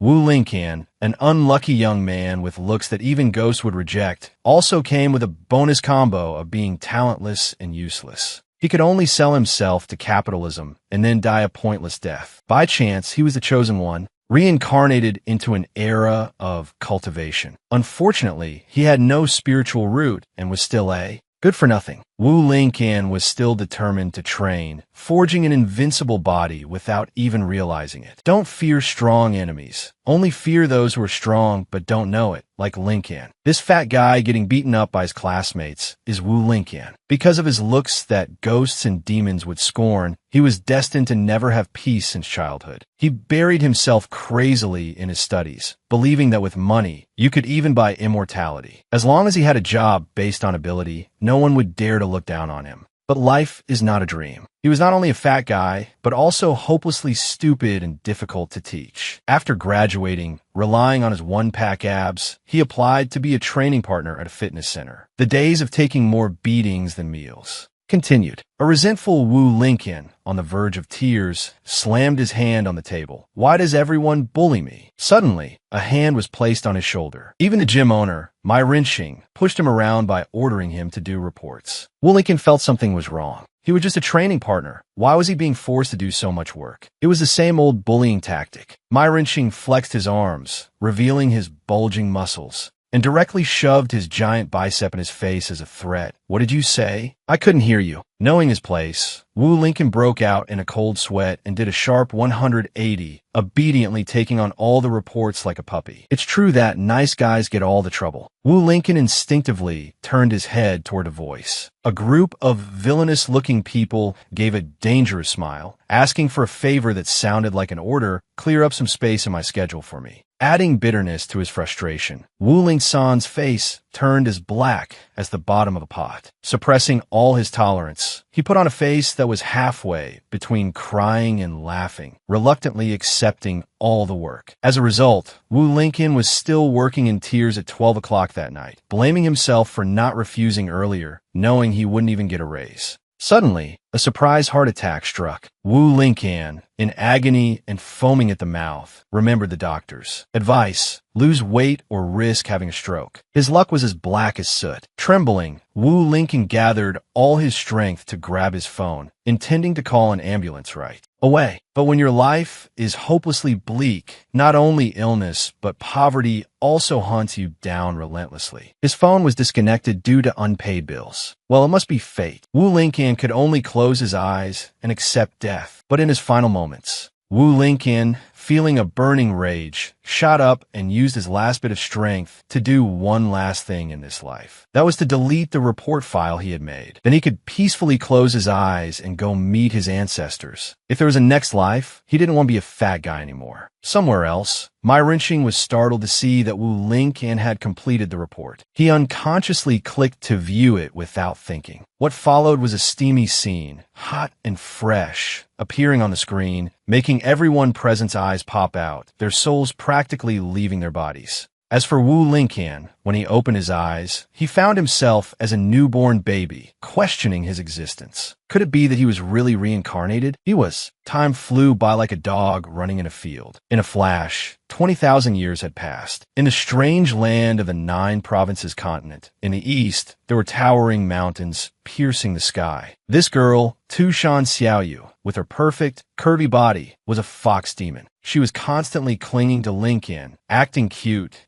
Wu Lincan, an unlucky young man with looks that even ghosts would reject, also came with a bonus combo of being talentless and useless. He could only sell himself to capitalism and then die a pointless death. By chance, he was the chosen one, reincarnated into an era of cultivation. Unfortunately, he had no spiritual root and was still a good for nothing. Wu Lincan was still determined to train, forging an invincible body without even realizing it. Don't fear strong enemies. Only fear those who are strong but don't know it, like Lincan. This fat guy getting beaten up by his classmates is Wu Lincan. Because of his looks that ghosts and demons would scorn, he was destined to never have peace since childhood. He buried himself crazily in his studies, believing that with money, you could even buy immortality. As long as he had a job based on ability, no one would dare to look down on him. But life is not a dream. He was not only a fat guy, but also hopelessly stupid and difficult to teach. After graduating, relying on his one-pack abs, he applied to be a training partner at a fitness center. The days of taking more beatings than meals continued. A resentful Wu Lincan, on the verge of tears, slammed his hand on the table. Why does everyone bully me? Suddenly, a hand was placed on his shoulder. Even the gym owner, Mai Rinxing, pushed him around by ordering him to do reports. Wu Lincan felt something was wrong. He was just a training partner. Why was he being forced to do so much work? It was the same old bullying tactic. Mai Rinxing flexed his arms, revealing his bulging muscles, and directly shoved his giant bicep in his face as a threat. What did you say? I couldn't hear you. Knowing his place, Wu Lincan broke out in a cold sweat and did a sharp 180, obediently taking on all the reports like a puppy. It's true that nice guys get all the trouble. Wu Lincan instinctively turned his head toward a voice. A group of villainous-looking people gave a dangerous smile, asking for a favor that sounded like an order: clear up some space in my schedule for me. Adding bitterness to his frustration, Wu Lingsan's face turned as black as the bottom of a pot. Suppressing all his tolerance, he put on a face that was halfway between crying and laughing, reluctantly accepting all the work. As a result, Wu Lincan was still working in tears at 12 o'clock that night, blaming himself for not refusing earlier, knowing he wouldn't even get a raise. Suddenly, a surprise heart attack struck. Wu Lincan, in agony and foaming at the mouth, remembered the doctor's advice: lose weight or risk having a stroke. His luck was as black as soot. Trembling, Wu Lincan gathered all his strength to grab his phone, intending to call an ambulance right away. But when your life is hopelessly bleak, not only illness, but poverty also hunts you down relentlessly. His phone was disconnected due to unpaid bills. Well, it must be fate. Wu Lincan could only close his eyes and accept death. But in his final moments, Wu Lincan, feeling a burning rage, shot up and used his last bit of strength to do one last thing in this life. That was to delete the report file he had made. Then he could peacefully close his eyes and go meet his ancestors. If there was a next life, he didn't want to be a fat guy anymore. Somewhere else, Mai Rinxing was startled to see that Wu Lincan had completed the report. He unconsciously clicked to view it without thinking. What followed was a steamy scene, hot and fresh, appearing on the screen, making everyone present's eyes pop out, their souls practically leaving their bodies. As for Wu Lincan, when he opened his eyes, he found himself as a newborn baby, questioning his existence. Could it be that he was really reincarnated? He was. Time flew by like a dog running in a field. In a flash, 20,000 years had passed. In the strange land of the 9 provinces continent, in the east, there were towering mountains piercing the sky. This girl, Tushan Xiaoyu, with her perfect, curvy body, was a fox demon. She was constantly clinging to Lincan, acting cute.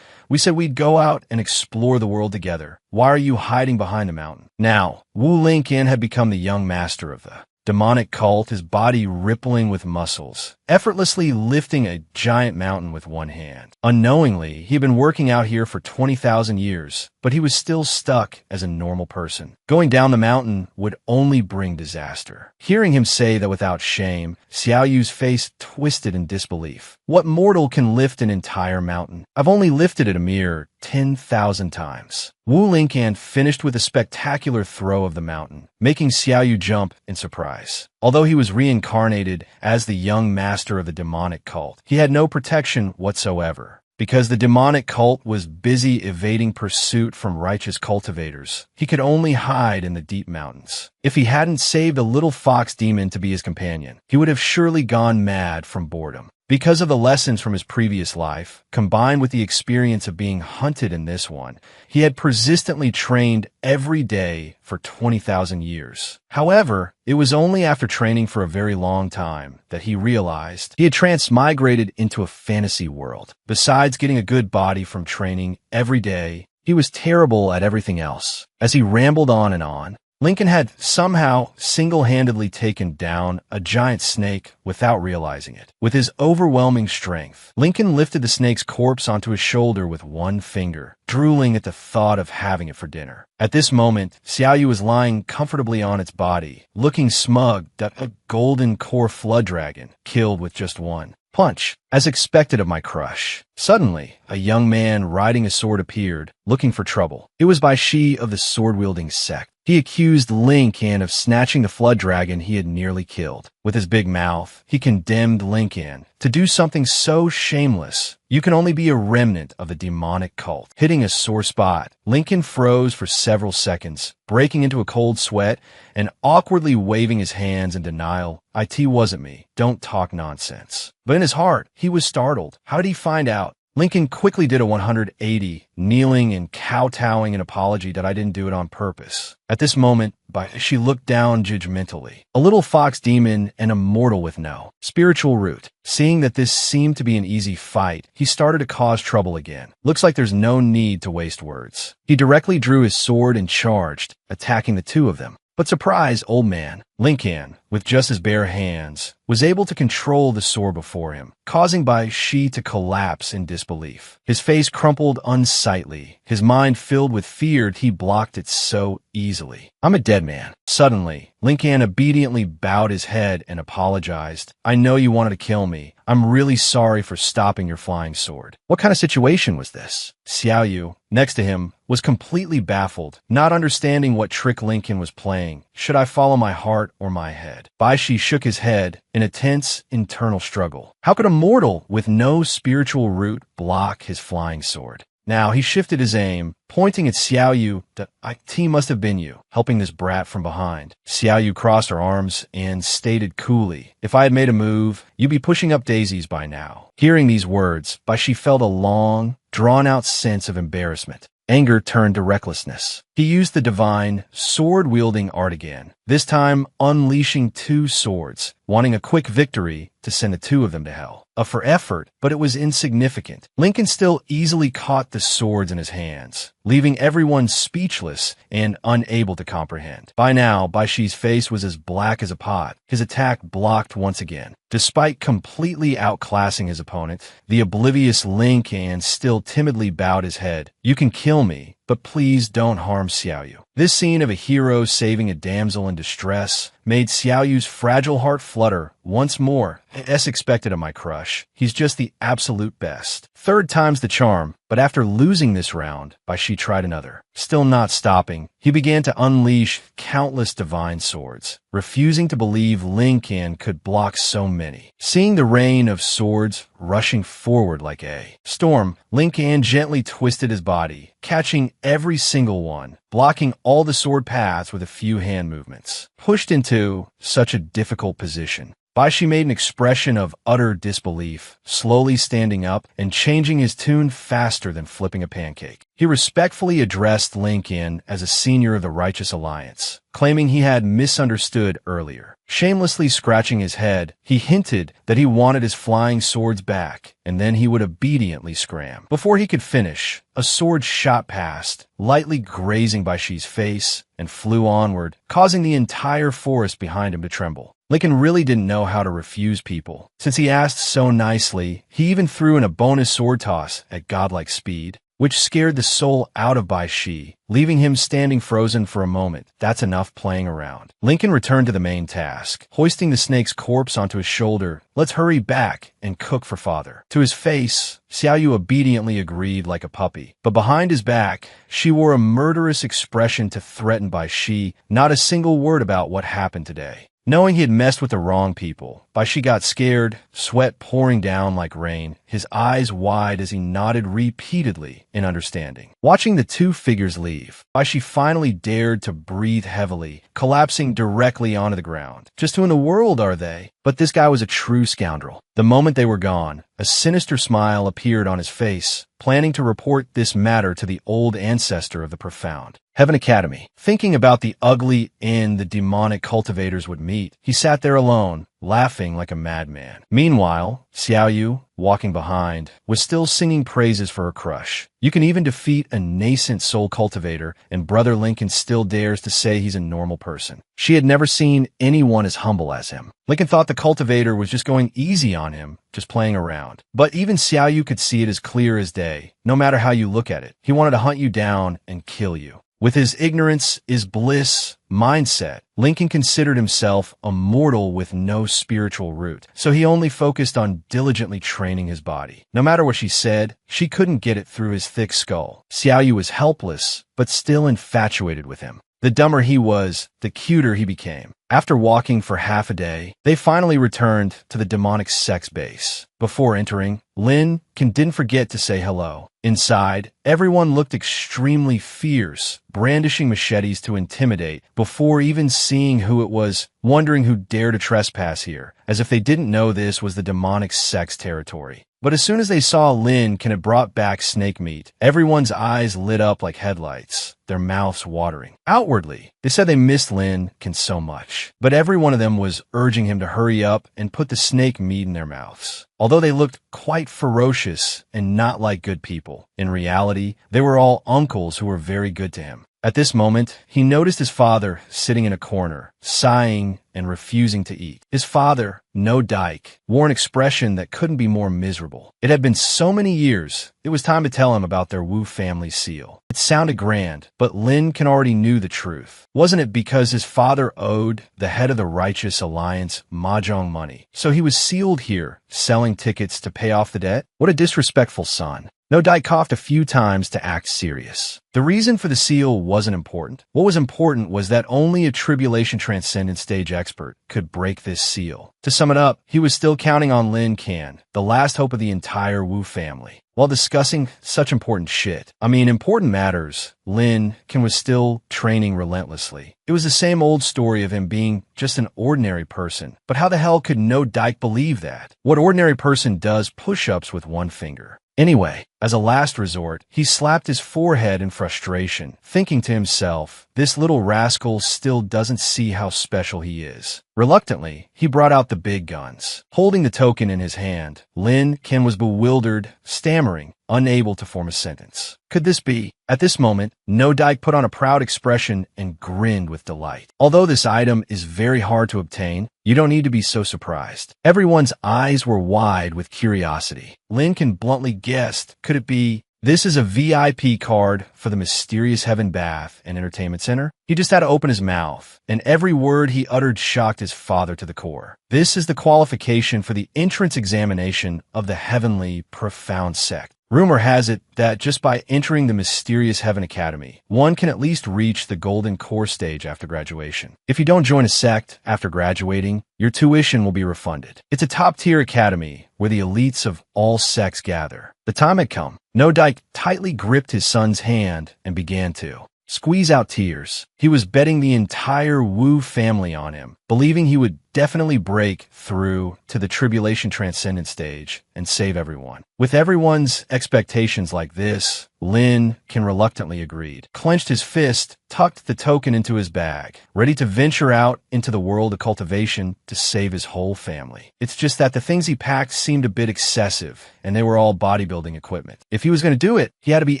We said we'd go out and explore the world together. Why are you hiding behind a mountain? Now, Wu Lincan had become the young master of the demonic cult, his body rippling with muscles, effortlessly lifting a giant mountain with one hand. Unknowingly, he had been working out here for 20,000 years, but he was still stuck as a normal person. Going down the mountain would only bring disaster. Hearing him say that without shame, Xiaoyu's face twisted in disbelief. What mortal can lift an entire mountain? I've only lifted it a mere 10,000 times. Wu Lincan finished with a spectacular throw of the mountain, making Xiaoyu jump in surprise. Although he was reincarnated as the young master of the demonic cult, he had no protection whatsoever. Because the demonic cult was busy evading pursuit from righteous cultivators, he could only hide in the deep mountains. If he hadn't saved a little fox demon to be his companion, he would have surely gone mad from boredom. Because of the lessons from his previous life, combined with the experience of being hunted in this one, he had persistently trained every day for 20,000 years. However, it was only after training for a very long time that he realized he had transmigrated into a fantasy world. Besides getting a good body from training every day, he was terrible at everything else. As he rambled on, Lincoln had somehow single-handedly taken down a giant snake without realizing it. With his overwhelming strength, Lincoln lifted the snake's corpse onto his shoulder with one finger, drooling at the thought of having it for dinner. At this moment, Xiaoyu was lying comfortably on its body, looking smug that a golden core flood dragon killed with just one punch, as expected of my crush. Suddenly, a young man riding a sword appeared, looking for trouble. It was Bai Shi of the sword-wielding sect. He accused Lin Kan of snatching the flood dragon he had nearly killed. With his big mouth, he condemned Lin Kan to do something so shameless. You can only be a remnant of a demonic cult. Hitting a sore spot, Lin Kan froze for several seconds, breaking into a cold sweat and awkwardly waving his hands in denial. "It wasn't me. Don't talk nonsense." But in his heart, he was startled. How did he find out? Lincoln quickly did a 180, kneeling and kowtowing an apology that I didn't do it on purpose. At this moment, she looked down judgmentally. A little fox demon and a mortal with no spiritual root. Seeing that this seemed to be an easy fight, he started to cause trouble again. Looks like there's no need to waste words. He directly drew his sword and charged, attacking the two of them. But surprise, old man, Lin Kan, with just his bare hands, was able to control the sword before him, causing Bai Shi to collapse in disbelief. His face crumpled unsightly. His mind filled with fear, he blocked it so easily. "I'm a dead man." Suddenly, Lin Kan obediently bowed his head and apologized. "I know you wanted to kill me. I'm really sorry for stopping your flying sword." What kind of situation was this? Xiaoyu, next to him, was completely baffled, not understanding what trick Lin Kan was playing. Should I follow my heart or my head? Bai Shi shook his head in a tense internal struggle. How could a mortal with no spiritual root block his flying sword? Now he shifted his aim, pointing at Xiaoyu. "It must have been you, helping this brat from behind." Xiaoyu crossed her arms and stated coolly, "If I had made a move, you'd be pushing up daisies by now." Hearing these words, Bai Shi felt a long, drawn-out sense of embarrassment. Anger turned to recklessness. He used the divine, sword-wielding art again, this time unleashing two swords, wanting a quick victory to send the two of them to hell. For effort, but it was insignificant. Lincoln still easily caught the swords in his hands, leaving everyone speechless and unable to comprehend. By now, Bai Shi's face was as black as a pot, his attack blocked once again. Despite completely outclassing his opponent, the oblivious Lin Kan still timidly bowed his head. "You can kill me, but please don't harm Xiaoyu." This scene of a hero saving a damsel in distress made Xiaoyu's fragile heart flutter once more. As expected of my crush, he's just the absolute best. Third time's the charm, but after losing this round, Bai Shi tried another. Still not stopping, he began to unleash countless divine swords, refusing to believe Lin Kan could block so many. Seeing the rain of swords rushing forward like a storm, Lin Kan gently twisted his body, catching every single one, blocking all the sword paths with a few hand movements. Pushed into such a difficult position, Bai Shi made an expression of utter disbelief, slowly standing up and changing his tune faster than flipping a pancake. He respectfully addressed Lin Kan as a senior of the Righteous Alliance, claiming he had misunderstood earlier. Shamelessly scratching his head, he hinted that he wanted his flying swords back, and then he would obediently scram. Before he could finish, a sword shot past, lightly grazing Bai Shi's face, and flew onward, causing the entire forest behind him to tremble. Lincoln really didn't know how to refuse people. Since he asked so nicely, he even threw in a bonus sword toss at godlike speed, which scared the soul out of Bai Shi, leaving him standing frozen for a moment. That's enough playing around. Lincoln returned to the main task, hoisting the snake's corpse onto his shoulder. "Let's hurry back and cook for father." To his face, Xiaoyu obediently agreed like a puppy, but behind his back, she wore a murderous expression to threaten Bai Shi, not a single word about what happened today. knowing he had messed with the wrong people. She got scared, sweat pouring down like rain, his eyes wide as he nodded repeatedly in understanding. Watching the two figures leave, she finally dared to breathe heavily, collapsing directly onto the ground. Just who in the world are they? But this guy was a true scoundrel. The moment they were gone, a sinister smile appeared on his face, planning to report this matter to the old ancestor of the profound. Heaven Academy. Thinking about the ugly end the demonic cultivators would meet, he sat there alone, laughing like a madman. Meanwhile, Xiaoyu, walking behind, was still singing praises for her crush. You can even defeat a nascent soul cultivator, and Brother Lincoln still dares to say he's a normal person. She had never seen anyone as humble as him. Lincoln thought the cultivator was just going easy on him, just playing around. But even Xiaoyu could see it as clear as day. No matter how you look at it, he wanted to hunt you down and kill you. With his ignorance is bliss mindset, Lincoln considered himself a mortal with no spiritual root, so he only focused on diligently training his body. No matter what she said, she couldn't get it through his thick skull. Xiaoyu was helpless, but still infatuated with him. The dumber he was, the cuter he became. After walking for half a day, they finally returned to the demonic sex base. Before entering, Lincoln didn't forget to say hello. Inside, everyone looked extremely fierce, brandishing machetes to intimidate, before even seeing who it was, wondering who dared to trespass here, as if they didn't know this was the demonic sex territory. But as soon as they saw Lincoln had brought back snake meat, everyone's eyes lit up like headlights, their mouths watering. Outwardly, they said they missed Lincoln so much, but every one of them was urging him to hurry up and put the snake meat in their mouths. Although they looked quite ferocious and not like good people, in reality, they were all uncles who were very good to him. At this moment, he noticed his father sitting in a corner, sighing and refusing to eat. His father, no Dyke, wore an expression that couldn't be more miserable. It had been so many years, it was time to tell him about their Wu family seal. It sounded grand, but Lincoln already knew the truth. Wasn't it because his father owed the head of the Righteous Alliance mahjong money? So he was sealed here, selling tickets to pay off the debt? What a disrespectful son. No Dyke coughed a few times to act serious. The reason for the seal wasn't important. What was important was that only a tribulation transcendent stage expert could break this seal. To sum it up, he was still counting on Lincoln, the last hope of the entire Wu family. While discussing such important shit, important matters, Lincoln was still training relentlessly. It was the same old story of him being just an ordinary person. But how the hell could no Dyke believe that? What ordinary person does push-ups with one finger? Anyway, as a last resort, he slapped his forehead in frustration, thinking to himself, this little rascal still doesn't see how special he is. Reluctantly, he brought out the big guns. Holding the token in his hand, Lincoln was bewildered, stammering, unable to form a sentence. Could this be? At this moment, No Dyke put on a proud expression and grinned with delight. Although this item is very hard to obtain, you don't need to be so surprised. Everyone's eyes were wide with curiosity. Lincoln bluntly guessed, could it be, this is a VIP card for the mysterious Heaven Bath and Entertainment Center? He just had to open his mouth, and every word he uttered shocked his father to the core. This is the qualification for the entrance examination of the heavenly profound sect. Rumor has it that just by entering the mysterious Heaven Academy, one can at least reach the golden core stage after graduation. If you don't join a sect after graduating, your tuition will be refunded. It's a top-tier academy where the elites of all sects gather. The time had come. No Dyke tightly gripped his son's hand and began to squeeze out tears. He was betting the entire Wu family on him, believing he would definitely break through to the tribulation transcendent stage and save everyone. With everyone's expectations like this, Lincoln reluctantly agreed, clenched his fist, tucked the token into his bag, ready to venture out into the world of cultivation to save his whole family. It's just that the things he packed seemed a bit excessive, and they were all bodybuilding equipment. If he was going to do it, he had to be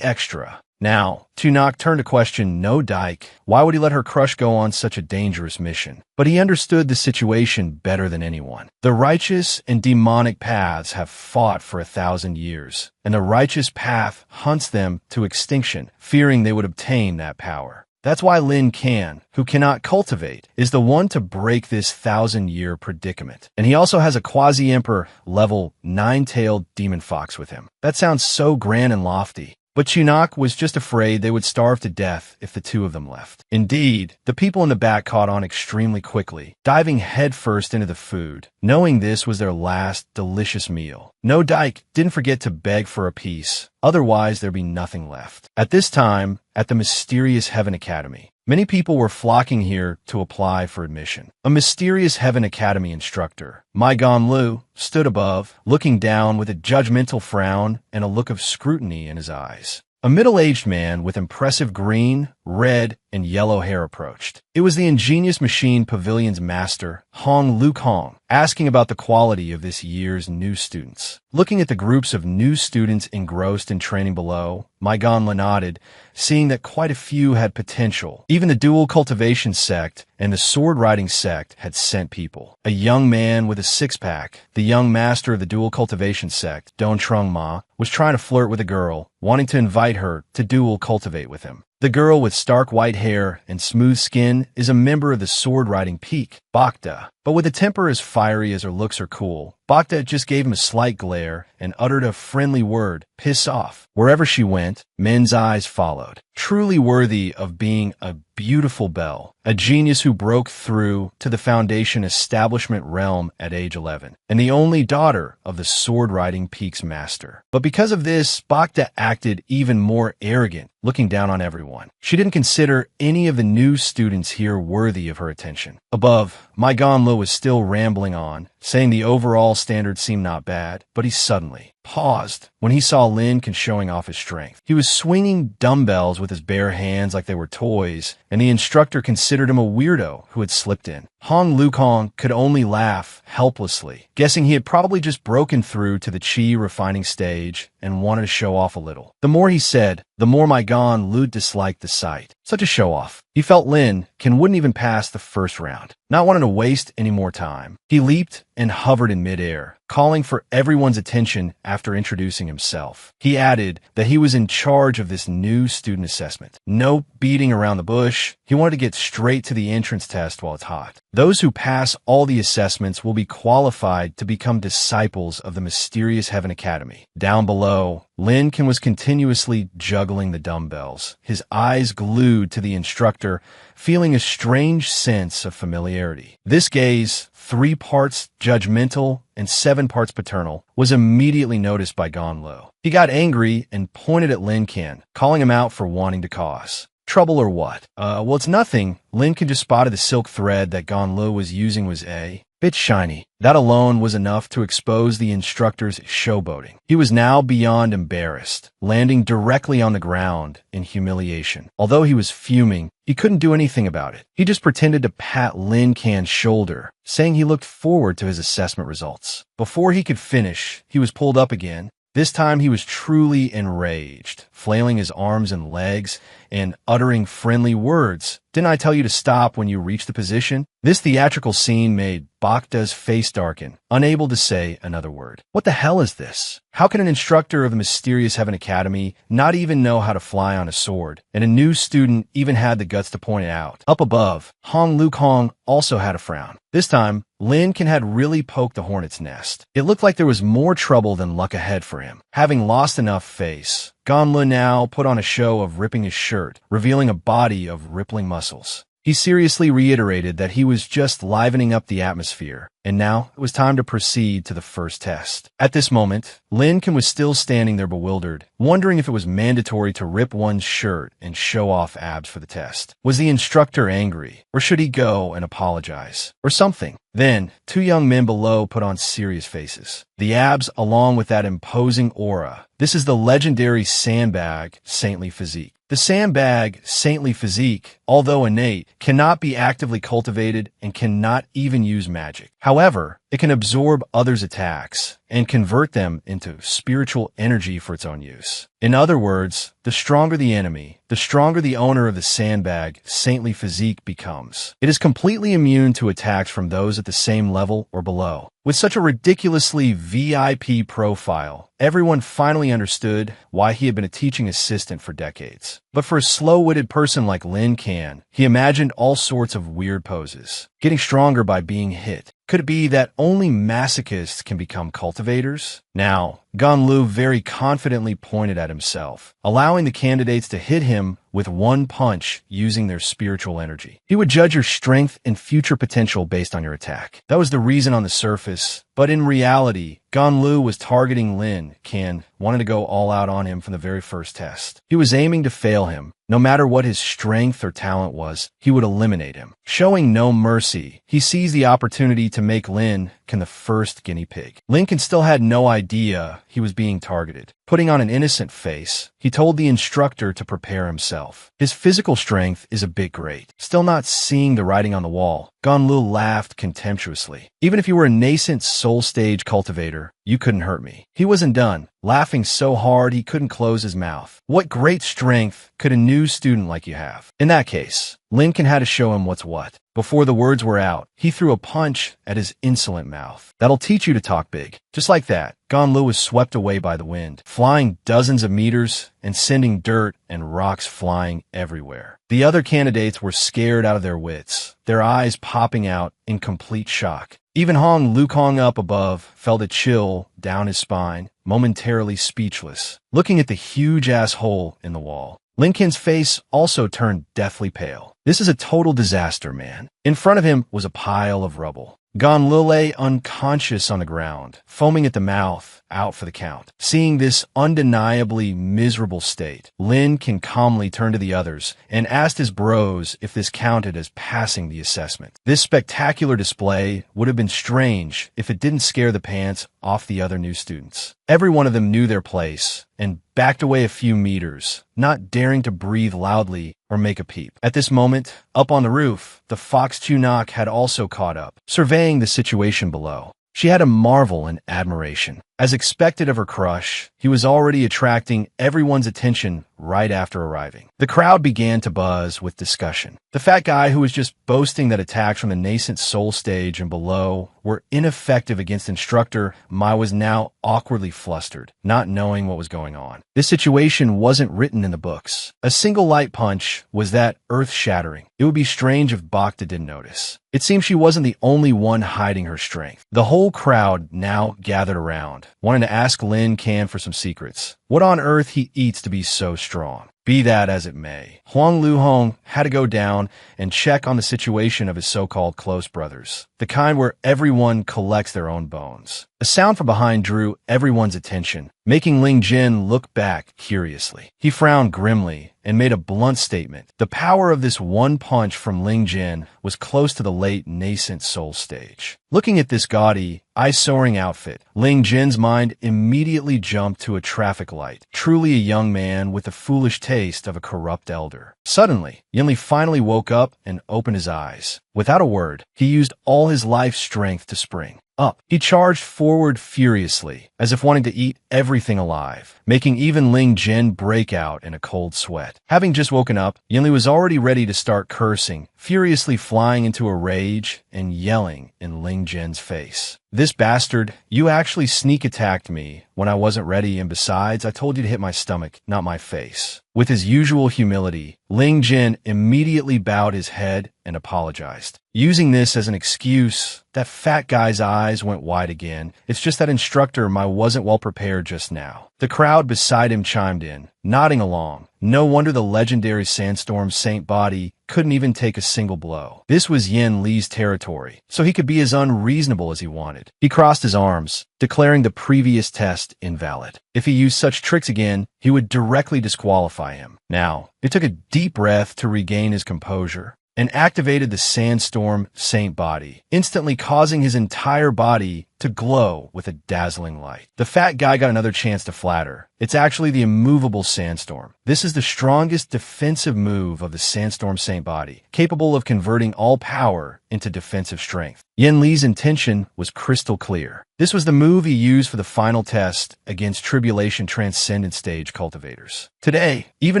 extra. Now, Tunok turned to question No Dyke. Why would he let her crush go on such a dangerous mission? But he understood the situation better than anyone. The righteous and demonic paths have fought for 1,000 years, and the righteous path hunts them to extinction, fearing they would obtain that power. That's why Lincoln, who cannot cultivate, is the one to break this 1,000-year predicament. And he also has a quasi-emperor level 9-tailed demon fox with him. That sounds so grand and lofty. But Chunak was just afraid they would starve to death if the two of them left. Indeed, the people in the back caught on extremely quickly, diving headfirst into the food, knowing this was their last delicious meal. No Dyke didn't forget to beg for a piece, otherwise there'd be nothing left. At this time, at the mysterious Heaven Academy, many people were flocking here to apply for admission. A mysterious Heaven Academy instructor, Mai-Gon Lu, stood above, looking down with a judgmental frown and a look of scrutiny in his eyes. A middle-aged man with impressive green, red, and yellow hair approached. It was the ingenious machine pavilion's master, Hong Lu Kong, asking about the quality of this year's new students. Looking at the groups of new students engrossed in training below, Mai-Gon nodded, seeing that quite a few had potential. Even the dual cultivation sect and the sword riding sect had sent people. A young man with a six-pack, the young master of the dual cultivation sect, Don Trung Ma, was trying to flirt with a girl, wanting to invite her to dual cultivate with him. The girl with stark white hair and smooth skin is a member of the sword-riding peak, Bacta. But with a temper as fiery as her looks are cool, Bacta just gave him a slight glare and uttered a friendly word, "Piss off." Wherever she went, men's eyes followed. Truly worthy of being a beautiful belle, a genius who broke through to the Foundation establishment realm at age 11, and the only daughter of the sword-riding peak's master. But because of this, Bacta acted even more arrogant, looking down on everyone. She didn't consider any of the new students here worthy of her attention. Above, Mai-Gon Lu was still rambling on, saying the overall standards seemed not bad, but he suddenly paused when he saw Lin Kan showing off his strength. He was swinging dumbbells with his bare hands like they were toys, and the instructor considered him a weirdo who had slipped in. Hong Lu Kong could only laugh helplessly, guessing he had probably just broken through to the chi refining stage and wanted to show off a little. The more he said, the more Mai-Gon Lu disliked the sight. Such a show-off. He felt Lin Kan wouldn't even pass the first round. Not wanting to waste any more time, he leaped and hovered in midair, calling for everyone's attention after introducing himself. He added that he was in charge of this new student assessment. No beating around the bush. He wanted to get straight to the entrance test while it's hot. Those who pass all the assessments will be qualified to become disciples of the mysterious Heaven Academy. Down below, Lin Kan was continuously juggling the dumbbells, his eyes glued to the instructor, feeling a strange sense of familiarity. This gaze, 3 parts judgmental and 7 parts paternal, was immediately noticed by Gon Lo. He got angry and pointed at Lin Kan, calling him out for wanting to cause trouble or what? Well, it's nothing. Lin Kan just spotted the silk thread that Gon Lo was using was a bit shiny. That alone was enough to expose the instructor's showboating. He was now beyond embarrassed, landing directly on the ground in humiliation. Although he was fuming, he couldn't do anything about it. He just pretended to pat Lin Kan's shoulder, saying he looked forward to his assessment results. Before he could finish, he was pulled up again. This time he was truly enraged, flailing his arms and legs and uttering friendly words. "Didn't I tell you to stop when you reached the position?" This theatrical scene made Bacta's face darken, unable to say another word. What the hell is this? How can an instructor of the mysterious Heaven Academy not even know how to fly on a sword? And a new student even had the guts to point it out. Up above, Hong Lu Kong also had a frown. This time, Lin Kan had really poked the hornet's nest. It looked like there was more trouble than luck ahead for him. Having lost enough face, Gon Lu now put on a show of ripping his shirt, revealing a body of rippling muscles. He seriously reiterated that he was just livening up the atmosphere, and now it was time to proceed to the first test. At this moment, Lin Kan was still standing there bewildered, wondering if it was mandatory to rip one's shirt and show off abs for the test. Was the instructor angry, or should he go and apologize, or something? Then, 2 young men below put on serious faces. The abs along with that imposing aura. This is the legendary sandbag, saintly physique. The sandbag, saintly physique, although innate, cannot be actively cultivated and cannot even use magic. However, it can absorb others' attacks and convert them into spiritual energy for its own use. In other words, the stronger the enemy, the stronger the owner of the sandbag, saintly physique becomes. It is completely immune to attacks from those at the same level or below. With such a ridiculously VIP profile, everyone finally understood why he had been a teaching assistant for decades. But for a slow-witted person like Lin Kan, he imagined all sorts of weird poses, getting stronger by being hit, Could it be that only masochists can become cultivators? Now, Ganlu very confidently pointed at himself, allowing the candidates to hit him with one punch using their spiritual energy. He would judge your strength and future potential based on your attack. That was the reason on the surface, but in reality, Ganlu was targeting Lin Kan, wanted to go all out on him from the very first test. He was aiming to fail him. No matter what his strength or talent was, he would eliminate him. Showing no mercy, he seized the opportunity to make Lin Kan the first guinea pig. Lin Kan still had no idea he was being targeted. Putting on an innocent face, he told the instructor to prepare himself. His physical strength is a bit great. Still not seeing the writing on the wall, Ganlu laughed contemptuously. Even if you were a nascent soul stage cultivator, you couldn't hurt me. He wasn't done, laughing so hard he couldn't close his mouth. What great strength could a new student like you have? In that case, Lin Kan had to show him what's what. Before the words were out, he threw a punch at his insolent mouth. That'll teach you to talk big. Just like that, Ganlu was swept away by the wind, flying dozens of meters and sending dirt and rocks flying everywhere. The other candidates were scared out of their wits, their eyes popping out in complete shock. Even Hong Lukong up above felt a chill down his spine, momentarily speechless, looking at the huge-ass hole in the wall. Lin Kan's face also turned deathly pale. This is a total disaster, man. In front of him was a pile of rubble. Ganlu lay unconscious on the ground, foaming at the mouth, out for the count. Seeing this undeniably miserable state, Lin Kan calmly turned to the others and asked his bros if this counted as passing the assessment. This spectacular display would have been strange if it didn't scare the pants off the other new students. Every one of them knew their place and backed away a few meters, not daring to breathe loudly or make a peep. At this moment, up on the roof, the fox Chunak had also caught up, surveying the situation below. She had a marvel and admiration. As expected of her crush, he was already attracting everyone's attention right after arriving. The crowd began to buzz with discussion. The fat guy who was just boasting that attacks from the nascent soul stage and below were ineffective against instructor Mai was now awkwardly flustered, not knowing what was going on. This situation wasn't written in the books. A single light punch was that earth-shattering. It would be strange if Bhakta didn't notice. It seemed she wasn't the only one hiding her strength. The whole crowd now gathered around, wanting to ask Lin Kan for some secrets. What on earth he eats to be so strong? Be that as it may, Huang Luhong had to go down and check on the situation of his so-called close brothers, the kind where everyone collects their own bones. A sound from behind drew everyone's attention, making Ling Jin look back curiously. He frowned grimly and made a blunt statement. The power of this one punch from Ling Jin was close to the late nascent soul stage. Looking at this gaudy, eye-soaring outfit, Ling Jin's mind immediately jumped to a traffic light, truly a young man with the foolish taste of a corrupt elder. Suddenly, Yinli finally woke up and opened his eyes. Without a word, he used all his life strength to spring up. He charged forward furiously, as if wanting to eat everything alive, making even Ling Jin break out in a cold sweat. Having just woken up, Yinli was already ready to start cursing, furiously flying into a rage and yelling in Ling Jin's face. This bastard, you actually sneak attacked me when I wasn't ready, and besides, I told you to hit my stomach, not my face. With his usual humility, Ling Jin immediately bowed his head and apologized. Using this as an excuse, that fat guy's eyes went wide again. It's just that instructor Mai wasn't well prepared just now. The crowd beside him chimed in, nodding along. No wonder the legendary Sandstorm Saint body couldn't even take a single blow. This was Yin Li's territory, so he could be as unreasonable as he wanted. He crossed his arms, declaring the previous test invalid. If he used such tricks again, he would directly disqualify him. Now, he took a deep breath to regain his composure and activated the Sandstorm Saint body, instantly causing his entire body to glow with a dazzling light. The fat guy got another chance to flatter. It's actually the immovable Sandstorm. This is the strongest defensive move of the Sandstorm Saint body, capable of converting all power into defensive strength. Yin Li's intention was crystal clear. This was the move he used for the final test against Tribulation Transcendent Stage cultivators. Today, even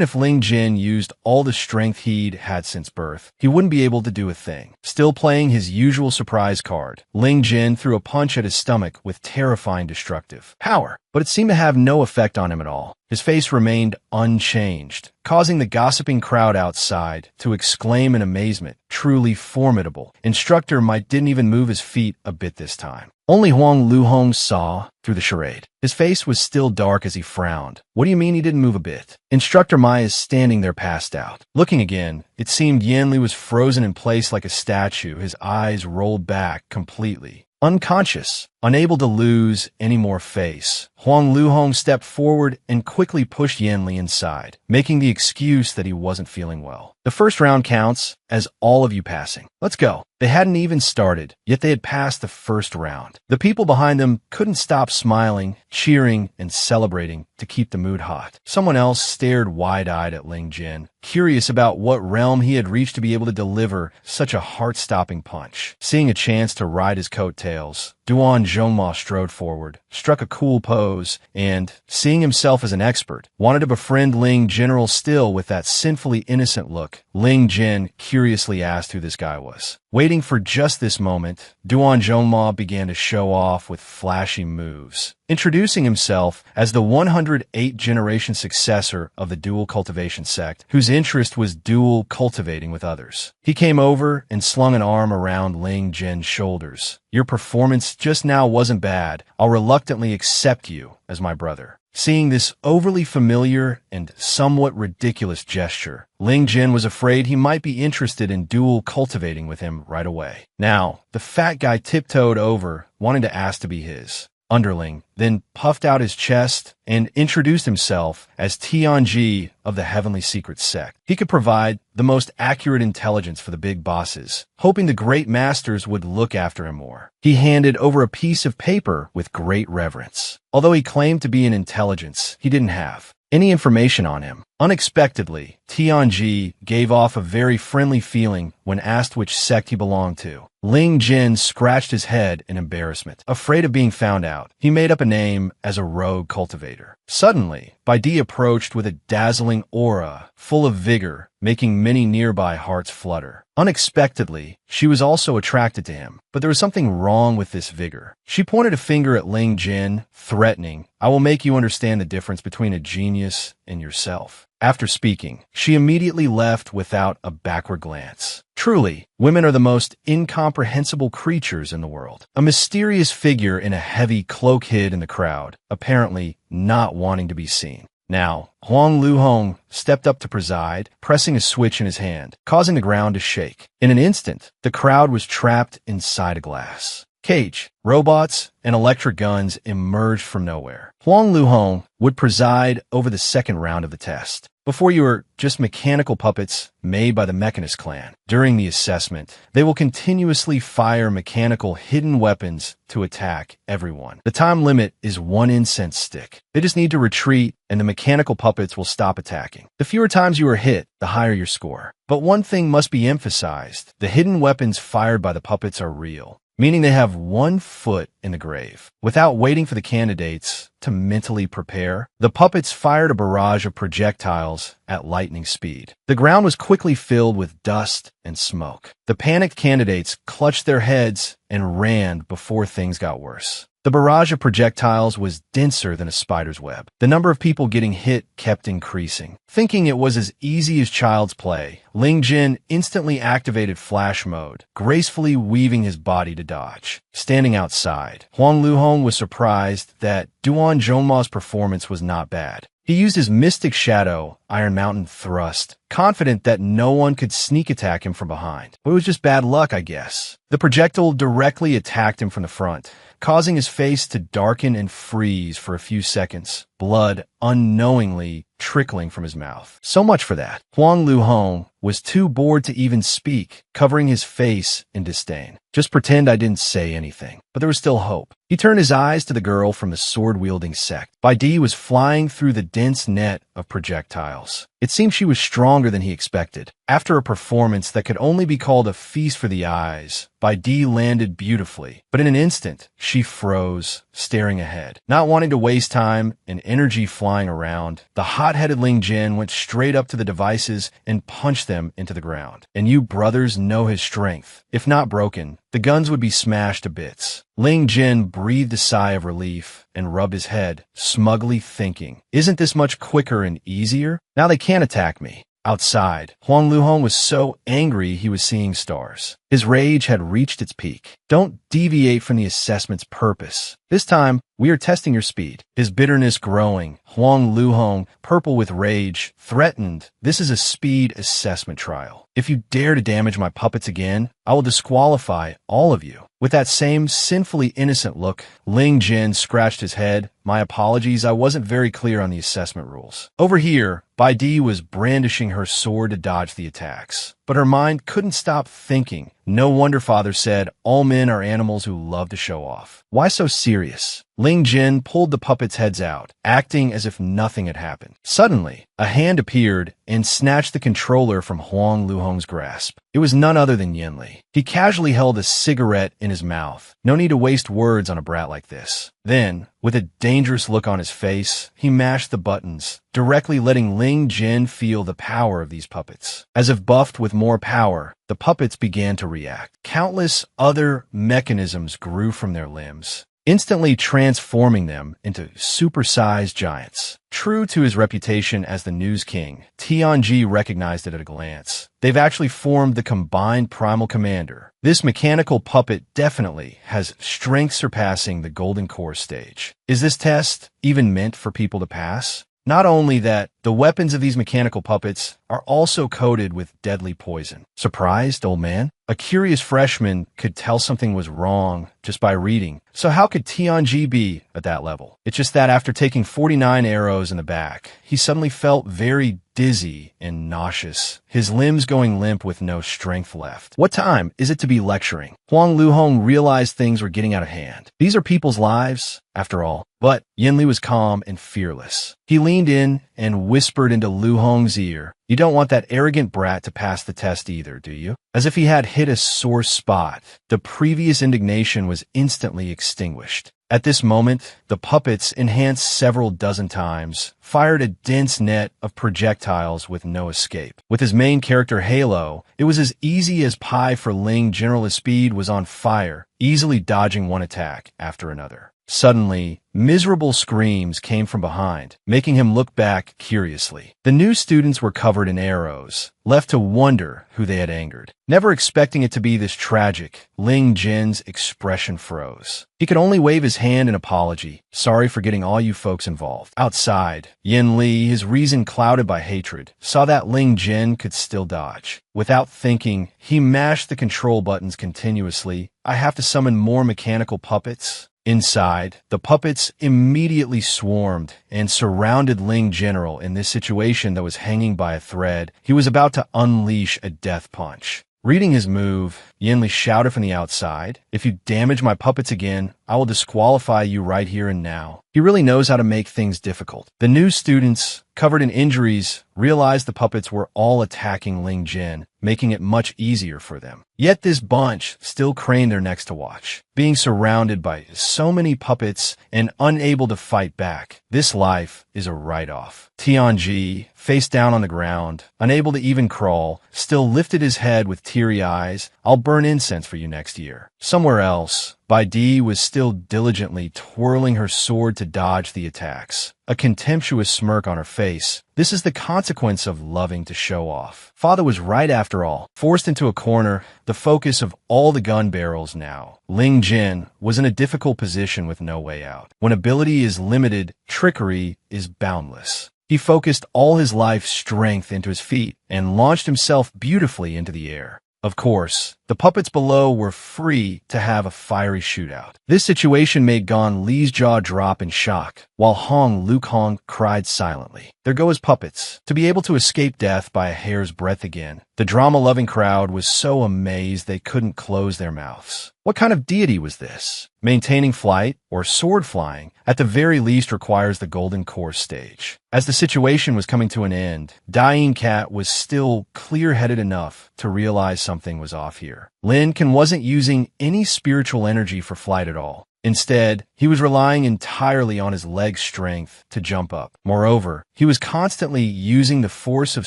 if Ling Jin used all the strength he'd had since birth, he wouldn't be able to do a thing. Still playing his usual surprise card, Ling Jin threw a punch at his stomach with terrifying destructive power, but it seemed to have no effect on him at all. His face remained unchanged, causing the gossiping crowd outside to exclaim in amazement, "Truly formidable." Instructor Mike didn't even move his feet a bit this time. Only Huang Luhong saw through the charade. His face was still dark as he frowned. "What do you mean he didn't move a bit?" Instructor Mai is standing there passed out. Looking again, it seemed Yanli was frozen in place like a statue, his eyes rolled back completely. Unconscious, unable to lose any more face, Huang Luhong stepped forward and quickly pushed Yanli inside, making the excuse that he wasn't feeling well. "The first round counts as all of you passing. Let's go." They hadn't even started, yet they had passed the first round. The people behind them couldn't stop smiling, cheering, and celebrating to keep the mood hot. Someone else stared wide-eyed at Ling Jin, curious about what realm he had reached to be able to deliver such a heart-stopping punch. Seeing a chance to ride his coattails, Duan Zhongma strode forward, struck a cool pose, and, seeing himself as an expert, wanted to befriend Ling General still with that sinfully innocent look. Ling Jin curiously asked who this guy was. Waiting for just this moment, Duan Zhongma began to show off with flashy moves, introducing himself as the 108th generation successor of the dual cultivation sect, whose interest was dual cultivating with others. He came over and slung an arm around Ling Jin's shoulders. "Your performance just now wasn't bad. I'll reluctantly accept you as my brother." Seeing this overly familiar and somewhat ridiculous gesture, Ling Jin was afraid he might be interested in dual cultivating with him right away. Now, the fat guy tiptoed over, wanting to ask to be his underling, then puffed out his chest and introduced himself as Tianji of the Heavenly Secret Sect. He could provide the most accurate intelligence for the big bosses, hoping the great masters would look after him more. He handed over a piece of paper with great reverence. Although he claimed to be an intelligence, he didn't have any information on him. Unexpectedly, Tianji gave off a very friendly feeling when asked which sect he belonged to. Ling Jin scratched his head in embarrassment. Afraid of being found out, he made up a name as a rogue cultivator. Suddenly, Bai Di approached with a dazzling aura, full of vigor, making many nearby hearts flutter. Unexpectedly, she was also attracted to him, but there was something wrong with this vigor. She pointed a finger at Ling Jin, threatening, "I will make you understand the difference between a genius and yourself." After speaking, she immediately left without a backward glance. Truly, women are the most incomprehensible creatures in the world. A mysterious figure in a heavy cloak hid in the crowd, apparently not wanting to be seen. Now, Huang Luhong stepped up to preside, pressing a switch in his hand, causing the ground to shake. In an instant, the crowd was trapped inside a glass cage. Robots and electric guns emerged from nowhere. Huang Luhong would preside over the second round of the test. Before you were just mechanical puppets made by the Mechanist clan. During the assessment, they will continuously fire mechanical hidden weapons to attack everyone. The time limit is 1 incense stick. They just need to retreat and the mechanical puppets will stop attacking. The fewer times you are hit, the higher your score. But one thing must be emphasized. The hidden weapons fired by the puppets are real, meaning they have 1 foot in the grave. Without waiting for the candidates to mentally prepare, the puppets fired a barrage of projectiles at lightning speed. The ground was quickly filled with dust and smoke. The panicked candidates clutched their heads and ran before things got worse. The barrage of projectiles was denser than a spider's web. The number of people getting hit kept increasing. Thinking it was as easy as child's play, Ling Jin instantly activated flash mode, gracefully weaving his body to dodge. Standing outside, Huang Luhong was surprised that Duan Zhongma's performance was not bad. He used his Mystic Shadow Iron Mountain thrust, confident that no one could sneak attack him from behind. But it was just bad luck, I guess. The projectile directly attacked him from the front, causing his face to darken and freeze for a few seconds, blood unknowingly trickling from his mouth. So much for that. Huang Luhong was too bored to even speak, covering his face in disdain. Just pretend I didn't say anything. But there was still hope. He turned his eyes to the girl from the sword-wielding sect. Bai Di was flying through the dense net of projectiles. It seemed she was stronger than he expected. After a performance that could only be called a feast for the eyes, Bai Di landed beautifully. But in an instant, she froze, staring ahead. Not wanting to waste time and energy flying around, the hot-headed Ling Jin went straight up to the devices and punched them into the ground. "And you brothers know his strength. If not broken, the guns would be smashed to bits. Ling Jin breathed a sigh of relief and rubbed his head, smugly thinking, isn't this much quicker and easier? Now they can't attack me. Outside, Huang Luhong was so angry he was seeing stars. His rage had reached its peak. Don't deviate from the assessment's purpose. This time, we are testing your speed. His bitterness growing, Huang Luhong, purple with rage, threatened, this is a speed assessment trial. If you dare to damage my puppets again, I will disqualify all of you. With that same sinfully innocent look, Ling Jin scratched his head. My apologies, I wasn't very clear on the assessment rules. Over here, Bai Di was brandishing her sword to dodge the attacks. But her mind couldn't stop thinking. No wonder Father said, all men are animals who love to show off. Why so serious? Ling Jin pulled the puppets' heads out, acting as if nothing had happened. Suddenly, a hand appeared and snatched the controller from Huang Luhong's grasp. It was none other than Yinli. He casually held a cigarette in his mouth. No need to waste words on a brat like this. Then, with a dangerous look on his face, he mashed the buttons, directly letting Ling Jin feel the power of these puppets. As if buffed with more power, the puppets began to react. Countless other mechanisms grew from their limbs, instantly transforming them into supersized giants. True to his reputation as the news king, Tianji recognized it at a glance. They've actually formed the combined primal commander. This mechanical puppet definitely has strength surpassing the golden core stage. Is this test even meant for people to pass? Not only that, the weapons of these mechanical puppets are also coated with deadly poison. Surprised, old man? A curious freshman could tell something was wrong just by reading. So how could Tianji be at that level? It's just that after taking 49 arrows in the back, he suddenly felt very dizzy and nauseous, his limbs going limp with no strength left. What time is it to be lecturing? Huang Luhong realized things were getting out of hand. These are people's lives, after all. But Yinli was calm and fearless. He leaned in and whispered into Luhong's ear, you don't want that arrogant brat to pass the test either, do you? As if he had hit a sore spot, the previous indignation was instantly extinguished. At this moment, the puppets, enhanced several dozen times, fired a dense net of projectiles with no escape. With his main character Halo, it was as easy as pie for Ling. General's speed was on fire, easily dodging one attack after another. Suddenly, miserable screams came from behind, making him look back curiously. The new students were covered in arrows, left to wonder who they had angered. Never expecting it to be this tragic, Ling Jin's expression froze. He could only wave his hand in apology, sorry for getting all you folks involved. Outside, Yin Li, his reason clouded by hatred, saw that Ling Jin could still dodge. Without thinking, he mashed the control buttons continuously. I have to summon more mechanical puppets? Inside, the puppets immediately swarmed and surrounded Ling General in this situation that was hanging by a thread. He was about to unleash a death punch. Reading his move, Yinli shouted from the outside, if you damage my puppets again, I will disqualify you right here and now. He really knows how to make things difficult. The new students, covered in injuries, realized the puppets were all attacking Ling Jin, making it much easier for them. Yet this bunch still craned their necks to watch. Being surrounded by so many puppets and unable to fight back, this life is a write-off. Tianji, face down on the ground, unable to even crawl, still lifted his head with teary eyes. I'll burn incense for you next year. Somewhere else, Bai Di was still diligently twirling her sword to dodge the attacks, a contemptuous smirk on her face. This is the consequence of loving to show off. Father was right after all. Forced into a corner, the focus of all the gun barrels now, Ling Jin was in a difficult position with no way out. When ability is limited, trickery is boundless. He focused all his life's strength into his feet and launched himself beautifully into the air. Of course, the puppets below were free to have a fiery shootout. This situation made Gan Li's jaw drop in shock, while Hong Lukong cried silently. There go his puppets, to be able to escape death by a hair's breadth again. The drama-loving crowd was so amazed they couldn't close their mouths. What kind of deity was this? Maintaining flight, or sword flying, at the very least requires the golden core stage. As the situation was coming to an end, Dying Cat was still clear-headed enough to realize something was off here. Lin Kan wasn't using any spiritual energy for flight at all. Instead, He was relying entirely on his leg strength to jump up. Moreover, he was constantly using the force of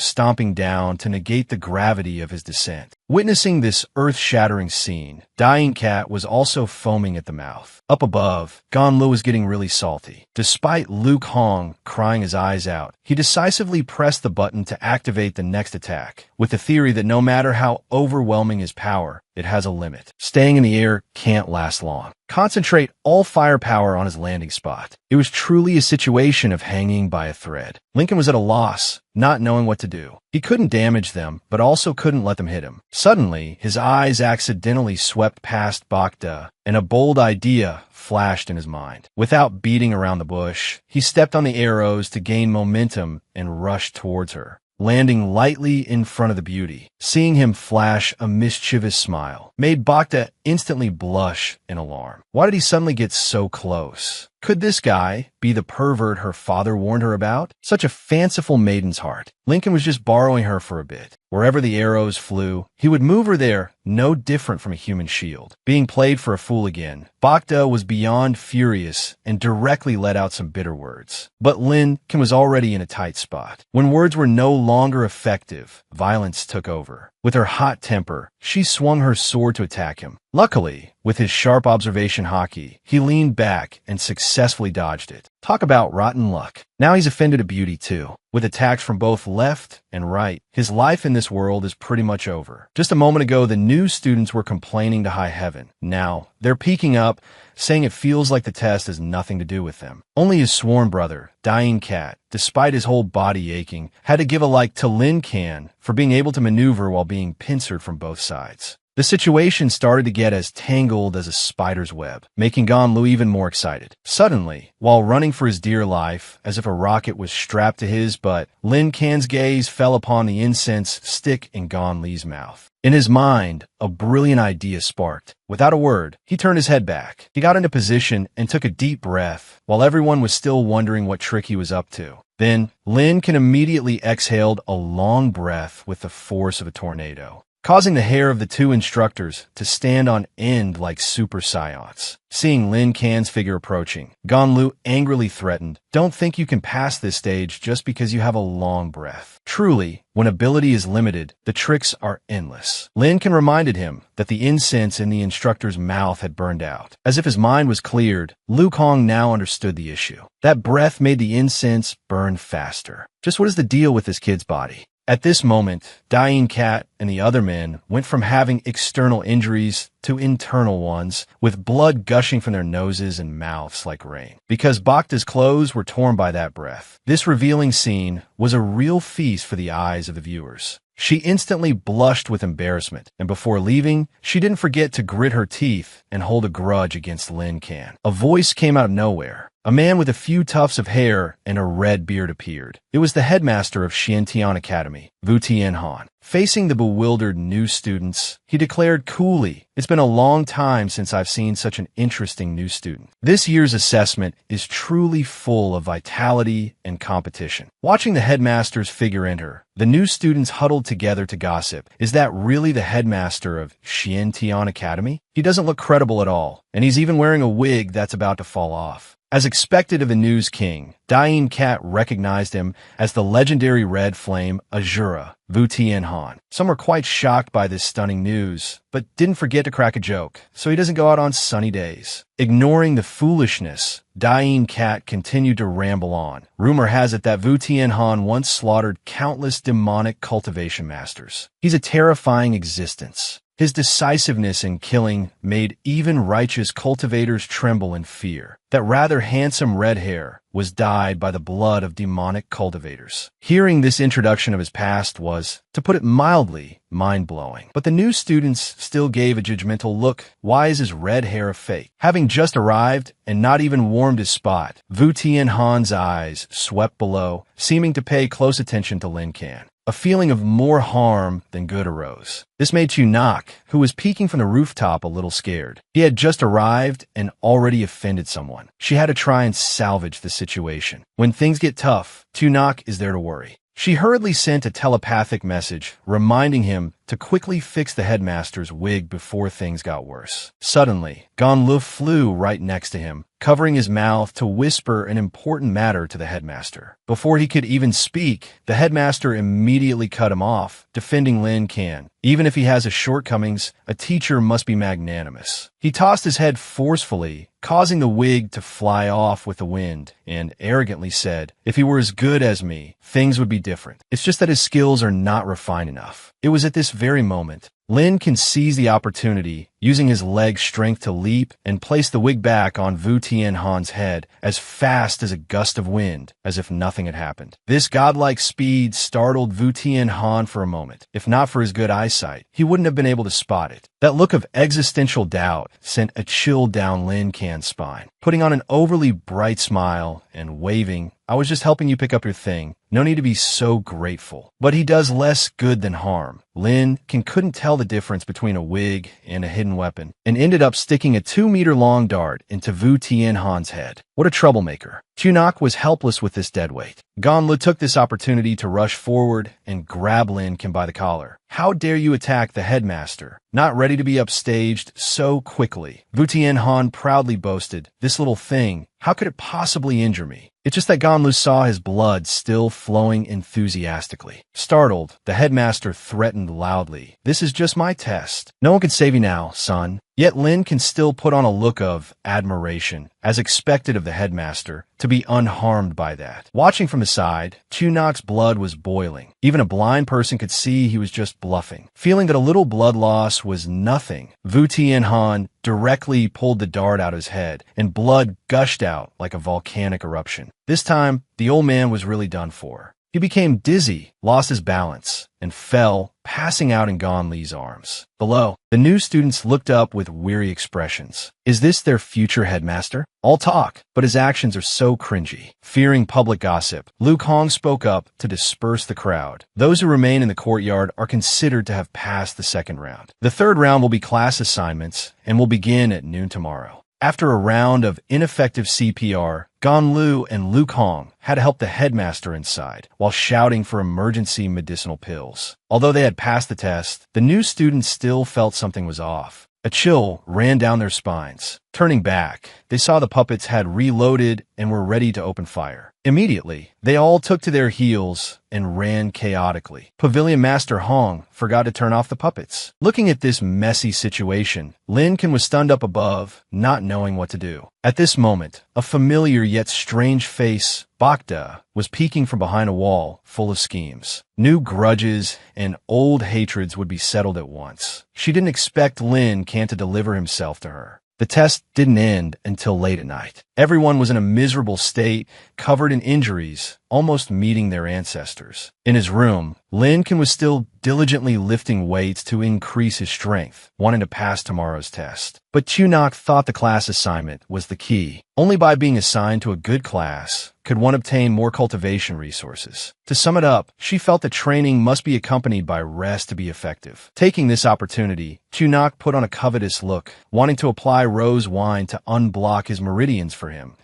stomping down to negate the gravity of his descent. Witnessing this earth-shattering scene, Dying Cat was also foaming at the mouth. Up above, Ganlu was getting really salty. Despite Luke Hong crying his eyes out, he decisively pressed the button to activate the next attack, with the theory that no matter how overwhelming his power, it has a limit. Staying in the air can't last long. Concentrate all firepower on his landing spot. It was truly a situation of hanging by a thread. Lincoln was at a loss, not knowing what to do. He couldn't damage them, but also couldn't let them hit him. Suddenly, his eyes accidentally swept past Bacta, and a bold idea flashed in his mind. Without beating around the bush, he stepped on the arrows to gain momentum and rushed towards her, landing lightly in front of the beauty. Seeing him flash a mischievous smile made Bacta instantly blush in alarm. Why did he suddenly get so close? Could this guy be the pervert her father warned her about? Such a fanciful maiden's heart. Lincoln was just borrowing her for a bit. Wherever the arrows flew, he would move her there, no different from a human shield. Being played for a fool again, Bacta was beyond furious and directly let out some bitter words. But Lincoln was already in a tight spot. When words were no longer effective, violence took over. With her hot temper, she swung her sword to attack him. Luckily, with his sharp observation hockey, he leaned back and successfully dodged it. Talk about rotten luck. Now he's offended a beauty too. With attacks from both left and right, his life in this world is pretty much over. Just a moment ago, the new students were complaining to high heaven. Now, they're peeking up, saying it feels like the test has nothing to do with them. Only his sworn brother, Dying Cat, despite his whole body aching, had to give a like to Lin Can for being able to maneuver while being pincered from both sides. The situation started to get as tangled as a spider's web, making Ganlu even more excited. Suddenly, while running for his dear life, as if a rocket was strapped to his butt, Lin Can's gaze fell upon the incense stick in Ganlu's mouth. In his mind, a brilliant idea sparked. Without a word, he turned his head back. He got into position and took a deep breath, while everyone was still wondering what trick he was up to. Then, Lin Can immediately exhaled a long breath with the force of a tornado, causing the hair of the two instructors to stand on end like super scions. Seeing Lin Can's figure approaching, Ganlu angrily threatened, "Don't think you can pass this stage just because you have a long breath." Truly, when ability is limited, the tricks are endless. Lin Can reminded him that the incense in the instructor's mouth had burned out. As if his mind was cleared, Liu Kong now understood the issue. That breath made the incense burn faster. Just what is the deal with this kid's body? At this moment, Dying Cat and the other men went from having external injuries to internal ones, with blood gushing from their noses and mouths like rain, because Bacta's clothes were torn by that breath. This revealing scene was a real feast for the eyes of the viewers. She instantly blushed with embarrassment, and before leaving, she didn't forget to grit her teeth and hold a grudge against Lin Can. A voice came out of nowhere. A man with a few tufts of hair and a red beard appeared. It was the headmaster of Xiantian Academy, Wu Tianhan. Facing the bewildered new students, he declared coolly, "It's been a long time since I've seen such an interesting new student. This year's assessment is truly full of vitality and competition." Watching the headmaster's figure enter, the new students huddled together to gossip. Is that really the headmaster of Xiantian Academy? He doesn't look credible at all, and he's even wearing a wig that's about to fall off. As expected of the News King, Dying Cat recognized him as the legendary red flame Azura, Wu Tianhan. Some were quite shocked by this stunning news, but didn't forget to crack a joke, so he doesn't go out on sunny days. Ignoring the foolishness, Dying Cat continued to ramble on. Rumor has it that Wu Tianhan once slaughtered countless demonic cultivation masters. He's a terrifying existence. His decisiveness in killing made even righteous cultivators tremble in fear. That rather handsome red hair was dyed by the blood of demonic cultivators. Hearing this introduction of his past was, to put it mildly, mind-blowing. But the new students still gave a judgmental look. Why is his red hair a fake? Having just arrived and not even warmed his spot, Wu Tianhan's eyes swept below, seeming to pay close attention to Lin Can. A feeling of more harm than good arose. This made Tunak, who was peeking from the rooftop, a little scared. He had just arrived and already offended someone. She had to try and salvage the situation. When things get tough, Tunak is there to worry. She hurriedly sent a telepathic message reminding him to quickly fix the headmaster's wig before things got worse. Suddenly, Ganlu flew right next to him, covering his mouth to whisper an important matter to the headmaster. Before he could even speak, the headmaster immediately cut him off, defending Lin Kan. Even if he has his shortcomings, a teacher must be magnanimous. He tossed his head forcefully, causing the wig to fly off with the wind, and arrogantly said, "If he were as good as me, things would be different. It's just that his skills are not refined enough." It was at this very moment Lin can seize the opportunity, using his leg strength to leap and place the wig back on Wu Tianhan's head as fast as a gust of wind, as if nothing had happened. This godlike speed startled Wu Tianhan for a moment. If not for his good eyesight, he wouldn't have been able to spot it. That look of existential doubt sent a chill down Lin Kan's spine. Putting on an overly bright smile and waving, "I was just helping you pick up your thing. No need to be so grateful." But he does less good than harm. Lin couldn't tell the difference between a wig and a hidden weapon, and ended up sticking a 2-meter-long dart into Wu Tianhan's head. What a troublemaker. Chunak was helpless with this deadweight. Ganlu took this opportunity to rush forward and grab Lin Kan by the collar. "How dare you attack the headmaster? Not ready to be upstaged so quickly." Wu Tianhan proudly boasted, "This little thing, how could it possibly injure me?" It's just that Ganlu saw his blood still flowing enthusiastically. Startled, the headmaster threatened loudly, "This is just my test. No one can save you now, son." Yet Lin can still put on a look of admiration, as expected of the headmaster, to be unharmed by that. Watching from the side, Chunak's blood was boiling. Even a blind person could see he was just bluffing. Feeling that a little blood loss was nothing, Wu Tianhan directly pulled the dart out of his head, and blood gushed out like a volcanic eruption. This time, the old man was really done for. He became dizzy, lost his balance, and fell, passing out in Ganlu's arms. Below, the new students looked up with weary expressions. Is this their future headmaster? All talk, but his actions are so cringy. Fearing public gossip, Lu Kong spoke up to disperse the crowd. Those who remain in the courtyard are considered to have passed the second round. The third round will be class assignments and will begin at noon tomorrow. After a round of ineffective CPR, Ganlu and Lu Kong had to help the headmaster inside, while shouting for emergency medicinal pills. Although they had passed the test, the new students still felt something was off. A chill ran down their spines. Turning back, they saw the puppets had reloaded and were ready to open fire. Immediately, they all took to their heels and ran chaotically. Pavilion Master Hong forgot to turn off the puppets. Looking at this messy situation, Lin Kan was stunned up above, not knowing what to do. At this moment, a familiar yet strange face, Bakda, was peeking from behind a wall full of schemes. New grudges and old hatreds would be settled at once. She didn't expect Lin Kan to deliver himself to her. The test didn't end until late at night. Everyone was in a miserable state, covered in injuries, almost meeting their ancestors. In his room, Lin Kan was still diligently lifting weights to increase his strength, wanting to pass tomorrow's test. But Chunak thought the class assignment was the key. Only by being assigned to a good class could one obtain more cultivation resources. To sum it up, she felt that training must be accompanied by rest to be effective. Taking this opportunity, Chunak put on a covetous look, wanting to apply rose wine to unblock his meridians for him.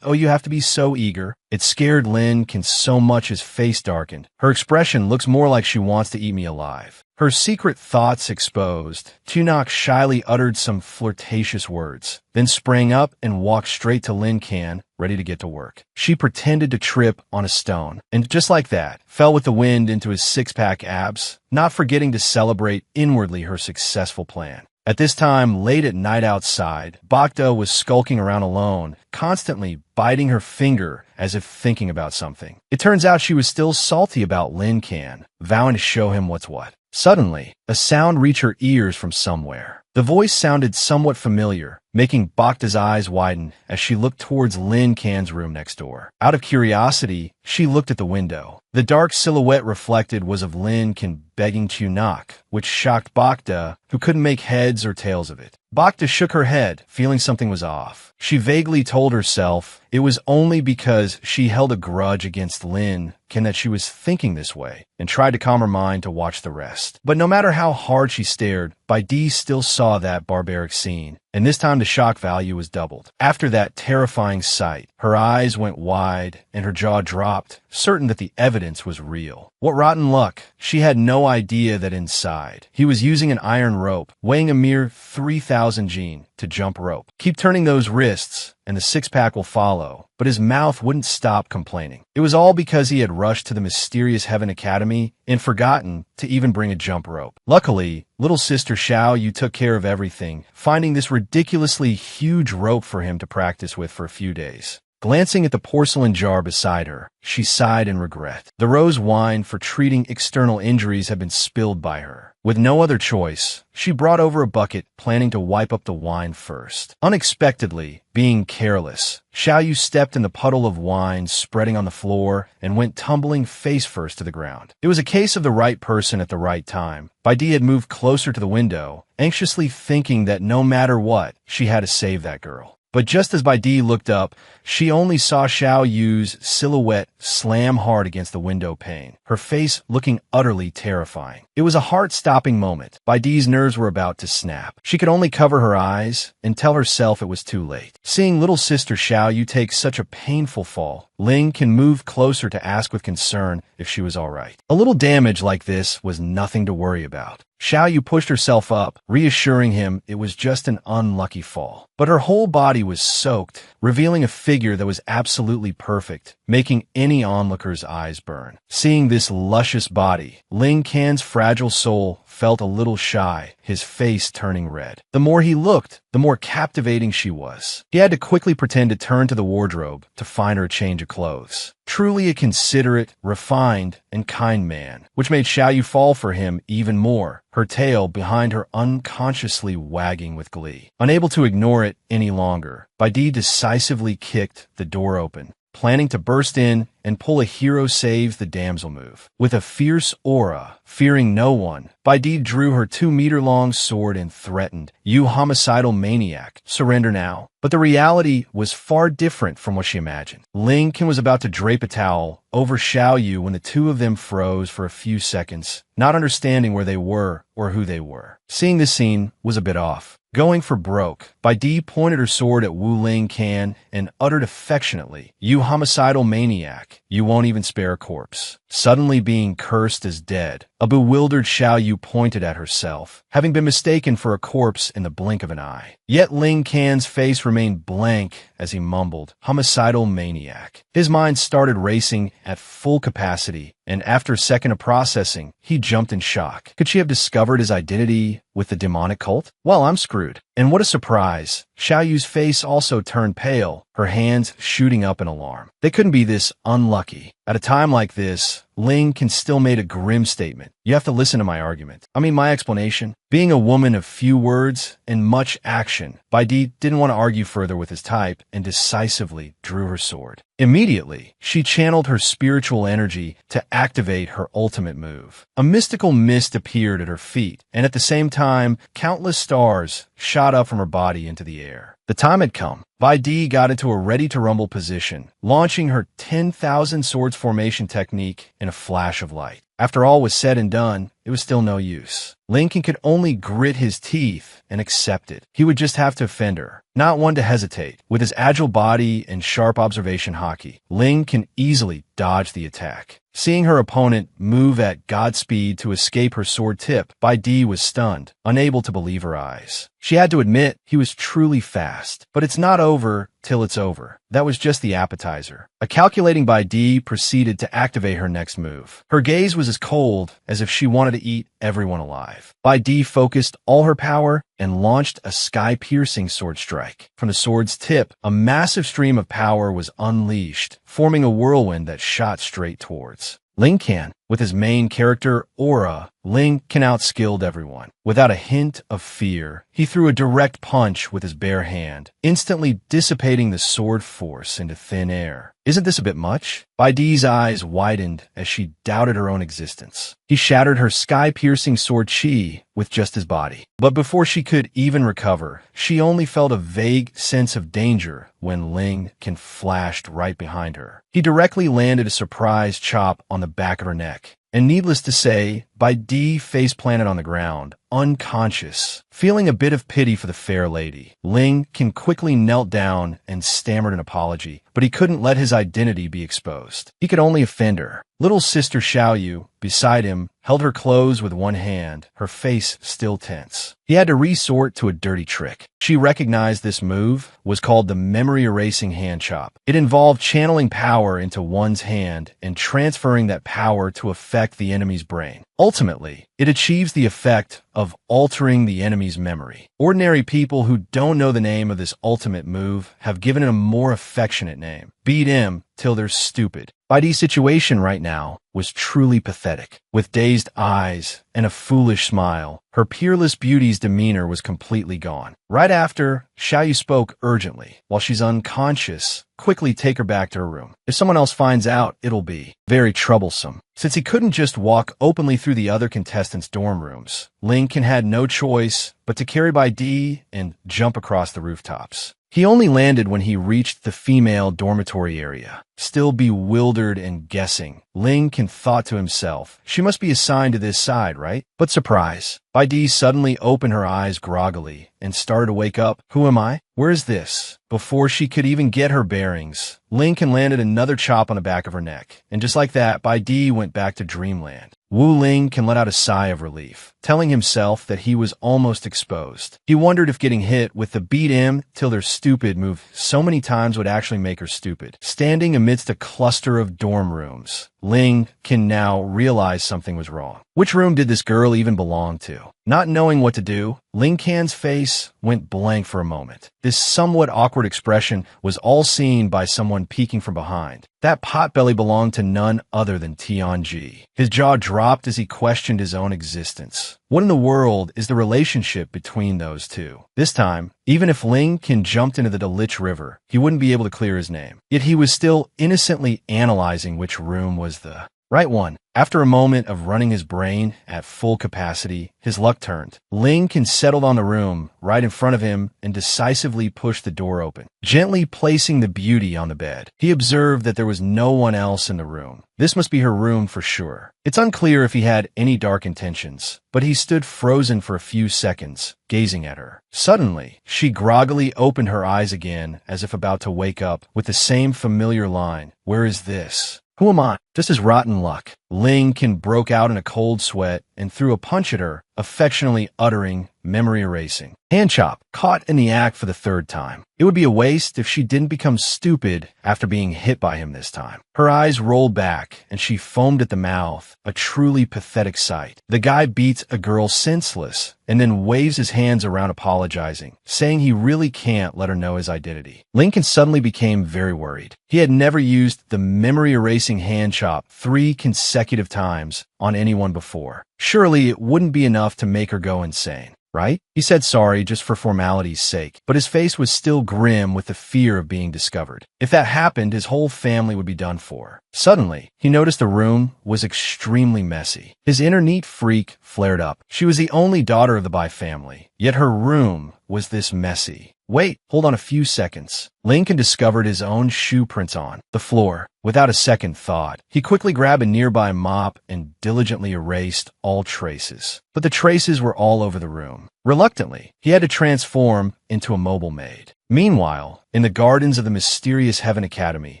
Oh, you have to be so eager. It scared Lin Kan so much his face darkened. Her expression looks more like she wants to eat me alive. Her secret thoughts exposed, Chunak shyly uttered some flirtatious words, then sprang up and walked straight to Lin Kan, ready to get to work. She pretended to trip on a stone, and just like that, fell with the wind into his six-pack abs, not forgetting to celebrate inwardly her successful plan. At this time, late at night outside, Bakda was skulking around alone, constantly biting her finger as if thinking about something. It turns out she was still salty about Lin Kan, vowing to show him what's what. Suddenly, a sound reached her ears from somewhere. The voice sounded somewhat familiar, making Bakda's eyes widen as she looked towards Lin Kan's room next door. Out of curiosity, she looked at the window. The dark silhouette reflected was of Lin Kan begging Chunak, which shocked Bakda, who couldn't make heads or tails of it. Bakda shook her head, feeling something was off. She vaguely told herself it was only because she held a grudge against Lin Kan that she was thinking this way, and tried to calm her mind to watch the rest. But no matter how hard she stared, Baidi still saw that barbaric scene, and this time the shock value was doubled. After that terrifying sight, her eyes went wide and her jaw dropped, certain that the evidence was real. What rotten luck! She had no idea that inside, he was using an iron rope, weighing a mere 3,000 gene, to jump rope. Keep turning those wrists, and the six-pack will follow. But his mouth wouldn't stop complaining. It was all because he had rushed to the mysterious Heaven Academy and forgotten to even bring a jump rope. Luckily, little sister Xiao Yu took care of everything, finding this ridiculously huge rope for him to practice with for a few days. Glancing at the porcelain jar beside her, she sighed in regret. The rose wine for treating external injuries had been spilled by her. With no other choice, she brought over a bucket, planning to wipe up the wine first. Unexpectedly, being careless, Xiao Yu stepped in the puddle of wine spreading on the floor and went tumbling face first to the ground. It was a case of the right person at the right time. Bai Di had moved closer to the window, anxiously thinking that no matter what, she had to save that girl. But just as Bai Di looked up, she only saw Xiao Yu's silhouette slam hard against the window pane, her face looking utterly terrifying. It was a heart-stopping moment. Bai Di's nerves were about to snap. She could only cover her eyes and tell herself it was too late. Seeing little sister Xiao Yu take such a painful fall, Ling can move closer to ask with concern if she was all right. A little damage like this was nothing to worry about. Xiao Yu pushed herself up, reassuring him it was just an unlucky fall. But her whole body was soaked, revealing a figure that was absolutely perfect, making any onlooker's eyes burn. Seeing this luscious body, Ling Can's fragile soul felt a little shy, his face turning red. The more he looked, the more captivating she was. He had to quickly pretend to turn to the wardrobe to find her a change of clothes. Truly a considerate, refined, and kind man, which made Xiao Yu fall for him even more, her tail behind her unconsciously wagging with glee. Unable to ignore it any longer, Bai Di decisively kicked the door open, planning to burst in and pull a hero saves the damsel move. With a fierce aura, fearing no one, Bai Di drew her 2-meter-long sword and threatened, "You homicidal maniac, surrender now." But the reality was far different from what she imagined. Ling Qin was about to drape a towel over Xiao Yu when the two of them froze for a few seconds, not understanding where they were or who they were. Seeing this scene was a bit off. Going for broke, Bai Di pointed her sword at Wu Ling Can and uttered affectionately, "You homicidal maniac, you won't even spare a corpse." Suddenly being cursed as dead, a bewildered Xiao Yu pointed at herself, having been mistaken for a corpse in the blink of an eye. Yet Ling Can's face remained blank as he mumbled, "Homicidal maniac." His mind started racing at full capacity, and after a second of processing, he jumped in shock. Could she have discovered his identity with the demonic cult? Well, I'm screwed. And what a surprise. Xiao Yu's face also turned pale, her hands shooting up in alarm. They couldn't be this unlucky. At a time like this, Ling can still made a grim statement. You have to listen to my argument. My explanation. Being a woman of few words and much action, Bai Di didn't want to argue further with his type and decisively drew her sword. Immediately, she channeled her spiritual energy to activate her ultimate move. A mystical mist appeared at her feet, and at the same time, countless stars shot up from her body into the air. The time had come. Bai Di got into a ready-to-rumble position, launching her 10,000 swords formation technique in a flash of light. After all was said and done, it was still no use. Lincoln could only grit his teeth and accept it. He would just have to offend her, not one to hesitate. With his agile body and sharp observation hockey, Ling can easily dodge the attack. Seeing her opponent move at Godspeed to escape her sword tip, Bai Di was stunned, unable to believe her eyes. She had to admit he was truly fast, but it's not over till it's over. That was just the appetizer. A calculating Bai Di proceeded to activate her next move. Her gaze was as cold as if she wanted to eat everyone alive. Bai Di focused all her power and launched a sky-piercing sword strike. From the sword's tip, a massive stream of power was unleashed, forming a whirlwind that shot straight towards Ling Can. With his main character, Aura, Ling Can outskilled everyone. Without a hint of fear, he threw a direct punch with his bare hand, instantly dissipating the sword force into thin air. Isn't this a bit much? Bai Di's eyes widened as she doubted her own existence. He shattered her sky-piercing sword chi with just his body. But before she could even recover, she only felt a vague sense of danger when Ling Can flashed right behind her. He directly landed a surprise chop on the back of her neck. And needless to say, By D, face planted on the ground, unconscious. Feeling a bit of pity for the fair lady, Ling quickly knelt down and stammered an apology, but he couldn't let his identity be exposed. He could only offend her. Little sister Xiaoyu, beside him, held her clothes with one hand, her face still tense. He had to resort to a dirty trick. She recognized this move was called the memory-erasing hand chop. It involved channeling power into one's hand and transferring that power to affect the enemy's brain. Ultimately, it achieves the effect of altering the enemy's memory. Ordinary people who don't know the name of this ultimate move have given it a more affectionate name. Beat him till they're stupid. Baidi's situation right now was truly pathetic. With dazed eyes and a foolish smile, her peerless beauty's demeanor was completely gone. Right after, Xiaoyu spoke urgently. While she's unconscious, quickly take her back to her room. If someone else finds out, it'll be very troublesome. Since he couldn't just walk openly through the other contestants' dorm rooms, Ling had no choice but to carry Baidi and jump across the rooftops. He only landed when he reached the female dormitory area. Still bewildered and guessing, Ling thought to himself, she must be assigned to this side, right? But surprise, Baidi suddenly opened her eyes groggily and started to wake up. Who am I? Where is this? Before she could even get her bearings, Ling landed another chop on the back of her neck. And just like that, Baidi went back to dreamland. Wu Ling let out a sigh of relief, telling himself that he was almost exposed. He wondered if getting hit with the beat him till they're stupid move so many times would actually make her stupid. Standing amidst a cluster of dorm rooms, Ling now realize something was wrong. Which room did this girl even belong to? Not knowing what to do, Ling Can's face went blank for a moment. This somewhat awkward expression was all seen by someone peeking from behind. That potbelly belonged to none other than Tianji. His jaw dropped as he questioned his own existence. What in the world is the relationship between those two? This time, even if Ling jumped into the Dalitch River, he wouldn't be able to clear his name. Yet he was still innocently analyzing which room was the right one. After a moment of running his brain at full capacity, his luck turned. Ling settled on the room right in front of him and decisively pushed the door open. Gently placing the beauty on the bed, he observed that there was no one else in the room. This must be her room for sure. It's unclear if he had any dark intentions, but he stood frozen for a few seconds, gazing at her. Suddenly, she groggily opened her eyes again as if about to wake up with the same familiar line, "Where is this?" Who am I? Just as rotten luck. Ling broke out in a cold sweat and threw a punch at her, affectionately uttering, memory erasing. Hand chop, caught in the act for the third time. It would be a waste if she didn't become stupid after being hit by him this time. Her eyes rolled back and she foamed at the mouth, a truly pathetic sight. The guy beats a girl senseless and then waves his hands around apologizing, saying he really can't let her know his identity. Lincoln suddenly became very worried. He had never used the memory erasing hand chop 3 consecutive times on anyone before. Surely it wouldn't be enough to make her go insane, right? He said sorry just for formality's sake, but his face was still grim with the fear of being discovered. If that happened, his whole family would be done for. Suddenly, he noticed the room was extremely messy. His inner neat freak flared up. She was the only daughter of the Bai family, yet her room was this messy. Wait, hold on a few seconds. Lincoln discovered his own shoe prints on the floor. Without a second thought, he quickly grabbed a nearby mop and diligently erased all traces. But the traces were all over the room. Reluctantly, he had to transform into a mobile maid. Meanwhile, in the gardens of the mysterious Heaven Academy,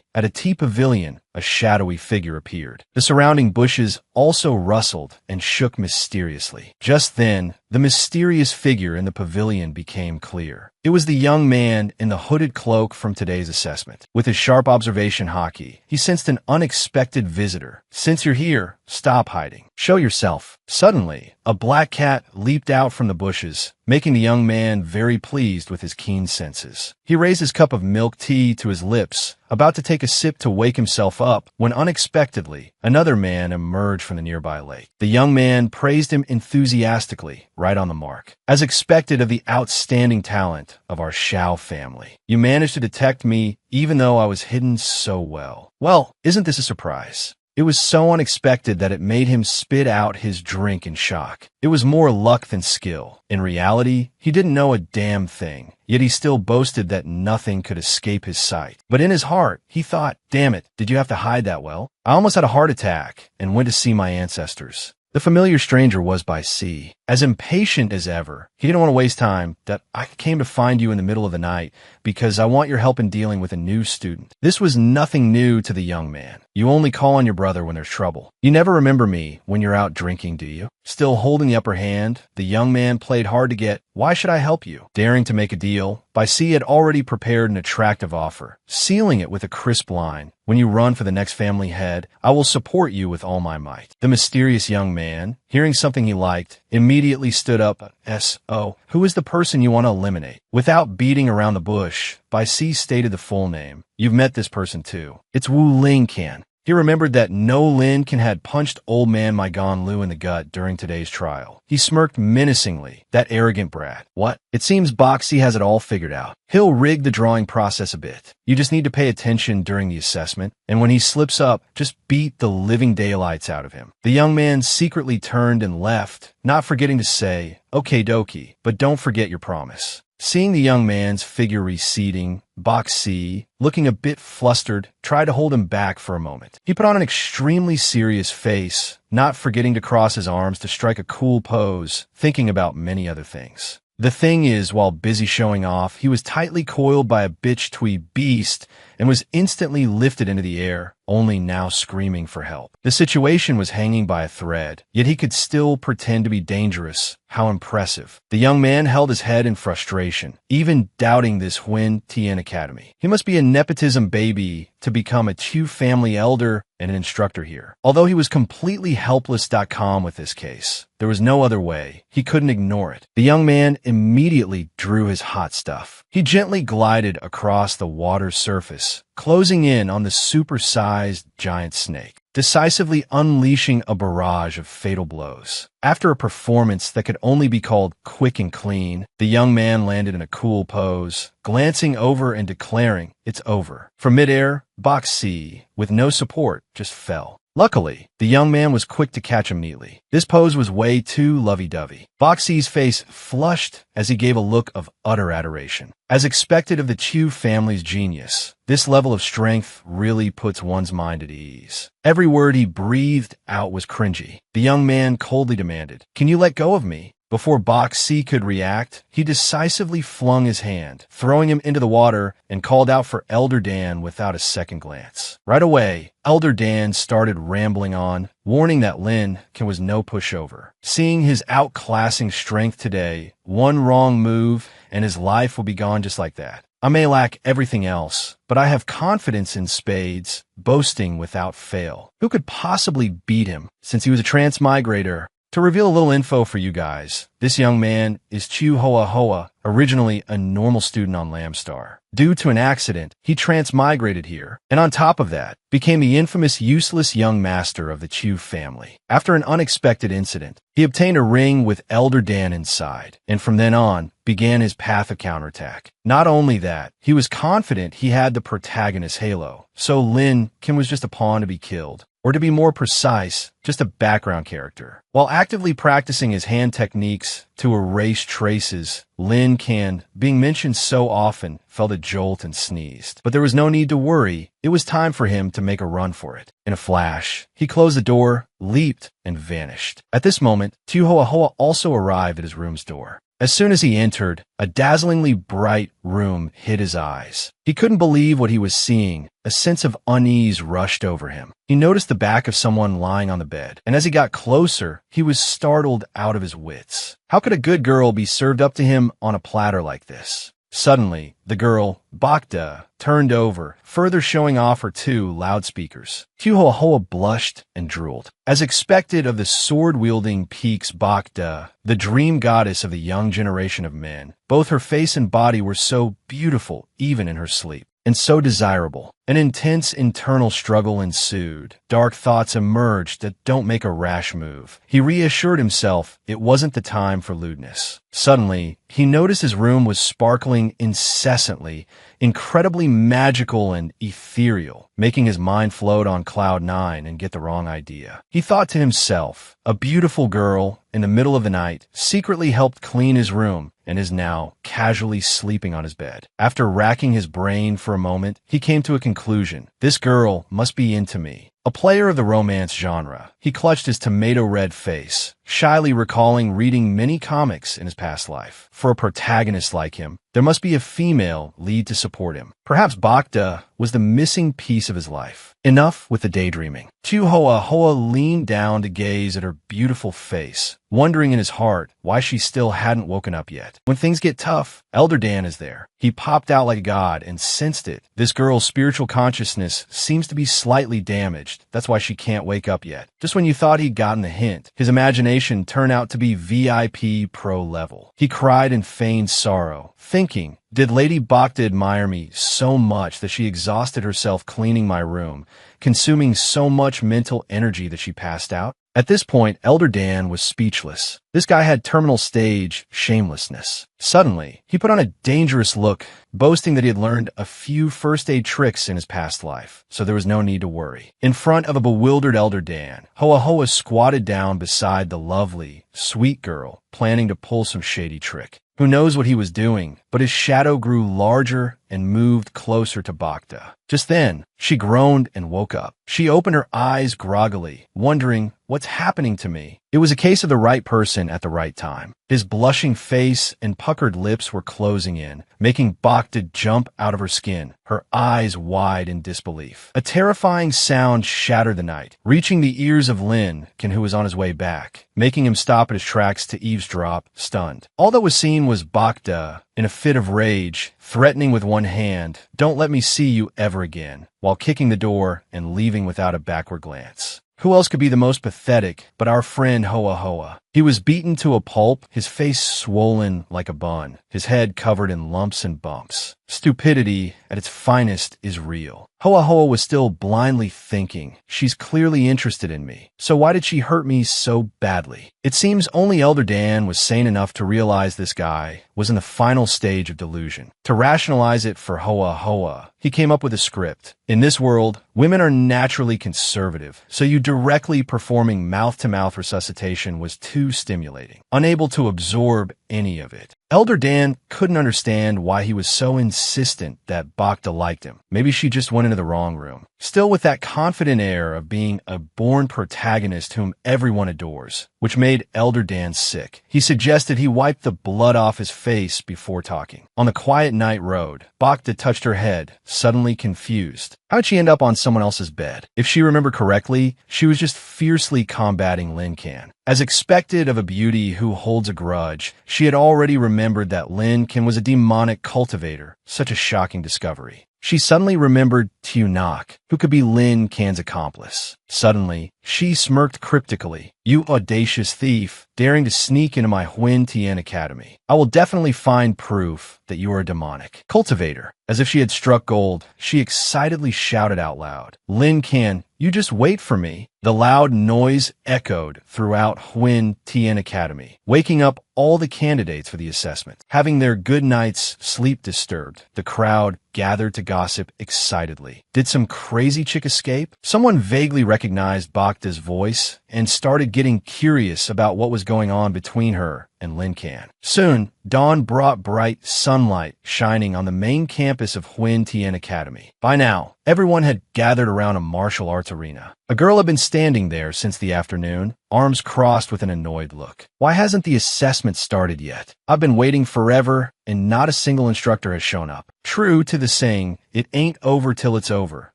at a tea pavilion, a shadowy figure appeared. The surrounding bushes also rustled and shook mysteriously. Just then, the mysterious figure in the pavilion became clear. It was the young man in the hooded cloak from today's assessment. With his sharp observation hockey, he sensed an unexpected visitor. Since you're here, stop hiding. Show yourself. Suddenly, a black cat leaped out from the bushes, making the young man very pleased with his keen senses. He raised his cup of milk tea to his lips, about to take a sip to wake himself up, when unexpectedly, another man emerged from the nearby lake. The young man praised him enthusiastically, right on the mark. As expected of the outstanding talent of our Xiao family, you managed to detect me even though I was hidden so well. Well, isn't this a surprise? It was so unexpected that it made him spit out his drink in shock. It was more luck than skill. In reality, he didn't know a damn thing, yet he still boasted that nothing could escape his sight. But in his heart, he thought, damn it, did you have to hide that well? I almost had a heart attack and went to see my ancestors. The familiar stranger was by sea. As impatient as ever, he didn't want to waste time. "That I came to find you in the middle of the night because I want your help in dealing with a new student." This was nothing new to the young man. "You only call on your brother when there's trouble. You never remember me when you're out drinking, do you?" Still holding the upper hand, the young man played hard to get. "Why should I help you?" Daring to make a deal, by sea had already prepared an attractive offer, sealing it with a crisp line. "When you run for the next family head, I will support you with all my might." The mysterious young man, hearing something he liked, immediately stood up. "S.O. Who is the person you want to eliminate?" Without beating around the bush, Bai Si stated the full name. "You've met this person too. It's Wu Ling Qian." He remembered that No Lin Can had punched old man Mai Gan Lu in the gut during today's trial. He smirked menacingly. That arrogant brat. "What? It seems Boxy has it all figured out. He'll rig the drawing process a bit. You just need to pay attention during the assessment, and when he slips up, just beat the living daylights out of him." The young man secretly turned and left, not forgetting to say, "Okay dokie, but don't forget your promise." Seeing the young man's figure receding, Boxy, looking a bit flustered, tried to hold him back for a moment. He put on an extremely serious face, not forgetting to cross his arms to strike a cool pose, thinking about many other things. The thing is, while busy showing off, he was tightly coiled by a bitch twee beast and was instantly lifted into the air, only now screaming for help. The situation was hanging by a thread, yet he could still pretend to be dangerous. How impressive. The young man held his head in frustration, even doubting this Huan Tian Academy. He must be a nepotism baby to become a Chu family elder and an instructor here. Although he was completely helpless. Calm with this case. There was no other way. He couldn't ignore it. The young man immediately drew his hot stuff. He gently glided across the water's surface, closing in on the supersized giant snake, decisively unleashing a barrage of fatal blows. After a performance that could only be called quick and clean, the young man landed in a cool pose, glancing over and declaring, "It's over." From midair, Boxy, with no support, just fell. Luckily, the young man was quick to catch him neatly. This pose was way too lovey-dovey. Boxy's face flushed as he gave a look of utter adoration. As expected of the Chu family's genius, this level of strength really puts one's mind at ease. Every word he breathed out was cringy. The young man coldly demanded, "Can you let go of me?" Before Boxy could react, he decisively flung his hand, throwing him into the water, and called out for Elder Dan without a second glance. Right away, Elder Dan started rambling on, warning that Lin Ken was no pushover. Seeing his outclassing strength today, one wrong move, and his life will be gone just like that. "I may lack everything else, but I have confidence in spades, boasting without fail. Who could possibly beat him, since he was a transmigrator?" To reveal a little info for you guys, this young man is Chu Hoa Hoa, originally a normal student on Lambstar. Due to an accident, he transmigrated here, and on top of that, became the infamous useless young master of the Chu family. After an unexpected incident, he obtained a ring with Elder Dan inside, and from then on, began his path of counterattack. Not only that, he was confident he had the protagonist's halo, so Lin Ken was just a pawn to be killed. Or to be more precise, just a background character. While actively practicing his hand techniques to erase traces, Lin Ken, being mentioned so often, felt a jolt and sneezed. But there was no need to worry. It was time for him to make a run for it. In a flash, he closed the door, leaped, and vanished. At this moment, Tu Hoa Hoa also arrived at his room's door. As soon as he entered, a dazzlingly bright room hit his eyes. He couldn't believe what he was seeing. A sense of unease rushed over him. He noticed the back of someone lying on the bed, and as he got closer, he was startled out of his wits. How could a good girl be served up to him on a platter like this? Suddenly, the girl, Bakda, turned over, further showing off her two loudspeakers. Tu Hoa Hoa blushed and drooled. As expected of the sword-wielding Peaks Bakda, the dream goddess of the young generation of men, both her face and body were so beautiful even in her sleep, and so desirable. An intense internal struggle ensued. Dark thoughts emerged that don't make a rash move. He reassured himself it wasn't the time for lewdness. Suddenly, he noticed his room was sparkling incessantly, incredibly magical and ethereal, making his mind float on cloud nine and get the wrong idea. He thought to himself, a beautiful girl, in the middle of the night, secretly helped clean his room and is now casually sleeping on his bed. After racking his brain for a moment, he came to a conclusion. This girl must be into me. A player of the romance genre, he clutched his tomato-red face, shyly recalling reading many comics in his past life. For a protagonist like him, there must be a female lead to support him. Perhaps Bacta was the missing piece of his life. Enough with the daydreaming. Hoa Hoa leaned down to gaze at her beautiful face, wondering in his heart why she still hadn't woken up yet. When things get tough, Elder Dan is there. He popped out like a god and sensed it. This girl's spiritual consciousness seems to be slightly damaged. That's why she can't wake up yet. Just when you thought he'd gotten the hint, his imagination turned out to be VIP pro level. He cried in feigned sorrow, thinking, did Lady Bacta admire me so much that she exhausted herself cleaning my room, consuming so much mental energy that she passed out? At this point, Elder Dan was speechless. This guy had terminal stage shamelessness. Suddenly, he put on a dangerous look, boasting that he had learned a few first aid tricks in his past life, so there was no need to worry. In front of a bewildered Elder Dan, Hoa Hoa squatted down beside the lovely, sweet girl, planning to pull some shady trick. Who knows what he was doing, but his shadow grew larger and moved closer to Bacta. Just then, she groaned and woke up. She opened her eyes groggily, wondering, what's happening to me? It was a case of the right person at the right time. His blushing face and puckered lips were closing in, making Bacta jump out of her skin, her eyes wide in disbelief. A terrifying sound shattered the night, reaching the ears of Lincoln, who was on his way back, making him stop at his tracks to eavesdrop, stunned. All that was seen was Bacta, in a fit of rage, threatening with one hand, "Don't let me see you ever again," while kicking the door and leaving without a backward glance. Who else could be the most pathetic but our friend Hoa Hoa? He was beaten to a pulp, his face swollen like a bun, his head covered in lumps and bumps. Stupidity at its finest is real. Hoa Hoa was still blindly thinking, she's clearly interested in me, so why did she hurt me so badly? It seems only Elder Dan was sane enough to realize this guy was in the final stage of delusion. To rationalize it for Hoa Hoa, he came up with a script. In this world, women are naturally conservative, so you directly performing mouth-to-mouth resuscitation was too stimulating, unable to absorb any of it. Elder Dan couldn't understand why he was so insistent that Bacta liked him. Maybe she just went into the wrong room. Still with that confident air of being a born protagonist whom everyone adores, which made Elder Dan sick. He suggested he wipe the blood off his face before talking. On the quiet night road, Bacta touched her head, suddenly confused. How'd she end up on someone else's bed? If she remembered correctly, she was just fiercely combating Lincoln. As expected of a beauty who holds a grudge, she had already remembered that Lincoln was a demonic cultivator. Such a shocking discovery. She suddenly remembered Tunak, who could be Lincoln's accomplice. Suddenly, she smirked cryptically. "You audacious thief, daring to sneak into my Huyen Tien Academy. I will definitely find proof that you are a demonic cultivator." As if she had struck gold, she excitedly shouted out loud, "Lincoln, you just wait for me." The loud noise echoed throughout Huyen Tien Academy, waking up all the candidates for the assessment. Having their good night's sleep disturbed, the crowd gathered to gossip excitedly. Did some crazy chick escape? Someone vaguely recognized Bacta's voice and started getting curious about what was going on between her and Lincoln. Soon, dawn brought bright sunlight shining on the main campus of Huyen Tien Academy. By now, everyone had gathered around a martial arts arena. A girl had been standing there since the afternoon, arms crossed with an annoyed look. "Why hasn't the assessment started yet? I've been waiting forever, and not a single instructor has shown up." True to the saying, it ain't over till it's over,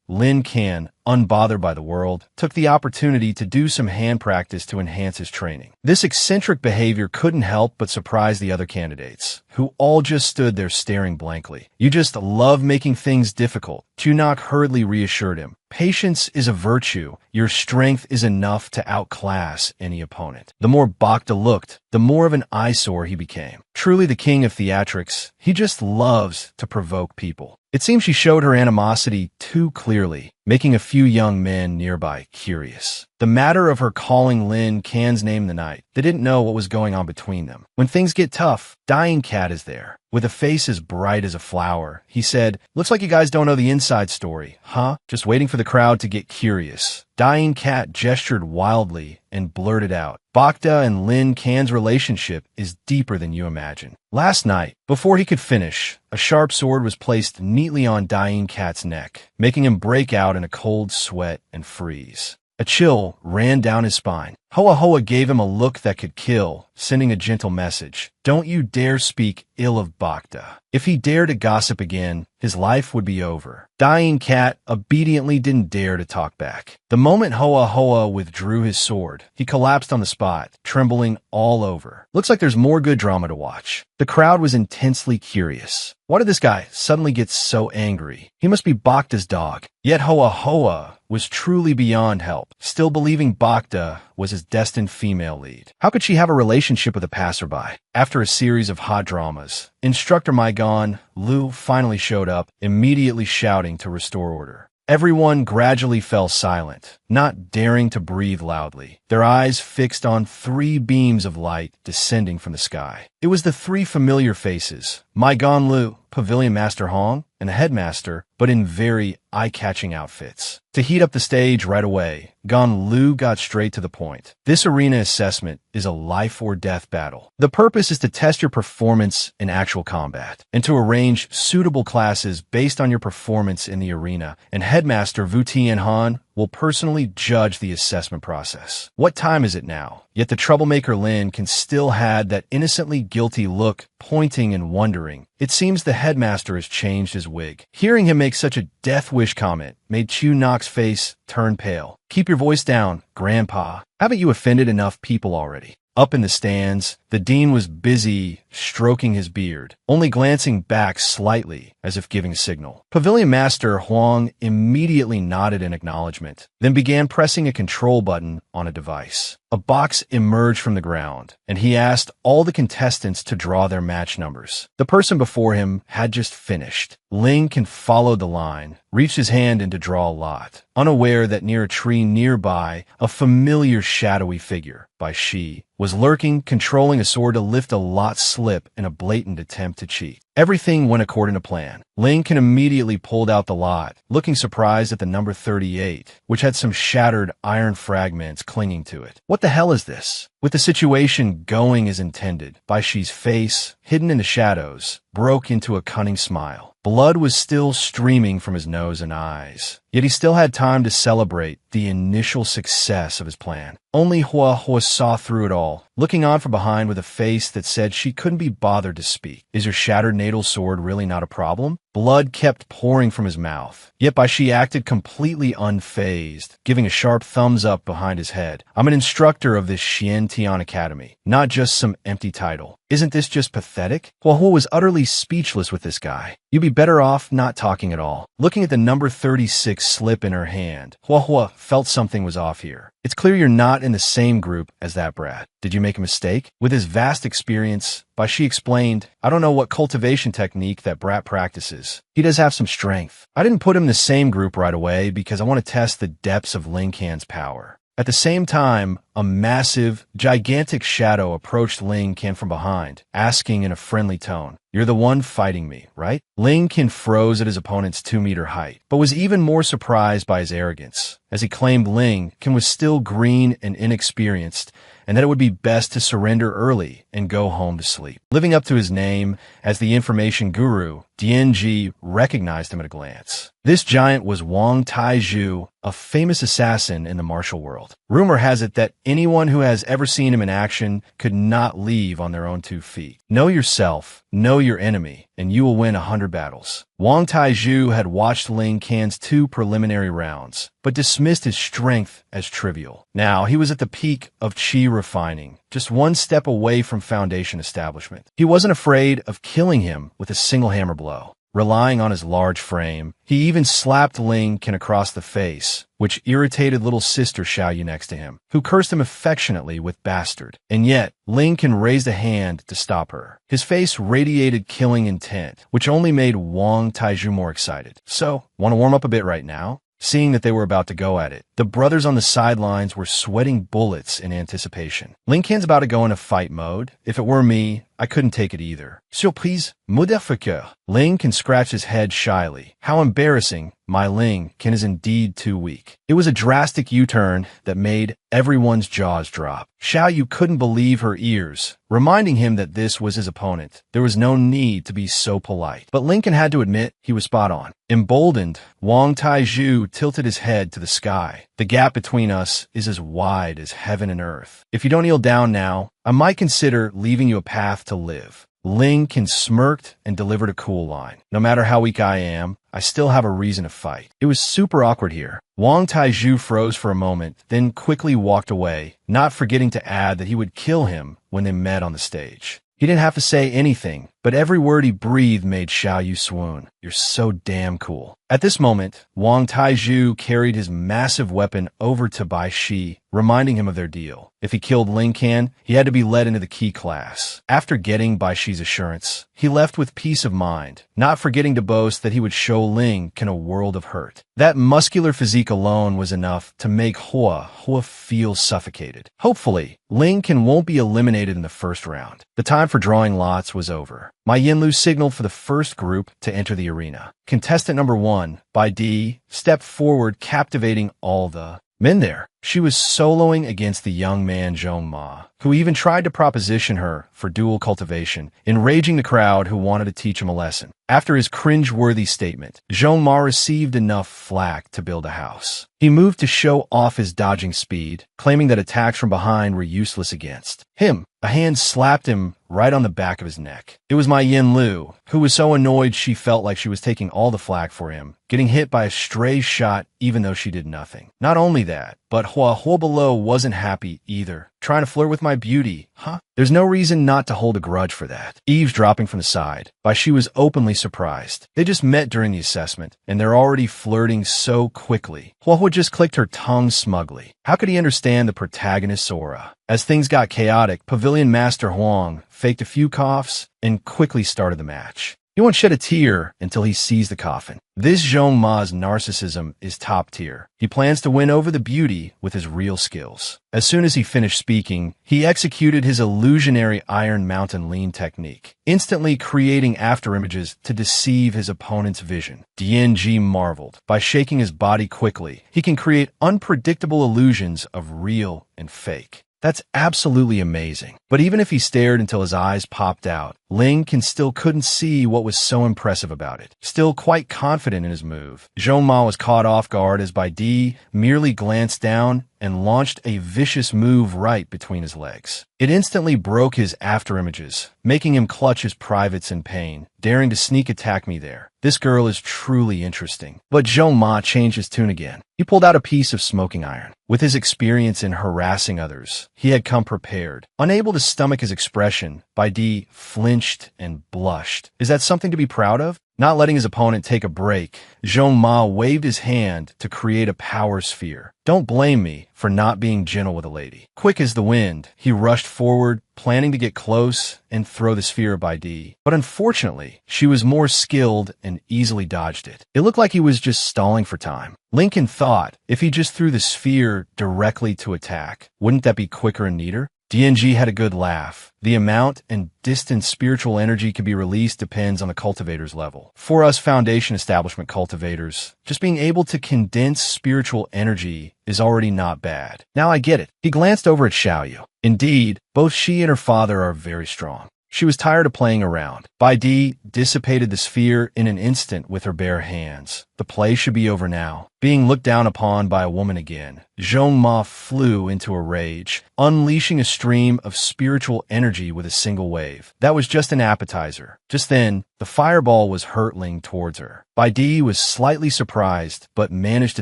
Lincoln, unbothered by the world, took the opportunity to do some hand practice to enhance his training. This eccentric behavior couldn't help but surprise the other candidates, who all just stood there staring blankly. "You just love making things difficult," Tunak hurriedly reassured him. "Patience is a virtue. Your strength is enough to outclass any opponent." The more Bacta looked, the more of an eyesore he became. Truly the king of theatrics, he just loves to provoke people. It seems she showed her animosity too clearly, making a few young men nearby curious. The matter of her calling Lincoln's name the night, they didn't know what was going on between them. When things get tough, Dying Cat is there. With a face as bright as a flower, he said, "Looks like you guys don't know the inside story, huh?" Just waiting for the crowd to get curious. Dying Cat gestured wildly and blurted out, "Bacta and Lincoln's relationship is deeper than you imagine." Last night, before he could finish, a sharp sword was placed neatly on Dying Cat's neck, making him break out out in a cold sweat and freeze. A chill ran down his spine. Hoa Hoa gave him a look that could kill, sending a gentle message. Don't you dare speak ill of Bacta. If he dared to gossip again, his life would be over. Dying Cat obediently didn't dare to talk back. The moment Hoa Hoa withdrew his sword, he collapsed on the spot, trembling all over. Looks like there's more good drama to watch. The crowd was intensely curious. Why did this guy suddenly get so angry? He must be Bacta's dog. Yet Hoa Hoa was truly beyond help, still believing Bacta was his destined female lead. How could she have a relationship with a passerby? After a series of hot dramas, Instructor Maigon Lu finally showed up, immediately shouting to restore order. Everyone gradually fell silent, not daring to breathe loudly, their eyes fixed on three beams of light descending from the sky. It was the three familiar faces, Maigon Lu, Pavilion Master Hong, and the headmaster, but in very eye-catching outfits. To heat up the stage right away, Gon Lu got straight to the point. This arena assessment is a life-or-death battle. The purpose is to test your performance in actual combat, and to arrange suitable classes based on your performance in the arena, and Headmaster Vu Tianhan will personally judge the assessment process. What time is it now? Yet the troublemaker Lin can still have that innocently guilty look, pointing and wondering. It seems the headmaster has changed his wig. Hearing him make such a death wish comment made Chu Nok's face turn pale. Keep your voice down, Grandpa. Haven't you offended enough people already? Up in the stands, the dean was busy stroking his beard, only glancing back slightly as if giving a signal. Pavilion Master Huang immediately nodded in acknowledgement, then began pressing a control button on a device. A box emerged from the ground, and he asked all the contestants to draw their match numbers. The person before him had just finished. Ling Can followed the line, reached his hand in to draw a lot, unaware that near a tree nearby, a familiar shadowy figure, by Shi, was lurking, controlling a sword to lift a lot slip in a blatant attempt to cheat. Everything went according to plan. Lincoln immediately pulled out the lot, looking surprised at the number 38, which had some shattered iron fragments clinging to it. What the hell is this? With the situation going as intended, Baishi's face, hidden in the shadows, broke into a cunning smile. Blood was still streaming from his nose and eyes, yet he still had time to celebrate the initial success of his plan. Only Hua Hua saw through it all, looking on from behind with a face that said she couldn't be bothered to speak. Is your shattered natal sword really not a problem? Blood kept pouring from his mouth, yet Baishi acted completely unfazed, giving a sharp thumbs up behind his head. I'm an instructor of this Xian Tian Academy, not just some empty title. Isn't this just pathetic? Hua Hua was utterly speechless with this guy. You'd be better off not talking at all. Looking at the number 36 slip in her hand, Hua Hua felt something was off here. It's clear you're not in the same group as that brat. Did you make a mistake? With his vast experience, Baishi explained, I don't know what cultivation technique that brat practices. He does have some strength. I didn't put him in the same group right away because I want to test the depths of Ling Can's power. At the same time, a massive, gigantic shadow approached Ling Can from behind, asking in a friendly tone, You're the one fighting me, right? Ling Can froze at his opponent's 2-meter height, but was even more surprised by his arrogance, as he claimed Ling Can was still green and inexperienced, and that it would be best to surrender early and go home to sleep. Living up to his name as the information guru, Dianji recognized him at a glance. This giant was Wang Taizhu, a famous assassin in the martial world. Rumor has it that anyone who has ever seen him in action could not leave on their own 2 feet. Know yourself, know your enemy, and you will win 100 battles. Wang Taizhu had watched Ling Can's 2 preliminary rounds, but dismissed his strength as trivial. Now, he was at the peak of chi refining, just 1 step away from foundation establishment. He wasn't afraid of killing him with a single hammer blow. Relying on his large frame, he even slapped Ling Can across the face, which irritated little sister Xiaoyu next to him, who cursed him affectionately with bastard. And yet, Ling Can raised a hand to stop her. His face radiated killing intent, which only made Wang Taizhu more excited. So, want to warm up a bit right now? Seeing that they were about to go at it, the brothers on the sidelines were sweating bullets in anticipation. Ling Can's about to go into fight mode. If it were me, I couldn't take it either. Surprise, motherfucker. Ling can scratch his head shyly. How embarrassing. My Ling Kin is indeed too weak. It was a drastic U-turn that made everyone's jaws drop. Xiao Yu couldn't believe her ears, reminding him that this was his opponent. There was no need to be so polite. But Lincoln had to admit he was spot on. Emboldened, Wang Taizhu tilted his head to the sky. The gap between us is as wide as heaven and earth. If you don't kneel down now, I might consider leaving you a path to live. Lincoln smirked and delivered a cool line. No matter how weak I am, I still have a reason to fight. It was super awkward here. Wang Taizhu froze for a moment, then quickly walked away, not forgetting to add that he would kill him when they met on the stage. He didn't have to say anything, but every word he breathed made Xiao Yu swoon. You're so damn cool. At this moment, Wang Taizhu carried his massive weapon over to Bai Shi, reminding him of their deal. If he killed Ling Can, he had to be led into the key class. After getting Bai Shi's assurance, he left with peace of mind, not forgetting to boast that he would show Ling Can a world of hurt. That muscular physique alone was enough to make Hua feel suffocated. Hopefully, Ling Can won't be eliminated in the first round. The time for drawing lots was over. Ma Yinlu signaled for the first group to enter the arena. Contestant number 1, Bai Di, stepped forward, captivating all the men there. She was soloing against the young man Zhong Ma, who even tried to proposition her for dual cultivation, enraging the crowd who wanted to teach him a lesson. After his cringe-worthy statement, Zhong Ma received enough flack to build a house. He moved to show off his dodging speed, claiming that attacks from behind were useless against him. A hand slapped him right on the back of his neck. It was Ma Yinlu, who was so annoyed she felt like she was taking all the flack for him, getting hit by a stray shot even though she did nothing. Not only that, but Hua below wasn't happy either. Trying to flirt with my beauty, huh? There's no reason not to hold a grudge for that. Eavesdropping from the side, Bai Shi was openly surprised. They just met during the assessment, and they're already flirting so quickly. Hua just clicked her tongue smugly. How could he understand the protagonist's aura? As things got chaotic, Pavilion Master Huang faked a few coughs and quickly started the match. He won't shed a tear until he sees the coffin. This Zhong Ma's narcissism is top tier. He plans to win over the beauty with his real skills. As soon as he finished speaking, he executed his illusionary Iron Mountain lean technique, instantly creating afterimages to deceive his opponent's vision. DNG marveled. By shaking his body quickly, he can create unpredictable illusions of real and fake. That's absolutely amazing. But even if he stared until his eyes popped out, Ling Can still couldn't see what was so impressive about it. Still quite confident in his move, Zhong Ma was caught off guard as Bai Di merely glanced down and launched a vicious move right between his legs. It instantly broke his afterimages, making him clutch his privates in pain, daring to sneak attack me there. This girl is truly interesting. But Zhong Ma changed his tune again. He pulled out a piece of smoking iron. With his experience in harassing others, he had come prepared. Unable to stomach his expression, Bai Di flinched and blushed. Is that something to be proud of? Not letting his opponent take a break, Zhong Ma waved his hand to create a power sphere. Don't blame me for not being gentle with a lady. Quick as the wind, he rushed forward, planning to get close and throw the sphere at Bai Di. But unfortunately, she was more skilled and easily dodged it. It looked like he was just stalling for time. Lincoln thought if he just threw the sphere directly to attack, wouldn't that be quicker and neater? DNG had a good laugh. The amount and distance spiritual energy can be released depends on the cultivator's level. For us Foundation Establishment cultivators, just being able to condense spiritual energy is already not bad. Now I get it. He glanced over at Xiao Yu. Indeed, both she and her father are very strong. She was tired of playing around. Bai Di dissipated the sphere in an instant with her bare hands. The play should be over now. Being looked down upon by a woman again, Zhong Ma flew into a rage, unleashing a stream of spiritual energy with a single wave. That was just an appetizer. Just then, the fireball was hurtling towards her. Bai Di was slightly surprised, but managed to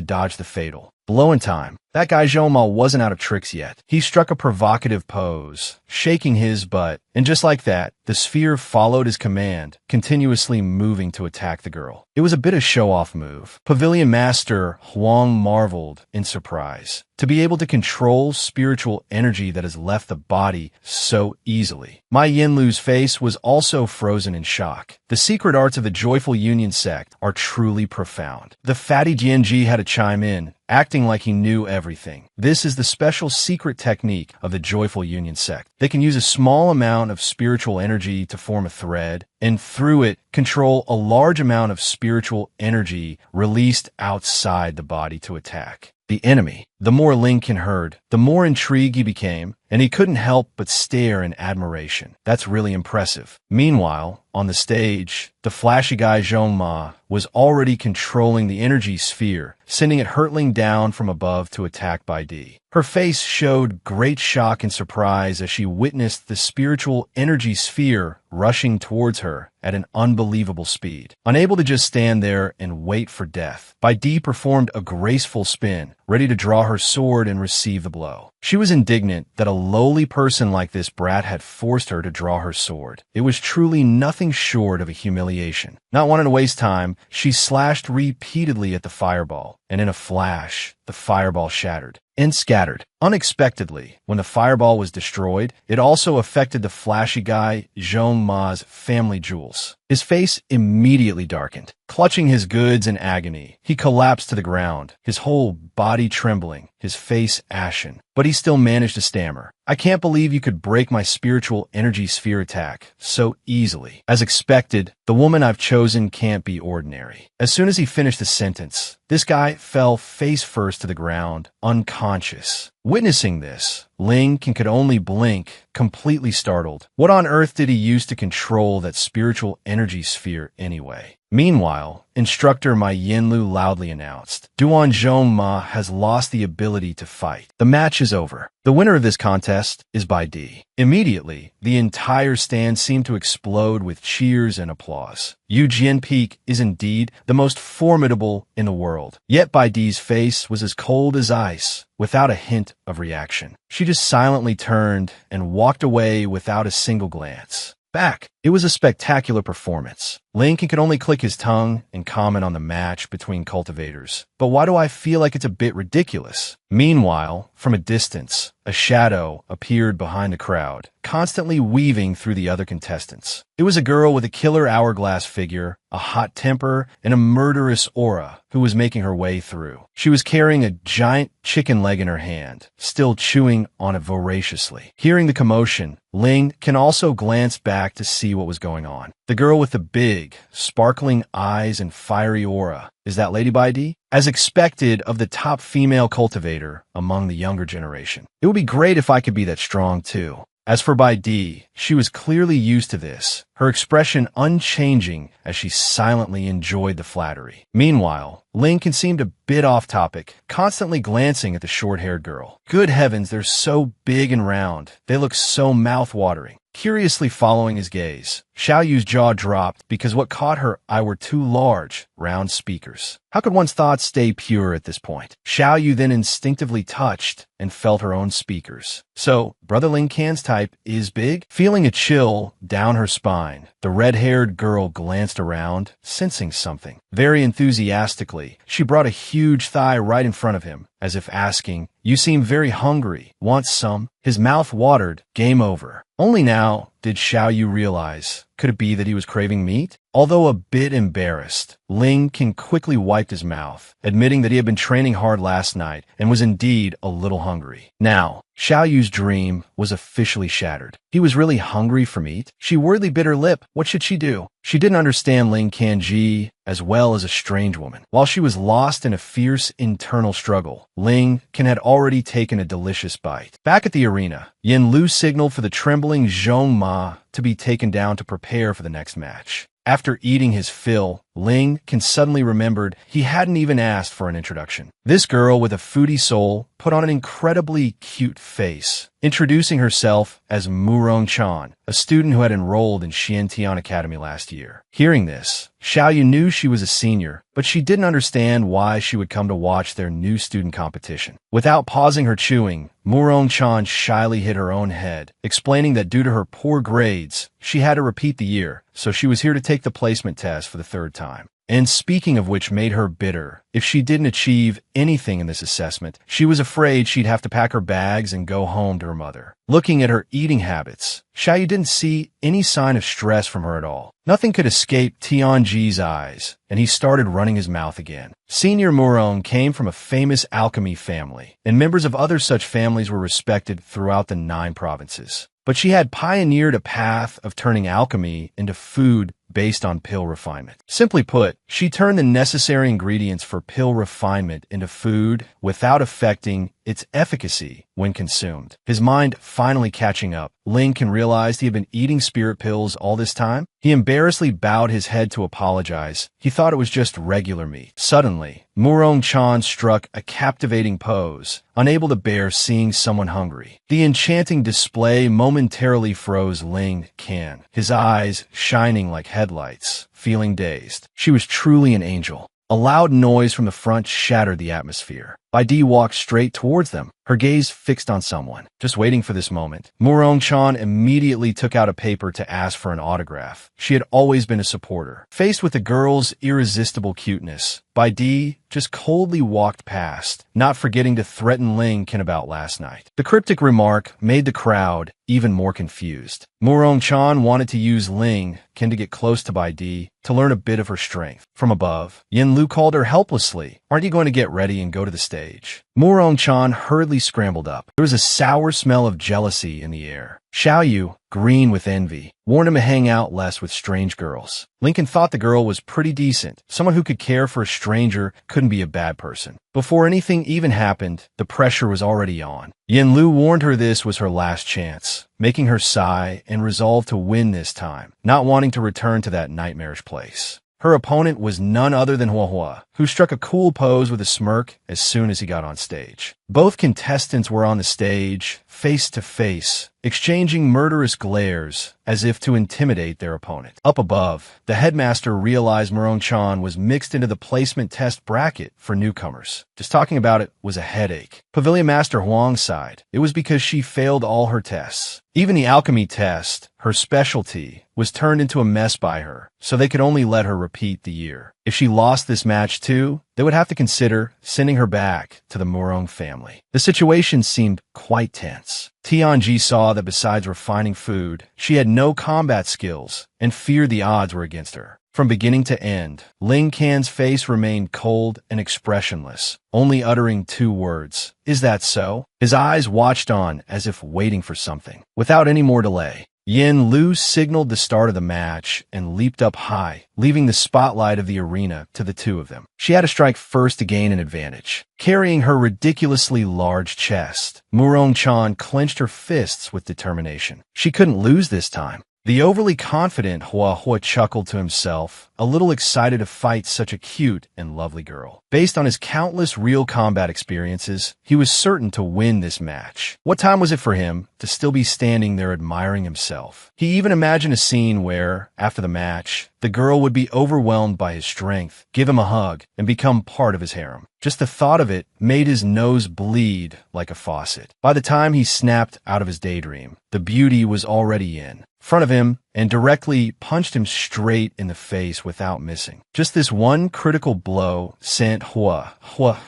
dodge the fatal blow in time. That guy Zhong Ma wasn't out of tricks yet. He struck a provocative pose, shaking his butt, and just like that, the sphere followed his command, continuously moving to attack the girl. It was a bit of show-off move. Pavilion Master Huang marveled in surprise. To be able to control spiritual energy that has left the body so easily. Ma Yinlu's face was also frozen in shock. The secret arts of the Joyful Union sect are truly profound. The fatty Jianji had to chime in, acting like he knew everything. everything. This is the special secret technique of the Joyful Union sect. They can use a small amount of spiritual energy to form a thread, and through it, control a large amount of spiritual energy released outside the body to attack the enemy. The more Lincoln heard, the more intrigued he became, and he couldn't help but stare in admiration. That's really impressive. Meanwhile, on the stage, the flashy guy Zhong Ma was already controlling the energy sphere, sending it hurtling down from above to attack Bai Di. Her face showed great shock and surprise as she witnessed the spiritual energy sphere rushing towards her at an unbelievable speed. Unable to just stand there and wait for death, Bai Di performed a graceful spin, ready to draw her sword and receive the blow. She was indignant that a lowly person like this brat had forced her to draw her sword. It was truly nothing short of a humiliation. Not wanting to waste time, she slashed repeatedly at the fireball, and in a flash, the fireball shattered and scattered. Unexpectedly, when the fireball was destroyed, it also affected the flashy guy Zhong Ma's family jewels. His face immediately darkened. Clutching his goods in agony, he collapsed to the ground, his whole body trembling, his face ashen. But he still managed to stammer. "I can't believe you could break my spiritual energy sphere attack so easily. As expected, the woman I've chosen can't be ordinary." As soon as he finished the sentence, this guy fell face first to the ground, unconscious. Witnessing this, Lincoln could only blink, completely startled. What on earth did he use to control that spiritual energy sphere anyway? Meanwhile, instructor Mai Yinlu loudly announced, "Duan Zhong Ma has lost the ability to fight. The match is over. The winner of this contest is Bai Di." Immediately, the entire stand seemed to explode with cheers and applause. Yu Jianpeak is indeed the most formidable in the world. Yet Bai Di's face was as cold as ice, without a hint of reaction. She just silently turned and walked away without a single glance back. It was a spectacular performance. Lincoln could only click his tongue and comment on the match between cultivators. But why do I feel like it's a bit ridiculous? Meanwhile, from a distance, a shadow appeared behind the crowd, constantly weaving through the other contestants. It was a girl with a killer hourglass figure, a hot temper, and a murderous aura who was making her way through. She was carrying a giant chicken leg in her hand, still chewing on it voraciously. Hearing the commotion, Ling can also glance back to see what was going on. The girl with the big, sparkling eyes and fiery aura. Is that Lady Bai Di? As expected of the top female cultivator among the younger generation. It would be great if I could be that strong too. As for Bai Di, she was clearly used to this, her expression unchanging as she silently enjoyed the flattery. Meanwhile, Lincoln seemed a bit off topic, constantly glancing at the short-haired girl. Good heavens, they're so big and round. They look so mouth-watering. Curiously following his gaze, Xiao Yu's jaw dropped because what caught her eye were two large, round speakers. How could one's thoughts stay pure at this point? Xiao Yu then instinctively touched and felt her own speakers. So, Brother Ling Can's type is big? Feeling a chill down her spine, the red-haired girl glanced around, sensing something. Very enthusiastically, she brought a huge thigh right in front of him, as if asking, "You seem very hungry. Want some?" His mouth watered. Game over. Only now did Xiao Yu realize, could it be that he was craving meat? Although a bit embarrassed, Ling Qin quickly wiped his mouth, admitting that he had been training hard last night and was indeed a little hungry. Now, Xiao Yu's dream was officially shattered. He was really hungry for meat. She weirdly bit her lip. What should she do? She didn't understand Ling Kanji as well as a strange woman. While she was lost in a fierce internal struggle, Ling Qin had already taken a delicious bite. Back at the arena, Yin Lu signaled for the trembling Zhong Ma to be taken down to prepare for the next match. After eating his fill, Ling Qin suddenly remembered he hadn't even asked for an introduction. This girl with a foodie soul put on an incredibly cute face, introducing herself as Murong Chan, a student who had enrolled in Xiantian Academy last year. Hearing this, Xiao Yu knew she was a senior, but she didn't understand why she would come to watch their new student competition. Without pausing her chewing, Murong Chan shyly hit her own head, explaining that due to her poor grades, she had to repeat the year, so she was here to take the placement test for the third time. time. And speaking of which made her bitter. If she didn't achieve anything in this assessment, she was afraid she'd have to pack her bags and go home to her mother. Looking at her eating habits, Xiaoyu didn't see any sign of stress from her at all. Nothing could escape Tianji's eyes, and he started running his mouth again. Senior Murong came from a famous alchemy family, and members of other such families were respected throughout the 9 provinces. But she had pioneered a path of turning alchemy into food based on pill refinement. Simply put, she turned the necessary ingredients for pill refinement into food without affecting its efficacy when consumed. His mind finally catching up, Lincoln realized he had been eating spirit pills all this time. He embarrassedly bowed his head to apologize. He thought it was just regular meat. Suddenly, Murong Chan struck a captivating pose, unable to bear seeing someone hungry. The enchanting display momentarily froze Ling Can, his eyes shining like headlights, feeling dazed. She was truly an angel. A loud noise from the front shattered the atmosphere. Bai Di walked straight towards them, her gaze fixed on someone. Just waiting for this moment, Murong Chan immediately took out a paper to ask for an autograph. She had always been a supporter. Faced with the girl's irresistible cuteness, Bai Di just coldly walked past, not forgetting to threaten Ling Qin about last night. The cryptic remark made the crowd even more confused. Murong Chan wanted to use Ling Qin to get close to Bai Di to learn a bit of her strength. From above, Yin Lu called her helplessly. "Aren't you going to get ready and go to the stage?" Murong Chan hurriedly scrambled up. There was a sour smell of jealousy in the air. Xiaoyu, green with envy, warned him to hang out less with strange girls. Lincoln thought the girl was pretty decent. Someone who could care for a stranger couldn't be a bad person. Before anything even happened, the pressure was already on. Yin Lu warned her this was her last chance, making her sigh and resolve to win this time, not wanting to return to that nightmarish place. Her opponent was none other than Hua Hua, who struck a cool pose with a smirk as soon as he got on stage. Both contestants were on the stage, face to face, exchanging murderous glares as if to intimidate their opponent. Up above, the headmaster realized Murong Chan was mixed into the placement test bracket for newcomers. Just talking about it was a headache. Pavilion Master Huang sighed. It was because she failed all her tests. Even the alchemy test, her specialty, was turned into a mess by her, so they could only let her repeat the year. If she lost this match too, they would have to consider sending her back to the Murong family. The situation seemed quite tense. Tianji saw that besides refining food, she had no combat skills and feared the odds were against her. From beginning to end, Ling Can's face remained cold and expressionless, only uttering 2 words. "Is that so?" His eyes watched on as if waiting for something. Without any more delay, Yin Lu signaled the start of the match and leaped up high, leaving the spotlight of the arena to the 2 of them. She had to strike first to gain an advantage. Carrying her ridiculously large chest, Murong Chan clenched her fists with determination. She couldn't lose this time. The overly confident Hua Hua chuckled to himself, a little excited to fight such a cute and lovely girl. Based on his countless real combat experiences, he was certain to win this match. What time was it for him to still be standing there admiring himself? He even imagined a scene where, after the match, the girl would be overwhelmed by his strength, give him a hug, and become part of his harem. Just the thought of it made his nose bleed like a faucet. By the time he snapped out of his daydream, the beauty was already in front of him and directly punched him straight in the face without missing. Just this one critical blow sent Hua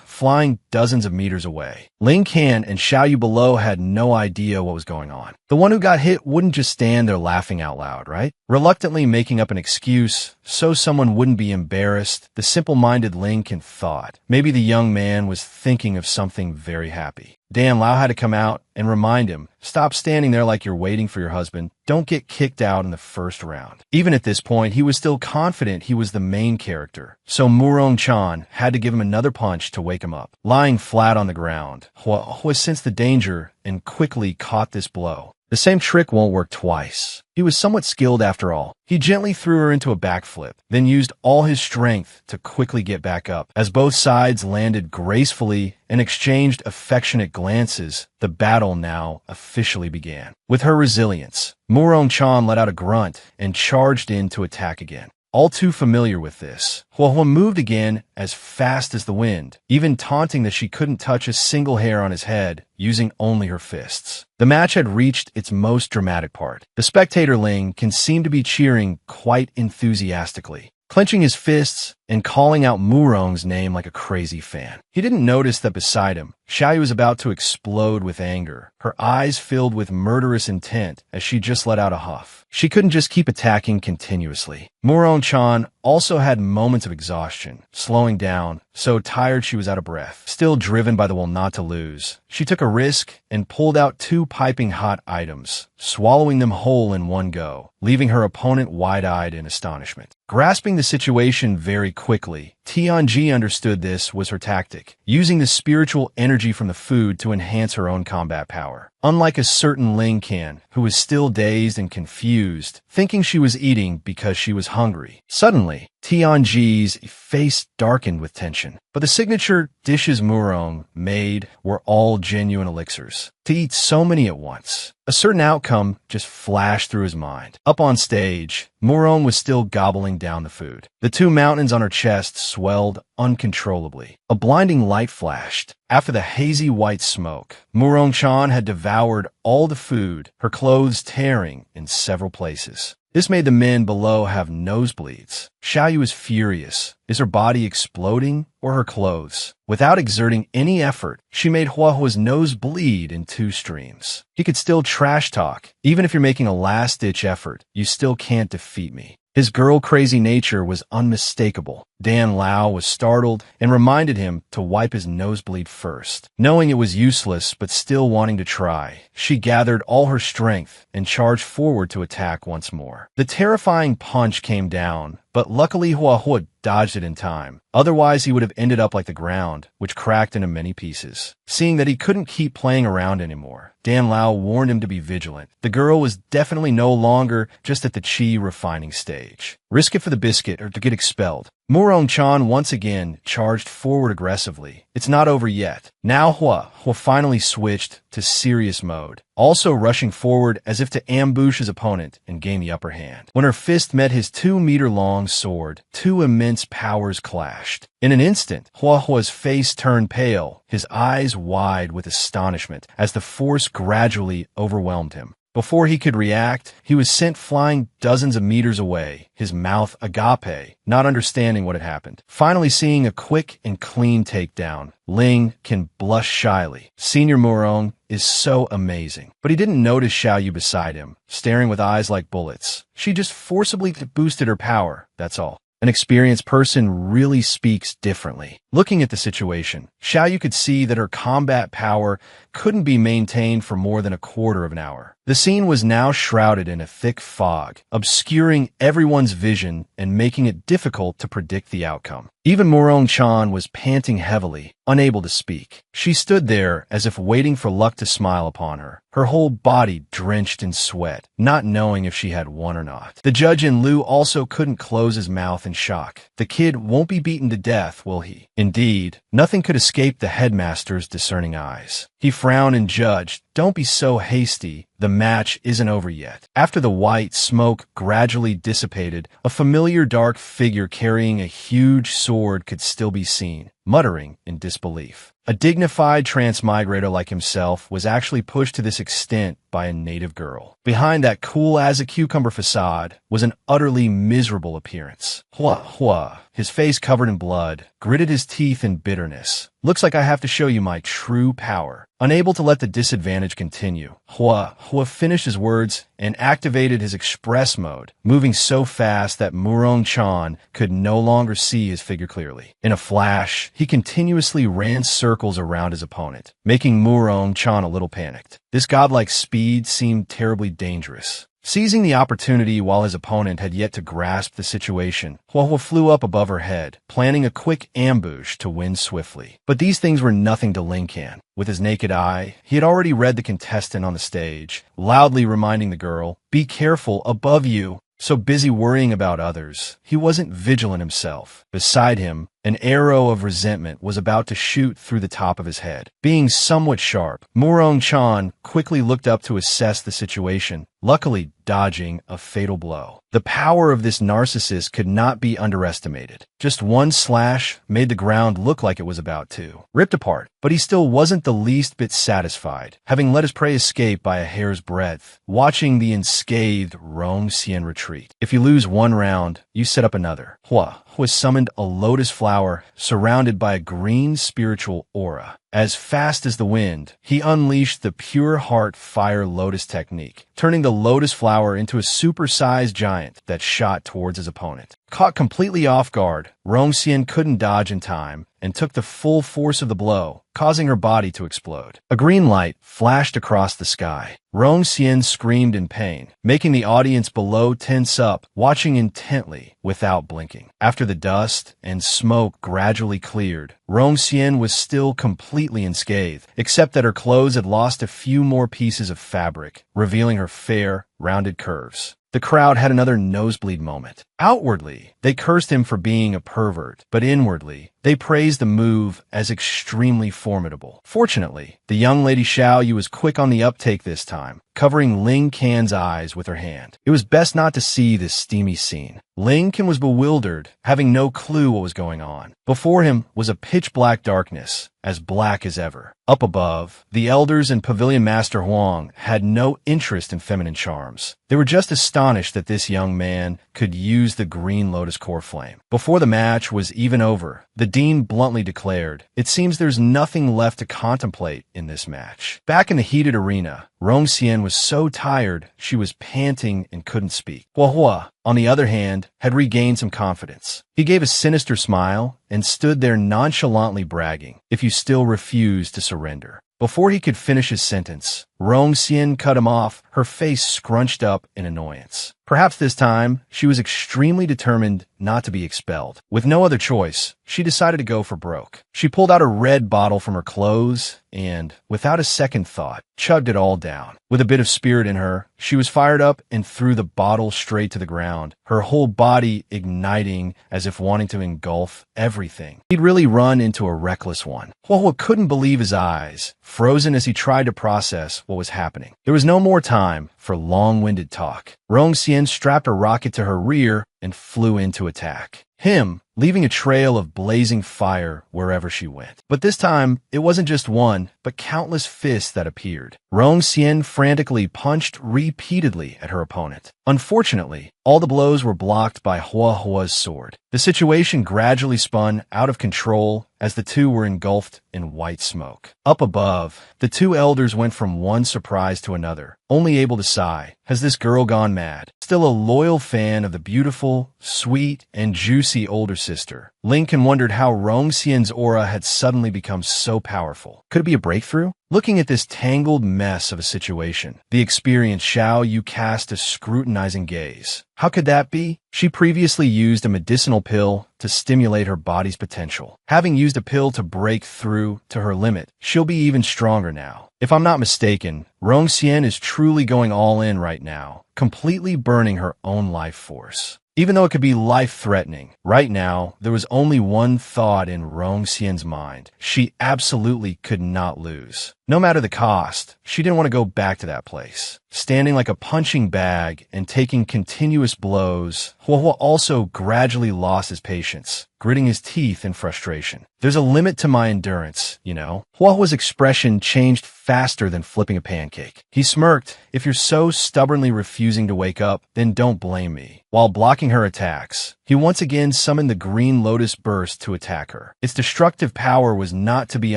flying dozens of meters away. Ling Can and Xiaoyu below had no idea what was going on. The one who got hit wouldn't just stand there laughing out loud, right? Reluctantly making up an excuse so someone wouldn't be embarrassed, the simple-minded Ling Can thought. Maybe the young man was thinking of something very happy. Dan Lao had to come out and remind him, "Stop standing there like you're waiting for your husband. Don't get kicked out in the first round." Even at this point, he was still confident he was the main character, so Murong Chan had to give him another punch to wake him up. Lying flat on the ground, Hua sensed the danger and quickly caught this blow. The same trick won't work twice. He was somewhat skilled after all. He gently threw her into a backflip, then used all his strength to quickly get back up. As both sides landed gracefully and exchanged affectionate glances, the battle now officially began. With her resilience, Murong Chan let out a grunt and charged in to attack again. All too familiar with this, Hua moved again as fast as the wind, even taunting that she couldn't touch a single hair on his head, using only her fists. The match had reached its most dramatic part. The spectator Ling can seem to be cheering quite enthusiastically. clenching his fists and calling out Murong's name like a crazy fan. He didn't notice that beside him, Xiaoyu was about to explode with anger, her eyes filled with murderous intent as she just let out a huff. She couldn't just keep attacking continuously. Murong-chan also had moments of exhaustion, slowing down, so tired she was out of breath. Still driven by the will not to lose, she took a risk and pulled out 2 piping hot items, swallowing them whole in one go, leaving her opponent wide-eyed in astonishment. Grasping the situation very quickly, Tianji understood this was her tactic, using the spiritual energy from the food to enhance her own combat power. Unlike a certain Ling Qian, who was still dazed and confused, thinking she was eating because she was hungry. Suddenly, Tianji's face darkened with tension. But the signature dishes Murong made were all genuine elixirs. To eat so many at once, a certain outcome just flashed through his mind. Up on stage, Murong was still gobbling down the food. The 2 mountains on her chest swelled uncontrollably. A blinding light flashed. After the hazy white smoke, Murong-chan had devoured all the food, her clothes tearing in several places. This made the men below have nosebleeds. Xiaoyu was furious. Is her body exploding or her clothes? Without exerting any effort, she made Huahua's nose bleed in 2 streams. He could still trash talk. Even if you're making a last-ditch effort, you still can't defeat me. His girl-crazy nature was unmistakable. Dan Lao was startled and reminded him to wipe his nosebleed first. Knowing it was useless but still wanting to try, she gathered all her strength and charged forward to attack once more. The terrifying punch came down, but luckily Huahua dodged it in time. Otherwise, he would have ended up like the ground, which cracked into many pieces. Seeing that he couldn't keep playing around anymore, Dan Lao warned him to be vigilant. The girl was definitely no longer just at the chi refining stage. Risk it for the biscuit or to get expelled. Murong-chan once again charged forward aggressively. It's not over yet. Now Hua finally switched to serious mode, also rushing forward as if to ambush his opponent and gain the upper hand. When her fist met his 2-meter-long sword, 2 immense powers clashed. In an instant, Huahua's face turned pale, his eyes wide with astonishment as the force gradually overwhelmed him. Before he could react, he was sent flying dozens of meters away, his mouth agape, not understanding what had happened. Finally seeing a quick and clean takedown, Ling can blush shyly. Senior Murong is so amazing. But he didn't notice Xiaoyu beside him, staring with eyes like bullets. She just forcibly boosted her power, that's all. An experienced person really speaks differently. Looking at the situation, Xiaoyu could see that her combat power couldn't be maintained for more than a quarter of an hour. The scene was now shrouded in a thick fog, obscuring everyone's vision and making it difficult to predict the outcome. Even Murong-chan was panting heavily, unable to speak. She stood there as if waiting for luck to smile upon her, her whole body drenched in sweat, not knowing if she had won or not. The judge in lieu also couldn't close his mouth in shock. The kid won't be beaten to death, will he? Indeed, nothing could escape the headmaster's discerning eyes. He frowned and judged, "Don't be so hasty. The match isn't over yet." After the white smoke gradually dissipated, a familiar dark figure carrying a huge sword could still be seen, muttering in disbelief. A dignified transmigrator like himself was actually pushed to this extent by a native girl. Behind that cool-as-a-cucumber facade was an utterly miserable appearance. Hua, his face covered in blood, gritted his teeth in bitterness. "Looks like I have to show you my true power." Unable to let the disadvantage continue, Hua finished his words and activated his express mode, moving so fast that Murong-chan could no longer see his figure clearly. In a flash, he continuously ran circles around his opponent, making Murong-chan a little panicked. This godlike speed seemed terribly dangerous. Seizing the opportunity while his opponent had yet to grasp the situation, Hua flew up above her head, planning a quick ambush to win swiftly. But these things were nothing to Ling Qian. With his naked eye, he had already read the contestant on the stage, loudly reminding the girl, "Be careful, above you." So busy worrying about others, he wasn't vigilant himself. Beside him, an arrow of resentment was about to shoot through the top of his head. Being somewhat sharp, Murong-chan quickly looked up to assess the situation, luckily dodging a fatal blow. The power of this narcissist could not be underestimated. Just one slash made the ground look like it was about to ripped apart, but he still wasn't the least bit satisfied, having let his prey escape by a hair's breadth, watching the unscathed Rong Xian retreat. If you lose one round, you set up another. Hua was summoned a lotus flower surrounded by a green spiritual aura. As fast as the wind, he unleashed the pure heart fire lotus technique, turning the lotus flower into a supersized giant that shot towards his opponent. Caught completely off guard, Rong Xian couldn't dodge in time and took the full force of the blow, causing her body to explode. A green light flashed across the sky. Rong Xian screamed in pain, making the audience below tense up, watching intently without blinking. After the dust and smoke gradually cleared, Rong Xian was still completely unscathed, except that her clothes had lost a few more pieces of fabric, revealing her fair, rounded curves. The crowd had another nosebleed moment. Outwardly, they cursed him for being a pervert, but inwardly, they praised the move as extremely formidable. Fortunately, the young lady Xiao Yu was quick on the uptake this time, covering Ling Can's eyes with her hand. It was best not to see this steamy scene. Ling Can was bewildered, having no clue what was going on. Before him was a pitch-black darkness, as black as ever. Up above, the elders and Pavilion Master Huang had no interest in feminine charms. They were just astonished that this young man could use the green lotus core flame. Before the match was even over, the dean bluntly declared, "It seems there's nothing left to contemplate in this match." Back in the heated arena, Rong Xian was so tired she was panting and couldn't speak. Hua Hua, on the other hand, had regained some confidence. He gave a sinister smile and stood there nonchalantly bragging, "If you still refuse to surrender." Before he could finish his sentence, Rong Xian cut him off, her face scrunched up in annoyance. Perhaps this time, she was extremely determined not to be expelled. With no other choice, she decided to go for broke. She pulled out a red bottle from her clothes and, without a second thought, chugged it all down. With a bit of spirit in her, she was fired up and threw the bottle straight to the ground, her whole body igniting as if wanting to engulf everything. He'd really run into a reckless one. Hua couldn't believe his eyes, frozen as he tried to process what was happening. There was no more time for long-winded talk. Rong Xian strapped a rocket to her rear and flew in to attack him, leaving a trail of blazing fire wherever she went. But this time, it wasn't just one, but countless fists that appeared. Rong Xian frantically punched repeatedly at her opponent. Unfortunately, all the blows were blocked by Hua Hua's sword. The situation gradually spun out of control as the two were engulfed in white smoke. Up above, the two elders went from one surprise to another, only able to sigh. Has this girl gone mad? Still a loyal fan of the beautiful, sweet, and juicy older sister, Lincoln wondered how Rong Xian's aura had suddenly become so powerful. Could it be a breakthrough? Looking at this tangled mess of a situation, the experienced Xiao Yu cast a scrutinizing gaze. How could that be? She previously used a medicinal pill to stimulate her body's potential. Having used a pill to break through to her limit, she'll be even stronger now. If I'm not mistaken, Rong Xian is truly going all in right now, completely burning her own life force. Even though it could be life-threatening, right now, there was only one thought in Rong Xian's mind. She absolutely could not lose. No matter the cost, she didn't want to go back to that place. Standing like a punching bag and taking continuous blows, Hua also gradually lost his patience, gritting his teeth in frustration. There's a limit to my endurance, you know? Hua's expression changed faster than flipping a pancake. He smirked, "If you're so stubbornly refusing to wake up, then don't blame me." While blocking her attacks, he once again summoned the Green Lotus Burst to attack her. Its destructive power was not to be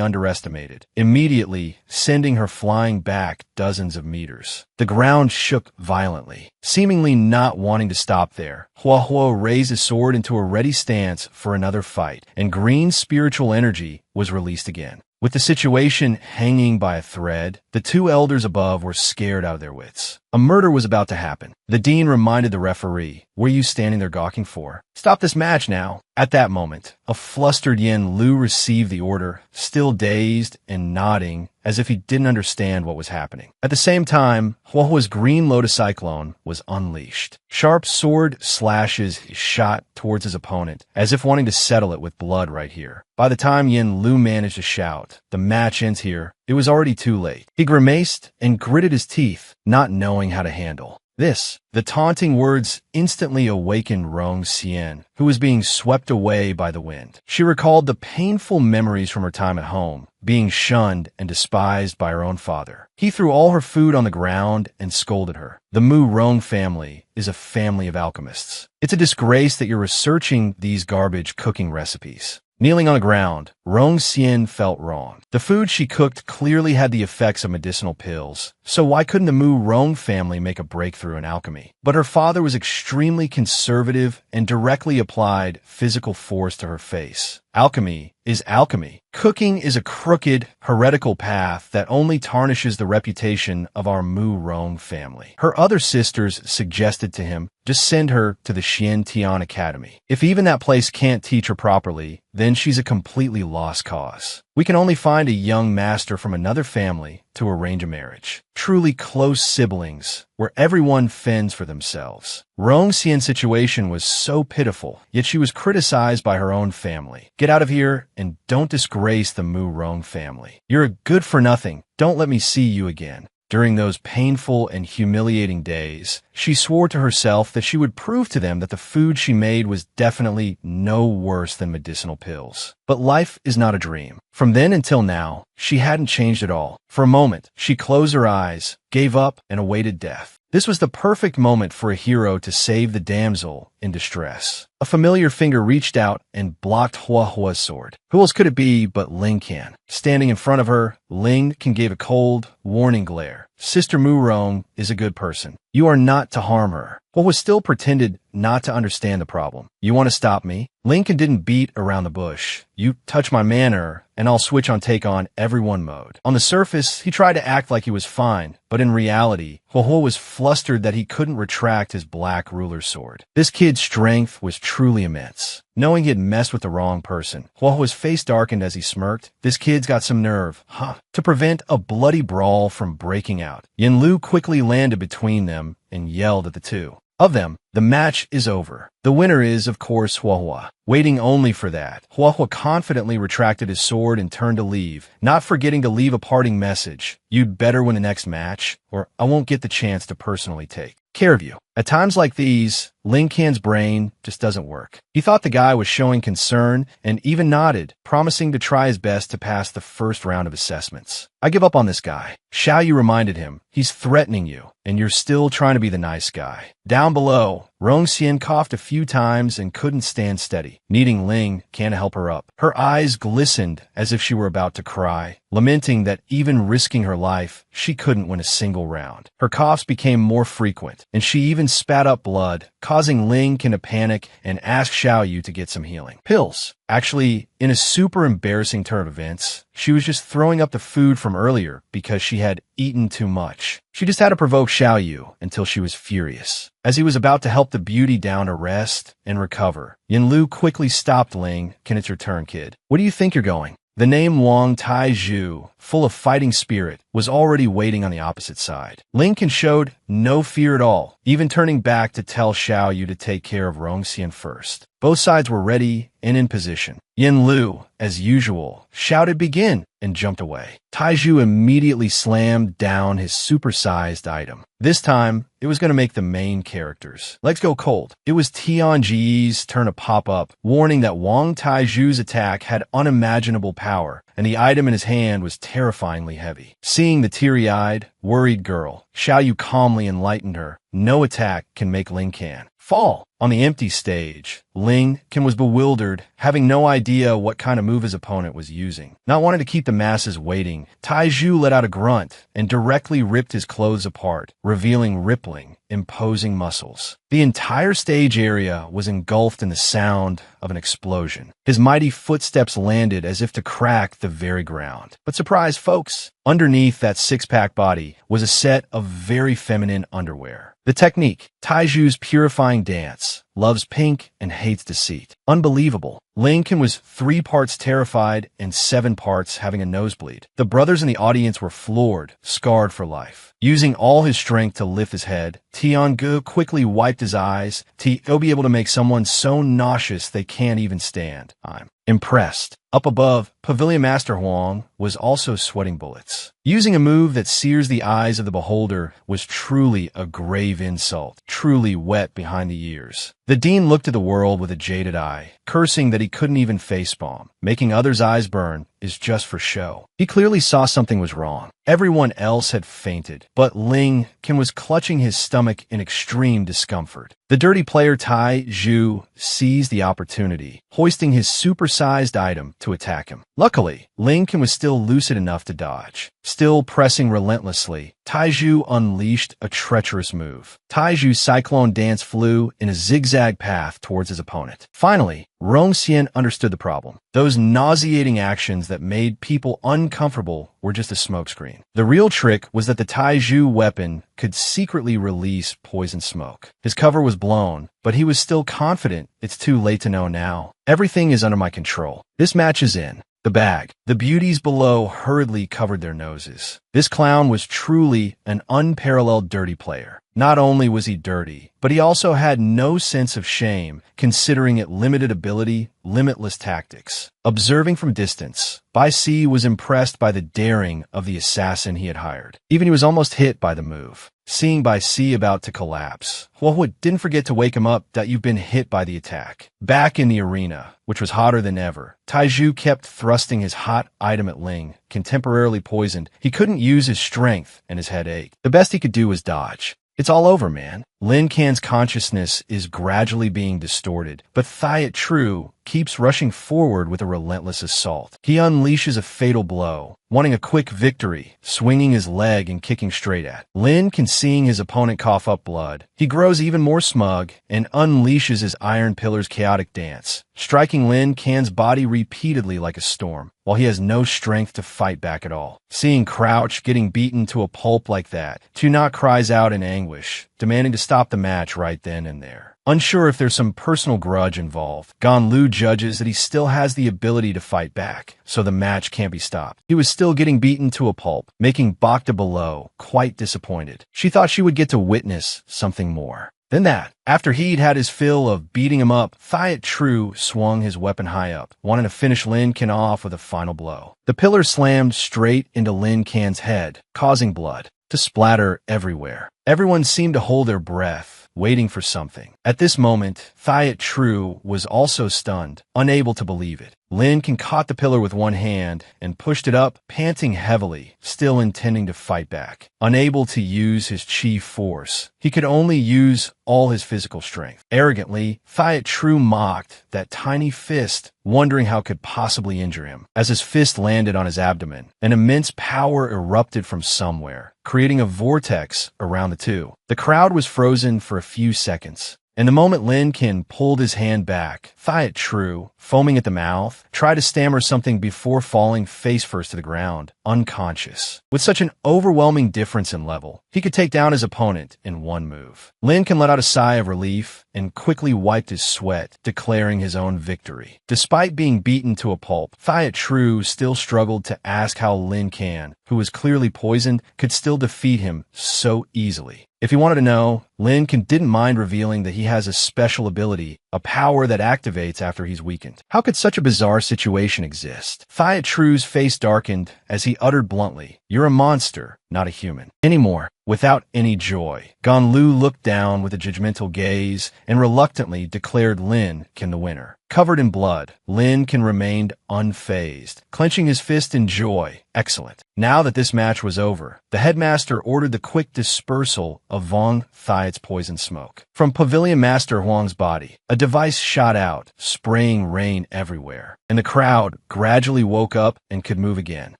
underestimated, immediately sending her flying back dozens of meters. The ground shook violently. Seemingly not wanting to stop there, Hua raised his sword into a ready stance for another fight, and green spiritual energy was released again. With the situation hanging by a thread, the two elders above were scared out of their wits. A murder was about to happen. The dean reminded the referee, "What are you standing there gawking for? Stop this match now." At that moment, a flustered Yen Lu received the order, still dazed and nodding as if he didn't understand what was happening. At the same time, Hua's Green Lotus Cyclone was unleashed. Sharp sword slashes shot towards his opponent, as if wanting to settle it with blood right here. By the time Yen Lu managed to shout, "The match ends here," it was already too late. He grimaced and gritted his teeth, not knowing how to handle this. The taunting words instantly awakened Rong Xian, who was being swept away by the wind. She recalled the painful memories from her time at home, being shunned and despised by her own father. He threw all her food on the ground and scolded her. The Mu Rong family is a family of alchemists. It's a disgrace that you're researching these garbage cooking recipes. Kneeling on the ground, Rong Xian felt wrong. The food she cooked clearly had the effects of medicinal pills, so why couldn't the Mu Rong family make a breakthrough in alchemy? But her father was extremely conservative and directly applied physical force to her face. Alchemy is alchemy. Cooking is a crooked, heretical path that only tarnishes the reputation of our Mu Rong family. Her other sisters suggested to him, just send her to the Xian Tian Academy. If even that place can't teach her properly, then she's a completely lost cause. We can only find a young master from another family to arrange a marriage. Truly close siblings, where everyone fends for themselves. Rong Xian's situation was so pitiful, yet she was criticized by her own family. Get out of here and don't disgrace the Mu Rong family. You're a good for nothing. Don't let me see you again. During those painful and humiliating days, she swore to herself that she would prove to them that the food she made was definitely no worse than medicinal pills. But life is not a dream. From then until now, she hadn't changed at all. For a moment, she closed her eyes, gave up, and awaited death. This was the perfect moment for a hero to save the damsel in distress. A familiar finger reached out and blocked Hua Hua's sword. Who else could it be but Ling Qian? Standing in front of her, Ling Qian gave a cold, warning glare. Sister Mu Rong is a good person. You are not to harm her. Hua still pretended not to understand the problem. You want to stop me? Ling Qian didn't beat around the bush. You touch my manner, and I'll switch on take on everyone mode. On the surface, he tried to act like he was fine, but in reality, Hua was flustered that he couldn't retract his black ruler sword. This kid's strength was truly immense. Knowing he had messed with the wrong person, Hua's face darkened as he smirked. This kid's got some nerve, huh? To prevent a bloody brawl from breaking out, Yin Lu quickly landed between them and yelled at the two. Of them, the match is over. The winner is, of course, Hua. Waiting only for that, Hua confidently retracted his sword and turned to leave, not forgetting to leave a parting message. You'd better win the next match, or I won't get the chance to personally take care of you. At times like these, Ling Qian's brain just doesn't work. He thought the guy was showing concern and even nodded, promising to try his best to pass the first round of assessments. I give up on this guy. Xiaoyu reminded him, he's threatening you, and you're still trying to be the nice guy. Down below, Rong Xian coughed a few times and couldn't stand steady, needing Ling Qian to help her up. Her eyes glistened as if she were about to cry, lamenting that even risking her life, she couldn't win a single round. Her coughs became more frequent, and she even spat up blood, causing Ling Qian to panic and ask Xiaoyu to get some healing pills. Actually, in a super embarrassing turn of events, she was just throwing up the food from earlier because she had eaten too much. She just had to provoke Xiaoyu until she was furious. As he was about to help the beauty down to rest and recover, Yin Lu quickly stopped Ling. Can it's your turn, kid. Where do you think you're going? The name Wang Taizhu, full of fighting spirit, was already waiting on the opposite side. Ling Qian showed no fear at all, even turning back to tell Xiaoyu to take care of Rong Xian first. Both sides were ready and in position. Yin Lu, as usual, shouted begin and jumped away. Taizhu immediately slammed down his supersized item. This time, it was going to make the main characters' legs go cold. It was Tianji's turn to pop up, warning that Wang Taizhu's attack had unimaginable power, and the item in his hand was terrifyingly heavy. Seeing the teary-eyed, worried girl, Xiaoyu calmly enlightened her. No attack can make Ling Qian fall. On the empty stage, Ling Qian was bewildered, having no idea what kind of move his opponent was using. Not wanting to keep the masses waiting, Taizhu let out a grunt and directly ripped his clothes apart, revealing rippling, imposing muscles. The entire stage area was engulfed in the sound of an explosion. His mighty footsteps landed as if to crack the very ground. But surprise, folks! Underneath that six-pack body was a set of very feminine underwear. The technique, Taizhu's purifying dance, loves pink and hates deceit. Unbelievable. Ling Qian was 3 parts terrified and 7 parts having a nosebleed. The brothers in the audience were floored, scarred for life. Using all his strength to lift his head, Tiange quickly wiped his eyes. He'll be able to make someone so nauseous they can't even stand. I'm impressed. Up above, Pavilion Master Huang was also sweating bullets. Using a move that sears the eyes of the beholder was truly a grave insult, truly wet behind the ears. The dean looked at the world with a jaded eye, cursing that he couldn't even facepalm. Making others' eyes burn is just for show. He clearly saw something was wrong. Everyone else had fainted, but Ling Qian was clutching his stomach in extreme discomfort. The dirty player Tai Zhu seized the opportunity, hoisting his supersized item to attack him. Luckily, Ling Qian was still lucid enough to dodge. Still pressing relentlessly, Taiju unleashed a treacherous move. Taiju's cyclone dance flew in a zigzag path towards his opponent. Finally, Rongxian understood the problem. Those nauseating actions that made people uncomfortable were just a smokescreen. The real trick was that the Taiju weapon could secretly release poison smoke. His cover was blown, but he was still confident. It's too late to know now. Everything is under my control. This match is in the bag. The beauties below hurriedly covered their noses. This clown was truly an unparalleled dirty player. Not only was he dirty, but he also had no sense of shame, considering it limited ability, limitless tactics. Observing from distance, Bai Si was impressed by the daring of the assassin he had hired. Even he was almost hit by the move. Seeing Bai Si about to collapse, Huohui didn't forget to wake him up that you've been hit by the attack. Back in the arena, which was hotter than ever, Taiju kept thrusting his hot item at Ling, temporarily poisoned. He couldn't use his strength, and his head ached. The best he could do was dodge. It's all over, man. Lin Can's consciousness is gradually being distorted, but Thiet True keeps rushing forward with a relentless assault. He unleashes a fatal blow, wanting a quick victory, swinging his leg and kicking straight at. Lin can seeing his opponent cough up blood. He grows even more smug and unleashes his Iron Pillar's chaotic dance, striking Lin Can's body repeatedly like a storm, while he has no strength to fight back at all. Seeing Crouch getting beaten to a pulp like that, Tunok cries out in anguish, demanding to stop the match right then and there. Unsure if there's some personal grudge involved, Gan Lu judges that he still has the ability to fight back, so the match can't be stopped. He was still getting beaten to a pulp, making Bacta below quite disappointed. She thought she would get to witness something more than that. After he'd had his fill of beating him up, Thiet True swung his weapon high up, wanting to finish Lin Can off with a final blow. The pillar slammed straight into Lin Can's head, causing blood to splatter everywhere. Everyone seemed to hold their breath, waiting for something. At this moment, Thiet True was also stunned, unable to believe it. Lin Can caught the pillar with one hand and pushed it up, panting heavily, still intending to fight back. Unable to use his chi force, he could only use all his physical strength. Arrogantly, Thiet True mocked that tiny fist, wondering how it could possibly injure him. As his fist landed on his abdomen, an immense power erupted from somewhere, creating a vortex around the two. The crowd was frozen for a few seconds. In the moment Lin Can pulled his hand back, Thiet True, foaming at the mouth, tried to stammer something before falling face first to the ground, unconscious. With such an overwhelming difference in level, he could take down his opponent in one move. Lin Can let out a sigh of relief and quickly wiped his sweat, declaring his own victory. Despite being beaten to a pulp, Thiet True still struggled to ask how Lin Can, who was clearly poisoned, could still defeat him so easily. If he wanted to know, Lin Can didn't mind revealing that he has a special ability, a power that activates after he's weakened. How could such a bizarre situation exist? Thiet True's face darkened as he uttered bluntly, "You're a monster, not a human." Anymore. Without any joy, Gan Lu looked down with a judgmental gaze and reluctantly declared Lin Can the winner. Covered in blood, Lin Can remained unfazed, clenching his fist in joy. Excellent. Now that this match was over, the headmaster ordered the quick dispersal of Wang Thiet's poison smoke. From Pavilion Master Huang's body, a device shot out, spraying rain everywhere, and the crowd gradually woke up and could move again.